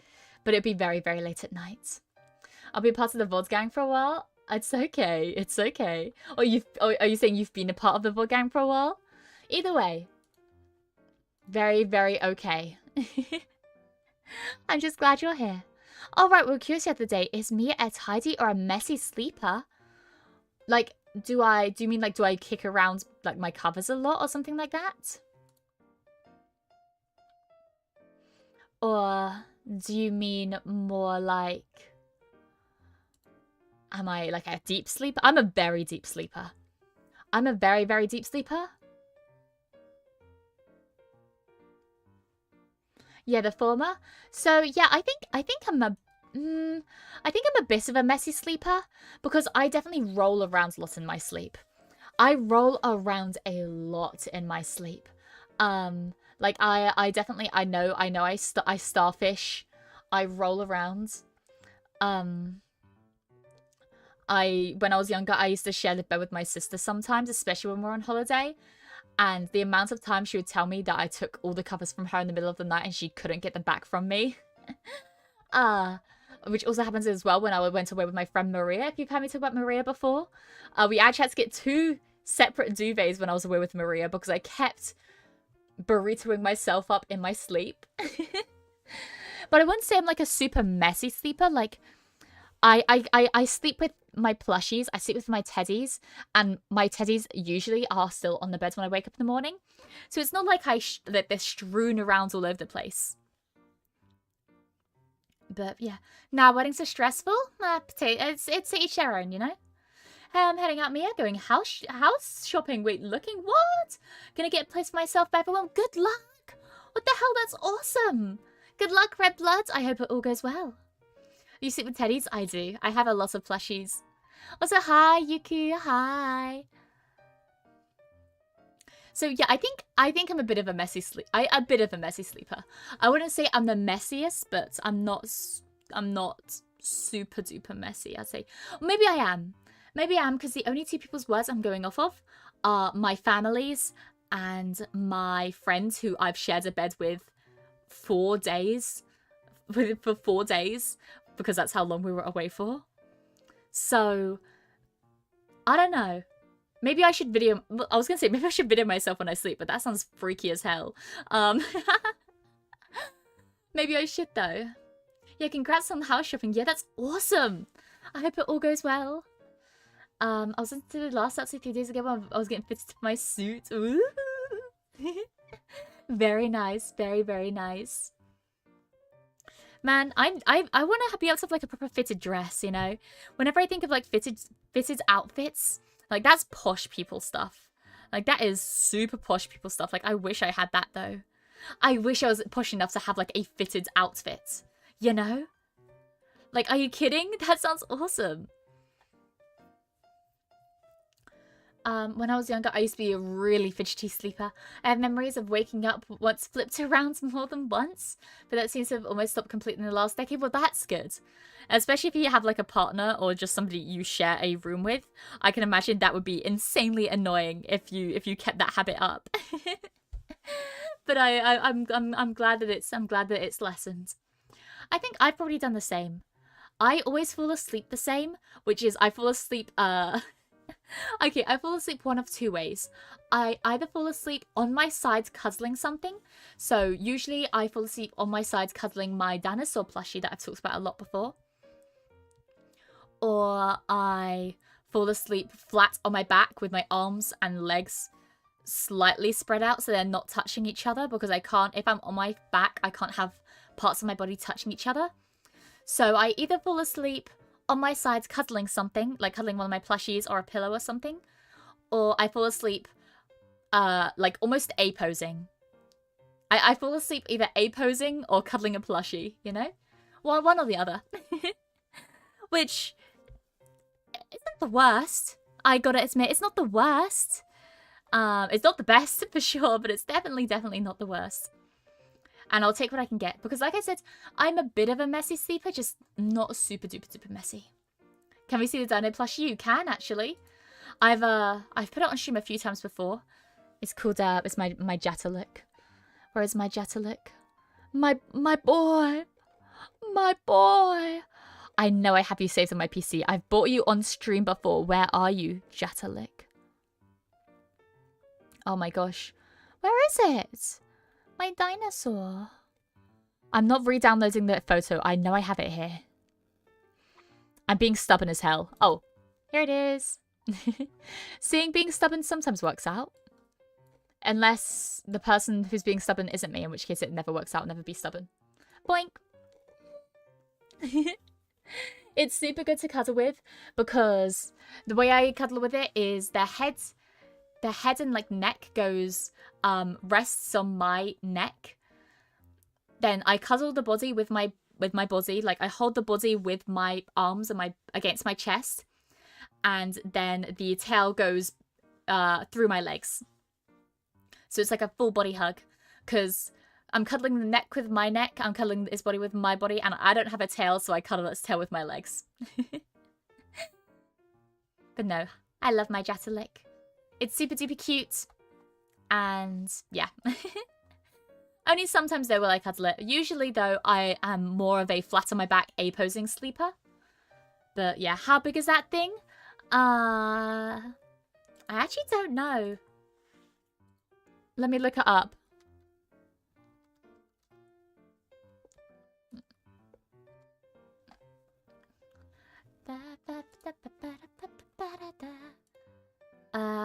But it'll be very, very late at night. I'll be part of the VOD gang for a while. It's okay. It's okay. Or are you saying you've been a part of the VOD gang for a while? Either way. Very, very okay. I'm just glad you're here. Alright, well, curiosity of the day. Is Mia a tidy or a messy sleeper? Like, do you mean like, do I kick around like my covers a lot or something like that? Or do you mean more like, am I like a deep sleeper? I'm a very deep sleeper. I'm a very, very deep sleeper. Yeah, the former. So yeah, I think I'm a bit of a messy sleeper because I definitely roll around a lot in my sleep. I roll around a lot in my sleep. Like I definitely I starfish. I roll around. When I was younger, I used to share the bed with my sister sometimes, especially when we're on holiday. And the amount of time she would tell me that I took all the covers from her in the middle of the night and she couldn't get them back from me. Which also happens as well when I went away with my friend Maria. If you've heard me talk about Maria before. We actually had to get 2 separate duvets when I was away with Maria because I kept burritoing myself up in my sleep. But I wouldn't say I'm like a super messy sleeper. Like, I sleep with my plushies, I sleep with my teddies, and my teddies usually are still on the bed when I wake up in the morning. So it's not like that they're strewn around all over the place. But yeah, now weddings are stressful. It's each their own, you know. I'm heading out, Mia, going house shopping. Wait, looking what? Gonna get a place for myself by everyone. Good luck. What the hell? That's awesome. Good luck, Red Bloods. I hope it all goes well. You sleep with teddies? I do. I have a lot of plushies. Also, hi, Yuku. Hi. So yeah, I think I'm a bit of a messy sleeper. I wouldn't say I'm the messiest, but I'm not super duper messy. I'd say maybe I am. Maybe I am because the only 2 people's words I'm going off of are my families and my friends who I've shared a bed with 4 days. For 4 days. Because that's how long we were away for. So, I don't know. Maybe I should video... I was going to say, maybe I should video myself when I sleep, but that sounds freaky as hell. Maybe I should, though. Yeah, congrats on house shopping. Yeah, that's awesome. I hope it all goes well. I was into the last ZATSU 3 days ago when I was getting fitted to my suit. Ooh. Very nice. Very, very nice. Man, I want to be able to have like a proper fitted dress, you know? Whenever I think of like fitted outfits, like that's posh people stuff. Like that is super posh people stuff. Like I wish I had that though. I wish I was posh enough to have like a fitted outfit, you know? Like, are you kidding? That sounds awesome. When I was younger, I used to be a really fidgety sleeper. I have memories of waking up once flipped around more than once, but that seems to have almost stopped completely in the last decade. Well, that's good. Especially if you have like a partner or just somebody you share a room with. I can imagine that would be insanely annoying if you kept that habit up. But I'm glad that it's lessened. I think I've probably done the same. I always fall asleep the same, which is I fall asleep okay, I fall asleep one of 2 ways. I either fall asleep on my side cuddling something. So usually I fall asleep on my side cuddling my dinosaur plushie that I've talked about a lot before. Or I fall asleep flat on my back with my arms and legs slightly spread out so they're not touching each other, because I can't, if I'm on my back, I can't have parts of my body touching each other. So I either fall asleep on my sides cuddling something, like cuddling one of my plushies or a pillow or something, or I fall asleep like almost A-posing. I fall asleep either A-posing or cuddling a plushie, you know? Well, one or the other. Which isn't the worst. I gotta admit, it's not the worst. It's not the best for sure, but it's definitely not the worst. And I'll take what I can get, because like I said, I'm a bit of a messy sleeper, just not super duper messy. Can we see the dino plushie? You can, actually. I've put it on stream a few times before. It's called it's my Jatalik. Where is my Jatalik? My boy. My boy. I know I have you saved on my PC. I've bought you on stream before. Where are you, Jatalik? Oh my gosh. Where is it? My dinosaur. I'm not re-downloading the photo. I know I have it here. I'm being stubborn as hell. Oh, here it is. Seeing being stubborn sometimes works out. Unless the person who's being stubborn isn't me, in which case it never works out. Never be stubborn. Boink. It's super good to cuddle with, because the way I cuddle with it is their head and like neck goes rests on my neck. Then I cuddle the body with my body, like I hold the body with my arms and against my chest, and then the tail goes through my legs. So it's like a full body hug, because I'm cuddling the neck with my neck, I'm cuddling its body with my body, and I don't have a tail, so I cuddle its tail with my legs. But no, I love my Jatalik. It's super duper cute. And yeah. Only sometimes though will I cuddle it. Usually though, I am more of a flat on my back A-posing sleeper. But yeah, how big is that thing? I actually don't know. Let me look it up.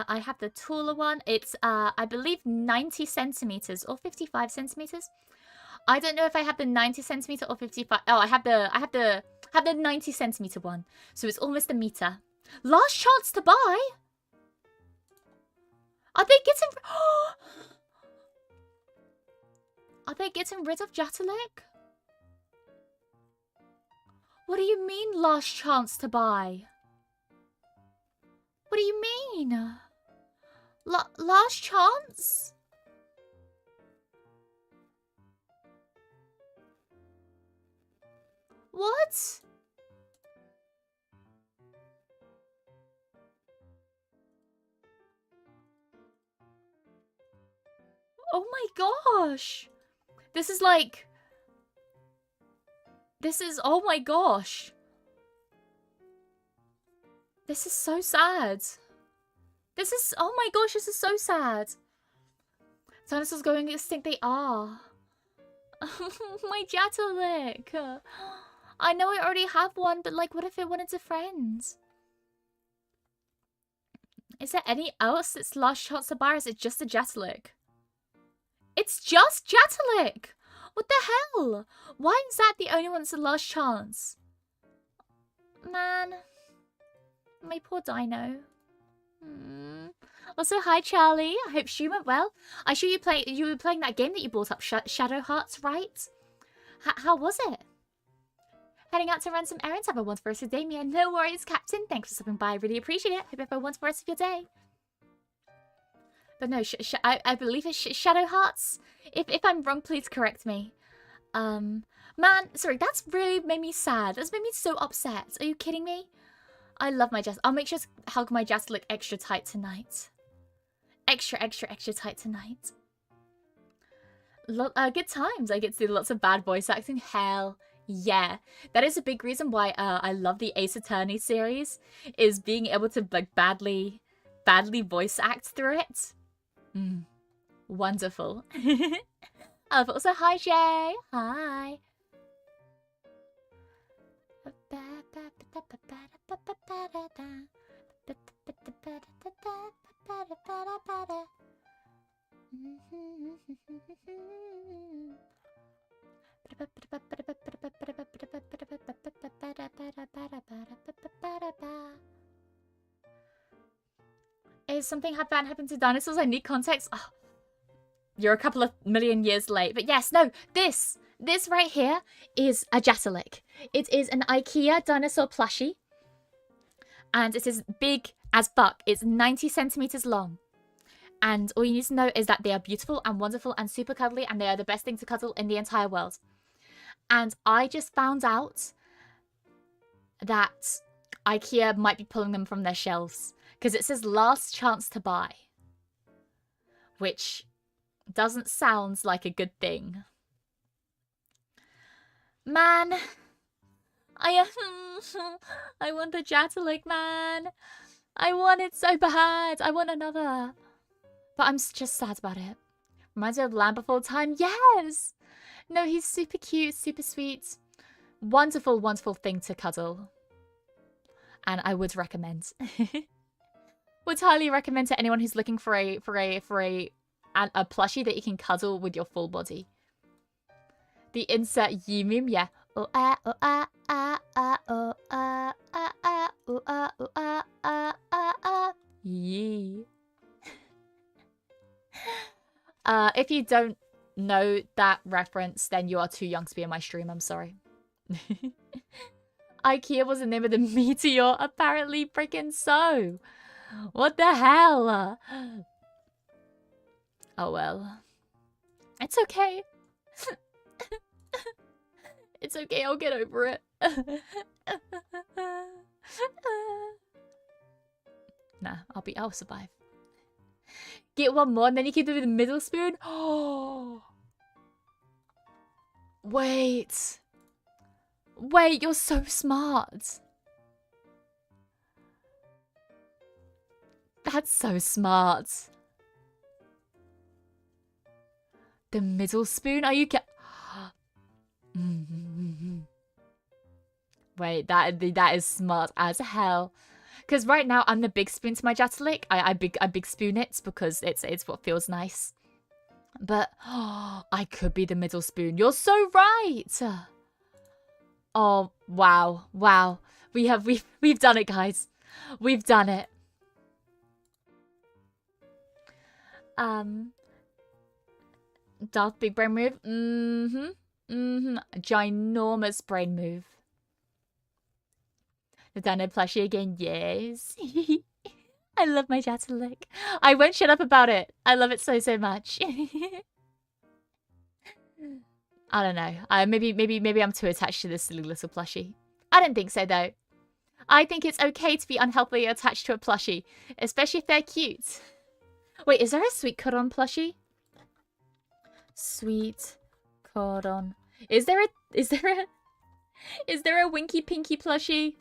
I have the taller one. It's, I believe 90 centimeters or 55 centimeters. I don't know if I have the 90 centimeter or 55. Oh, I have the 90 centimeter one. So it's almost a meter. Last chance to buy. Are they getting... Are they getting rid of Jatalik? What do you mean, last chance to buy? What do you mean? Last chance? What? Oh my gosh. This is like... This is... Oh my gosh. This is so sad. This is... Oh my gosh, this is so sad. Dinosaurs going extinct, they are. My Jatalik. I know I already have one, but like, what if it wanted a friend? Is there any else that's last chance to buy, or is it just a Jatalik? It's just Jatalik! What the hell? Why is that the only one that's the last chance? Man. My poor dino. Also, hi Charlie. I hope you went well. I sure you were playing that game that you brought up, Shadow Hearts, right? How was it? Heading out to run some errands. Have a wonderful rest of your day, Mia. No worries, Captain. Thanks for stopping by. I really appreciate it. Hope you have a wonderful rest of your day. But no, I believe it's Shadow Hearts. If I'm wrong, please correct me. Man, sorry, that's really made me sad. That's made me so upset. Are you kidding me? I love my Jatalik. I'll make sure to hug my Jatalik extra tight tonight. Extra tight tonight. Good times. I get to do lots of bad voice acting. Hell yeah. That is a big reason why I love the Ace Attorney series, is being able to like badly voice act through it. Wonderful. But also, hi Jay. Hi. Is something bad happened to dinosaurs? I need context. Oh, you're a couple of million years late. But yes, no, this right here is a Jatalik. It is an IKEA dinosaur plushie. And it is big as fuck. It's 90 centimeters long. And all you need to know is that they are beautiful and wonderful and super cuddly, and they are the best thing to cuddle in the entire world. And I just found out that IKEA might be pulling them from their shelves because it says last chance to buy, which doesn't sound like a good thing. Man, I want the Jatalik, man. I want it so bad. I want another. But I'm just sad about it. Reminds me of Land Before Time. Yes! No, he's super cute, super sweet. Wonderful, wonderful thing to cuddle. And I would recommend. Would highly recommend to anyone who's looking for a plushie that you can cuddle with your full body. The insert Yimim, yeah. Oh ah oh ah ah ah oh ah ah ah oh ah oh ah ah ah ah. Yee. If you don't know that reference, then you are too young to be in my stream. I'm sorry. IKEA was the name of the meteor. Apparently, freaking so. What the hell? Oh well. It's okay. It's okay. I'll get over it. Nah, I'll survive. Get one more and then you can do the middle spoon. Oh. Wait. Wait, you're so smart. That's so smart. The middle spoon? Are you Wait, that is smart as hell. Because right now I'm the big spoon to my Jatalik. I big spoon it because it's what feels nice. But I could be the middle spoon. You're so right. Oh wow, wow. We've done it, guys. We've done it. Darth big brain move. Ginormous brain move. The Dino plushie again, yes. I love my Jatalik. I won't shut up about it. I love it so much. I don't know. Maybe I'm too attached to this silly little plushie. I don't think so though. I think it's okay to be unhealthily attached to a plushie, especially if they're cute. Wait, is there a sweet cordon plushie? Sweet cordon. Is there a Winky Pinky plushie?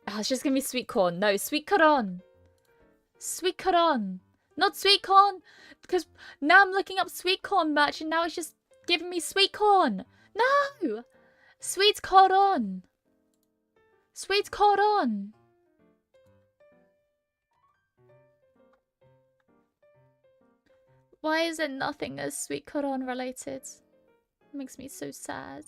Oh, it's just gonna be sweet corn. No, sweet cordon. Sweet cordon. Not sweet corn. Because now I'm looking up sweet corn merch and now it's just giving me sweet corn. No! Sweet cordon. Sweet cordon. Why is there nothing as sweet cordon related? It makes me so sad.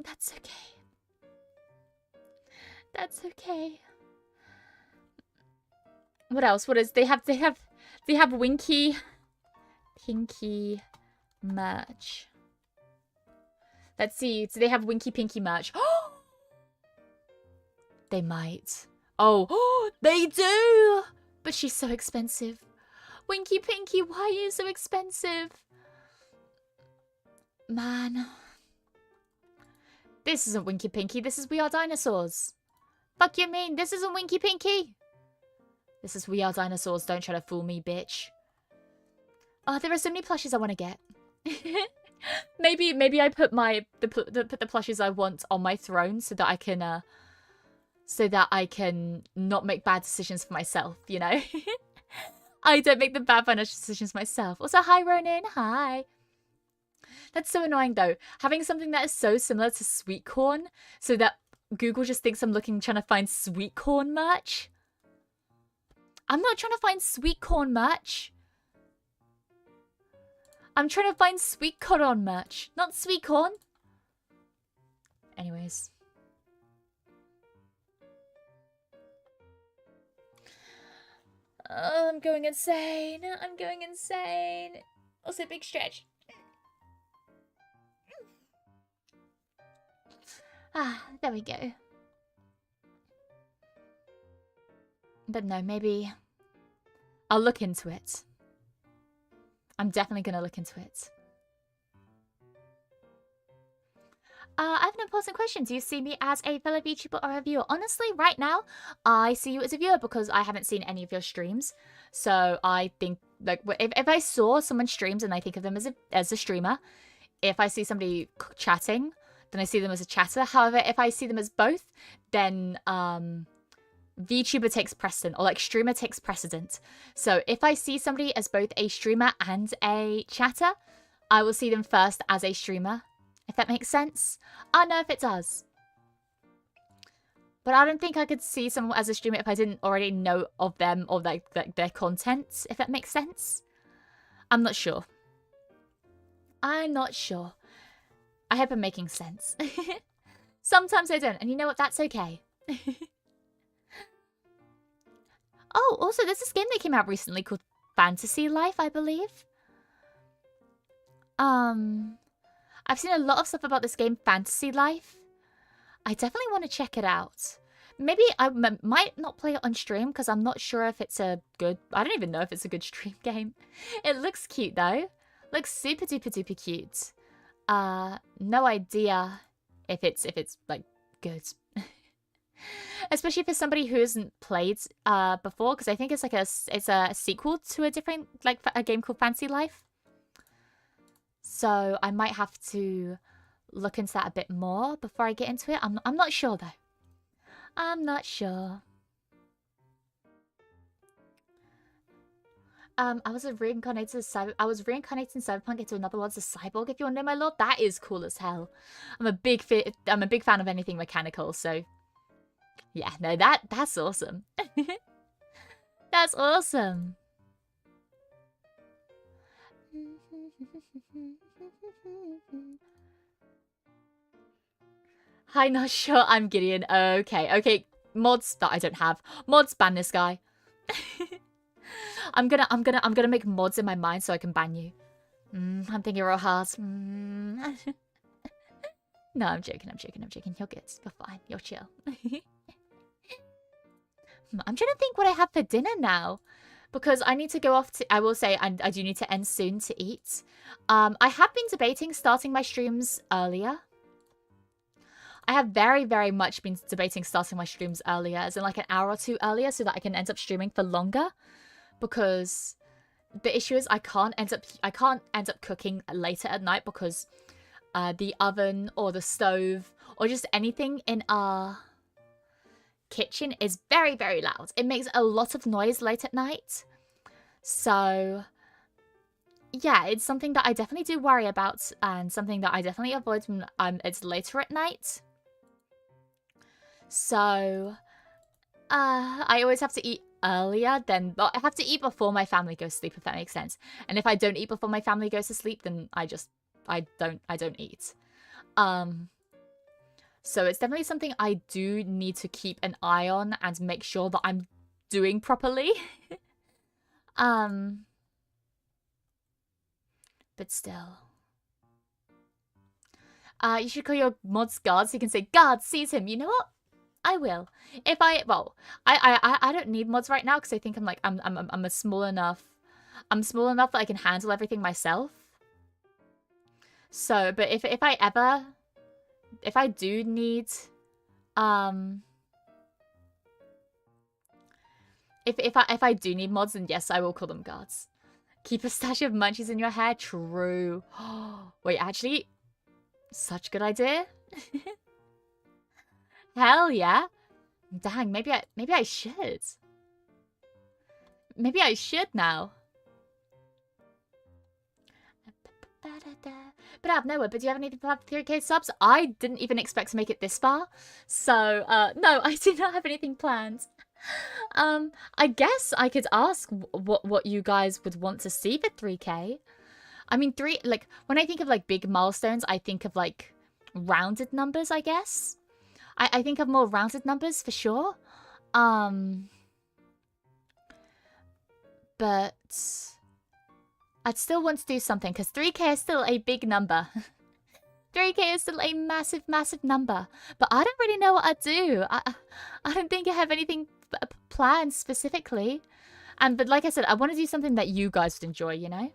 That's okay. That's okay. What else? What is they have Winky Pinky merch. Let's see. Do they have Winky Pinky merch? They might. Oh, they do! But she's so expensive. Winky Pinky, why are you so expensive? Man. This isn't Winky Pinky, this is We Are Dinosaurs. Fuck you mean? This isn't Winky Pinky. This is We Are Dinosaurs, don't try to fool me, bitch. Oh, there are so many plushies I want to get. maybe I put the plushies I want on my throne so that I can not make bad decisions for myself, you know? I don't make the bad financial decisions myself. Also, hi Ronin, hi. That's so annoying though. Having something that is so similar to sweet corn, so that Google just thinks I'm trying to find sweet corn merch. I'm not trying to find sweet corn merch. I'm trying to find sweet corn merch, not sweet corn. Anyways. Oh, I'm going insane. I'm going insane. Also, big stretch. Ah, there we go. But no, maybe I'll look into it. I'm definitely going to look into it. I have an important question. Do you see me as a fellow VTuber or a viewer? Honestly, right now, I see you as a viewer because I haven't seen any of your streams. So I think, like, if I saw someone's streams and I think of them as a streamer, if I see somebody chatting, then I see them as a chatter. However, if I see them as both, then VTuber takes precedent, or like streamer takes precedent. So if I see somebody as both a streamer and a chatter, I will see them first as a streamer. If that makes sense. I don't know if it does. But I don't think I could see someone as a streamer if I didn't already know of them or their content, if that makes sense. I'm not sure. I'm not sure. I hope I'm making sense. Sometimes I don't, and you know what? That's okay. Oh, also, there's this game that came out recently called Fantasy Life, I believe. I've seen a lot of stuff about this game, Fantasy Life. I definitely want to check it out. Maybe I might not play it on stream because I'm not sure if it's a good... I don't even know if it's a good stream game. It looks cute, though. Looks super duper duper cute. No idea if it's like, good. Especially for somebody who hasn't played before, because I think it's like it's a sequel to a different, like, a game called Fantasy Life. So I might have to look into that a bit more before I get into it. I'm not sure though. I'm not sure. I was reincarnated in Cyberpunk into another world as a cyborg. If you want to know, my lord, that is cool as hell. I'm a big fan of anything mechanical. So yeah, no, that's awesome. That's awesome. Hi, not sure. I'm Gideon. Okay. Mods that I don't have. Mods ban this guy. I'm gonna make mods in my mind so I can ban you. I'm thinking real hard. No, I'm joking. You're good. You're fine. You're chill. I'm trying to think what I have for dinner now. Because I need to go off to... I will say I do need to end soon to eat. I have been debating starting my streams earlier. I have very, very much been debating starting my streams earlier, as in like an hour or two earlier, so that I can end up streaming for longer. Because the issue is I can't end up cooking later at night because the oven or the stove or just anything in our kitchen is very, very loud. It makes a lot of noise late at night. So yeah, it's something that I definitely do worry about and something that I definitely avoid when it's later at night. So I always have to eat earlier than... Well, I have to eat before my family goes to sleep, if that makes sense. And if I don't eat before my family goes to sleep, then I don't eat. So it's definitely something I do need to keep an eye on and make sure that I'm doing properly. But still. You should call your mods guards so you can say, "Guard sees him." You know what? I will. If I don't need mods right now because I think I'm small enough that I can handle everything myself. So, but if I do need if I do need mods, then yes, I will call them guards. Keep a stash of munchies in your hair. True. Wait, actually, such good idea. Hell yeah. Dang, maybe I should. Maybe I should now. But out of nowhere, but do you have anything for 3K subs? I didn't even expect to make it this far. So, no, I do not have anything planned. I guess I could ask what you guys would want to see for 3K. I mean, when I think of, like, big milestones, I think of, like, rounded numbers, I guess. I think of more rounded numbers, for sure. But I'd still want to do something, because 3K is still a big number. 3K is still a massive, massive number. But I don't really know what I'd do. I don't think I have anything planned specifically. But like I said, I want to do something that you guys would enjoy, you know?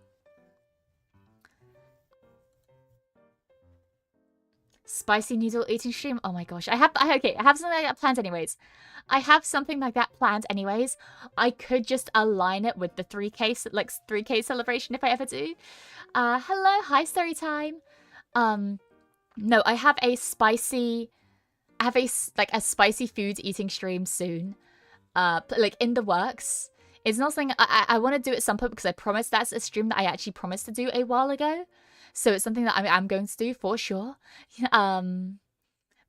Spicy noodle eating stream? Oh my gosh. I have something like that planned anyways. I have something like that planned anyways. I could just align it with the 3K celebration if I ever do. Hello, hi story time. No, I have a spicy food eating stream soon. Like in the works. It's not something I want to do at some point because I promised that's a stream that I actually promised to do a while ago. So it's something that I'm going to do for sure. But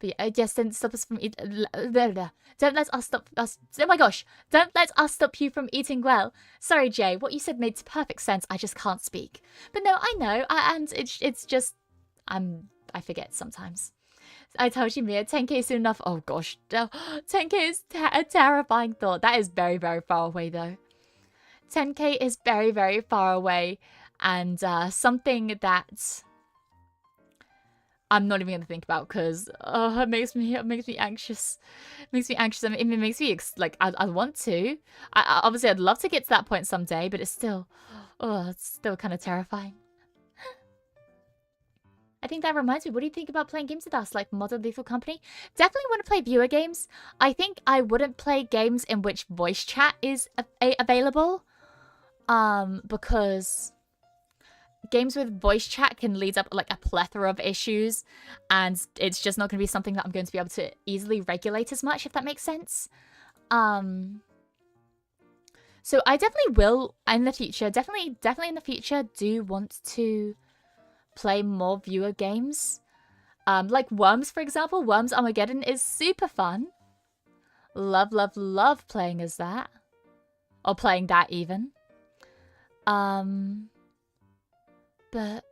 yeah, just don't stop us from eating. Don't let us stop us. Oh my gosh! Don't let us stop you from eating well. Sorry, Jay. What you said made perfect sense. I just can't speak. But no, I know, and it's just I forget sometimes. I told you, Mia, 10K is soon enough. Oh gosh, 10K is a terrifying thought. That is very, very far away though. 10K is very, very far away. And something that I'm not even gonna think about because it makes me anxious. It makes me anxious. I mean, it makes me like I want to. Obviously I'd love to get to that point someday, but it's still kind of terrifying. I think that reminds me. What do you think about playing games with us, like Modern Lethal Company? Definitely want to play viewer games. I think I wouldn't play games in which voice chat is available, because games with voice chat can lead up like a plethora of issues, and it's just not going to be something that I'm going to be able to easily regulate as much, if that makes sense. So I definitely will in the future, definitely in the future, do want to play more viewer games. Like Worms, for example. Worms Armageddon is super fun. Love, love, love playing as that. Or playing that even. But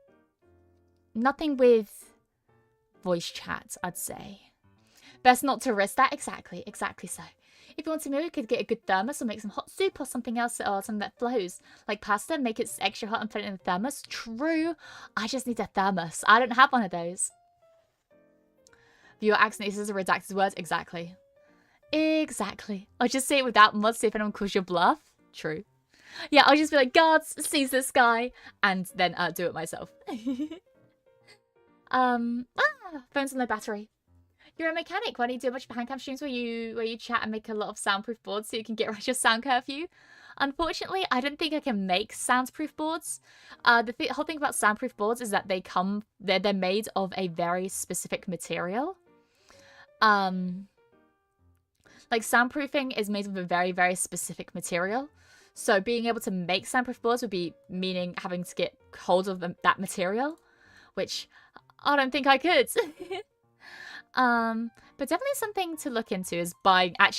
nothing with voice chat, I'd say. Best not to risk that. Exactly so. If you want to know, you could get a good thermos or make some hot soup or something else, or something that flows. Like pasta, make it extra hot and put it in the thermos. True. I just need a thermos. I don't have one of those. Viewer accent uses a redacted word. Exactly. Or just say it without mods, see if anyone calls your bluff. True. Yeah, I'll just be like, guards, seize this guy, and then do it myself. Phone's on low battery. You're a mechanic. Why don't you do a bunch of handcam streams where you chat and make a lot of soundproof boards so you can get rid of your sound curfew? Unfortunately, I don't think I can make soundproof boards. The whole thing about soundproof boards is that they're made of a very specific material. Like soundproofing is made of a very, very specific material. So being able to make soundproof boards would be meaning having to get hold of that material, which I don't think I could. But definitely something to look into is buying better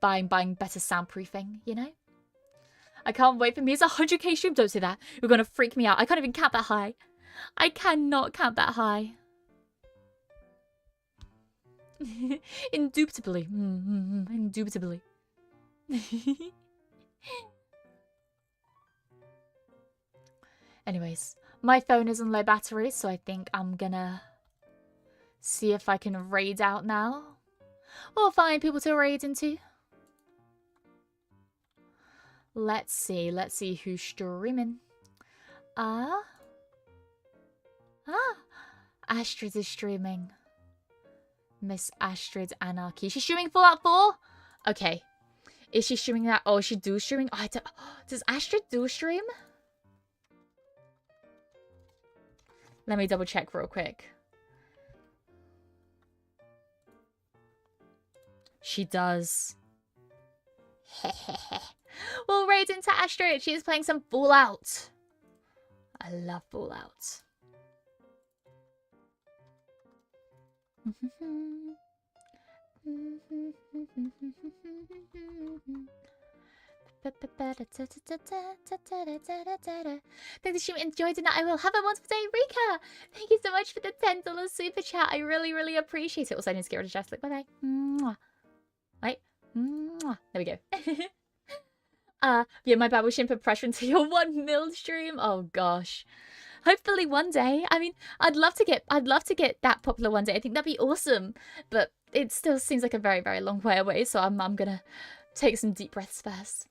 soundproofing, you know? I can't wait for Mia's 100K stream. Don't say that. You're gonna freak me out. I can't even count that high. I cannot count that high. Indubitably. Indubitably. Anyways, my phone is on low battery, so I think I'm gonna see if I can raid out now. Or find people to raid into. Let's see who's streaming. Astrid is streaming. Miss Astrid Anarchy. She's streaming Fallout 4? Okay. Is she streaming that? Oh, is she dual streaming? Oh, does Astrid dual stream? Let me double check real quick. She does. Well, raid into Astrid. She is playing some Fallout. I love Fallout. Thank you, she enjoyed it. I will have a wonderful day, Rika. Thank you so much for the $10 super chat. I really, really appreciate it. Also, I need to get rid of Jess. Bye bye. Mwah. Right. Mwah. There we go. Yeah, my bad. Wishing for pressure into your 1 mil stream. Oh gosh. Hopefully one day. I mean, I'd love to get that popular one day. I think that'd be awesome. But it still seems like a very, very long way away. So I'm gonna take some deep breaths first.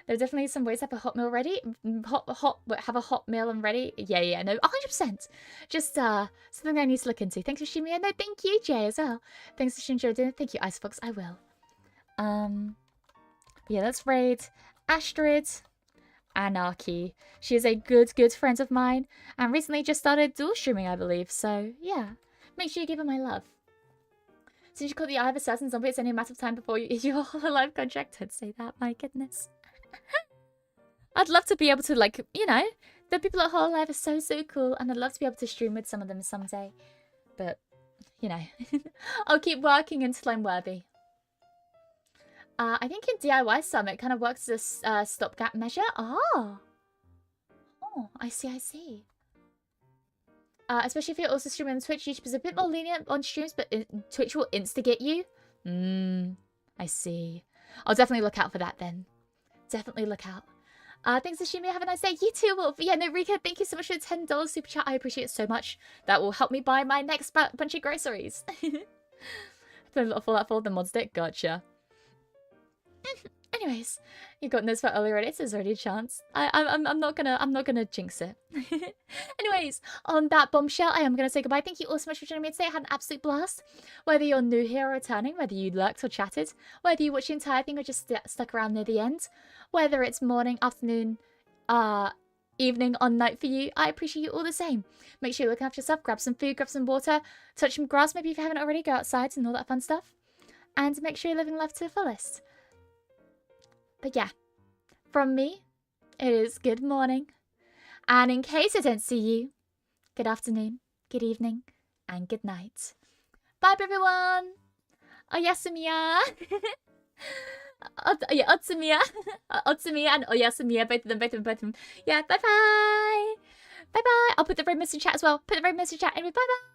There are definitely some ways to have a hot meal ready. Have a hot meal and ready. Yeah, no, 100%. Just something I need to look into. Thanks for Shimia. No, thank you, Jay, as well. Thanks for Shinjo dinner. Thank you, Icebox. I will. Yeah, let's raid Astrid Anarchy. She is a good friend of mine, and recently just started dual streaming, I believe. So yeah, make sure you give her my love. Since you called the Eye of Assassin Zombie, it's only a matter of time before your live contract. Don't say that, my goodness. I'd love to be able to, like, you know, the people at Hololive are so cool, and I'd love to be able to stream with some of them someday. But, you know, I'll keep working until I'm worthy. I think in DIY Summit kind of works as a stopgap measure. Oh, I see. Especially if you're also streaming on Twitch, YouTube is a bit more lenient on streams, but Twitch will instigate you. I see. I'll definitely look out for that then. Definitely look out. Thanks, Ashimi. Have a nice day. You too, Wolf. Yeah, no, Rika, thank you so much for the $10 super chat. I appreciate it so much. That will help me buy my next bunch of groceries. Play a little Fallout 4, the mod stick. Gotcha. Anyways, you got this for early already. There's already a chance. I'm not gonna jinx it. Anyways, on that bombshell, I am gonna say goodbye. Thank you all so much for joining me today. I had an absolute blast. Whether you're new here or returning, whether you lurked or chatted, whether you watched the entire thing or just stuck around near the end, whether it's morning, afternoon, evening, or night for you, I appreciate you all the same. Make sure you look after yourself. Grab some food, grab some water, touch some grass. Maybe if you haven't already, go outside and all that fun stuff. And make sure you're living life to the fullest. But yeah, from me, it is good morning. And in case I don't see you, good afternoon, good evening, and good night. Bye, everyone. Oyasumiya. Yeah, Otsumiya. Otsumiya and Oyasumiya, both of them. Yeah, bye-bye. Bye-bye. I'll put the red message chat as well. Put the red message chat. Anyway, bye-bye.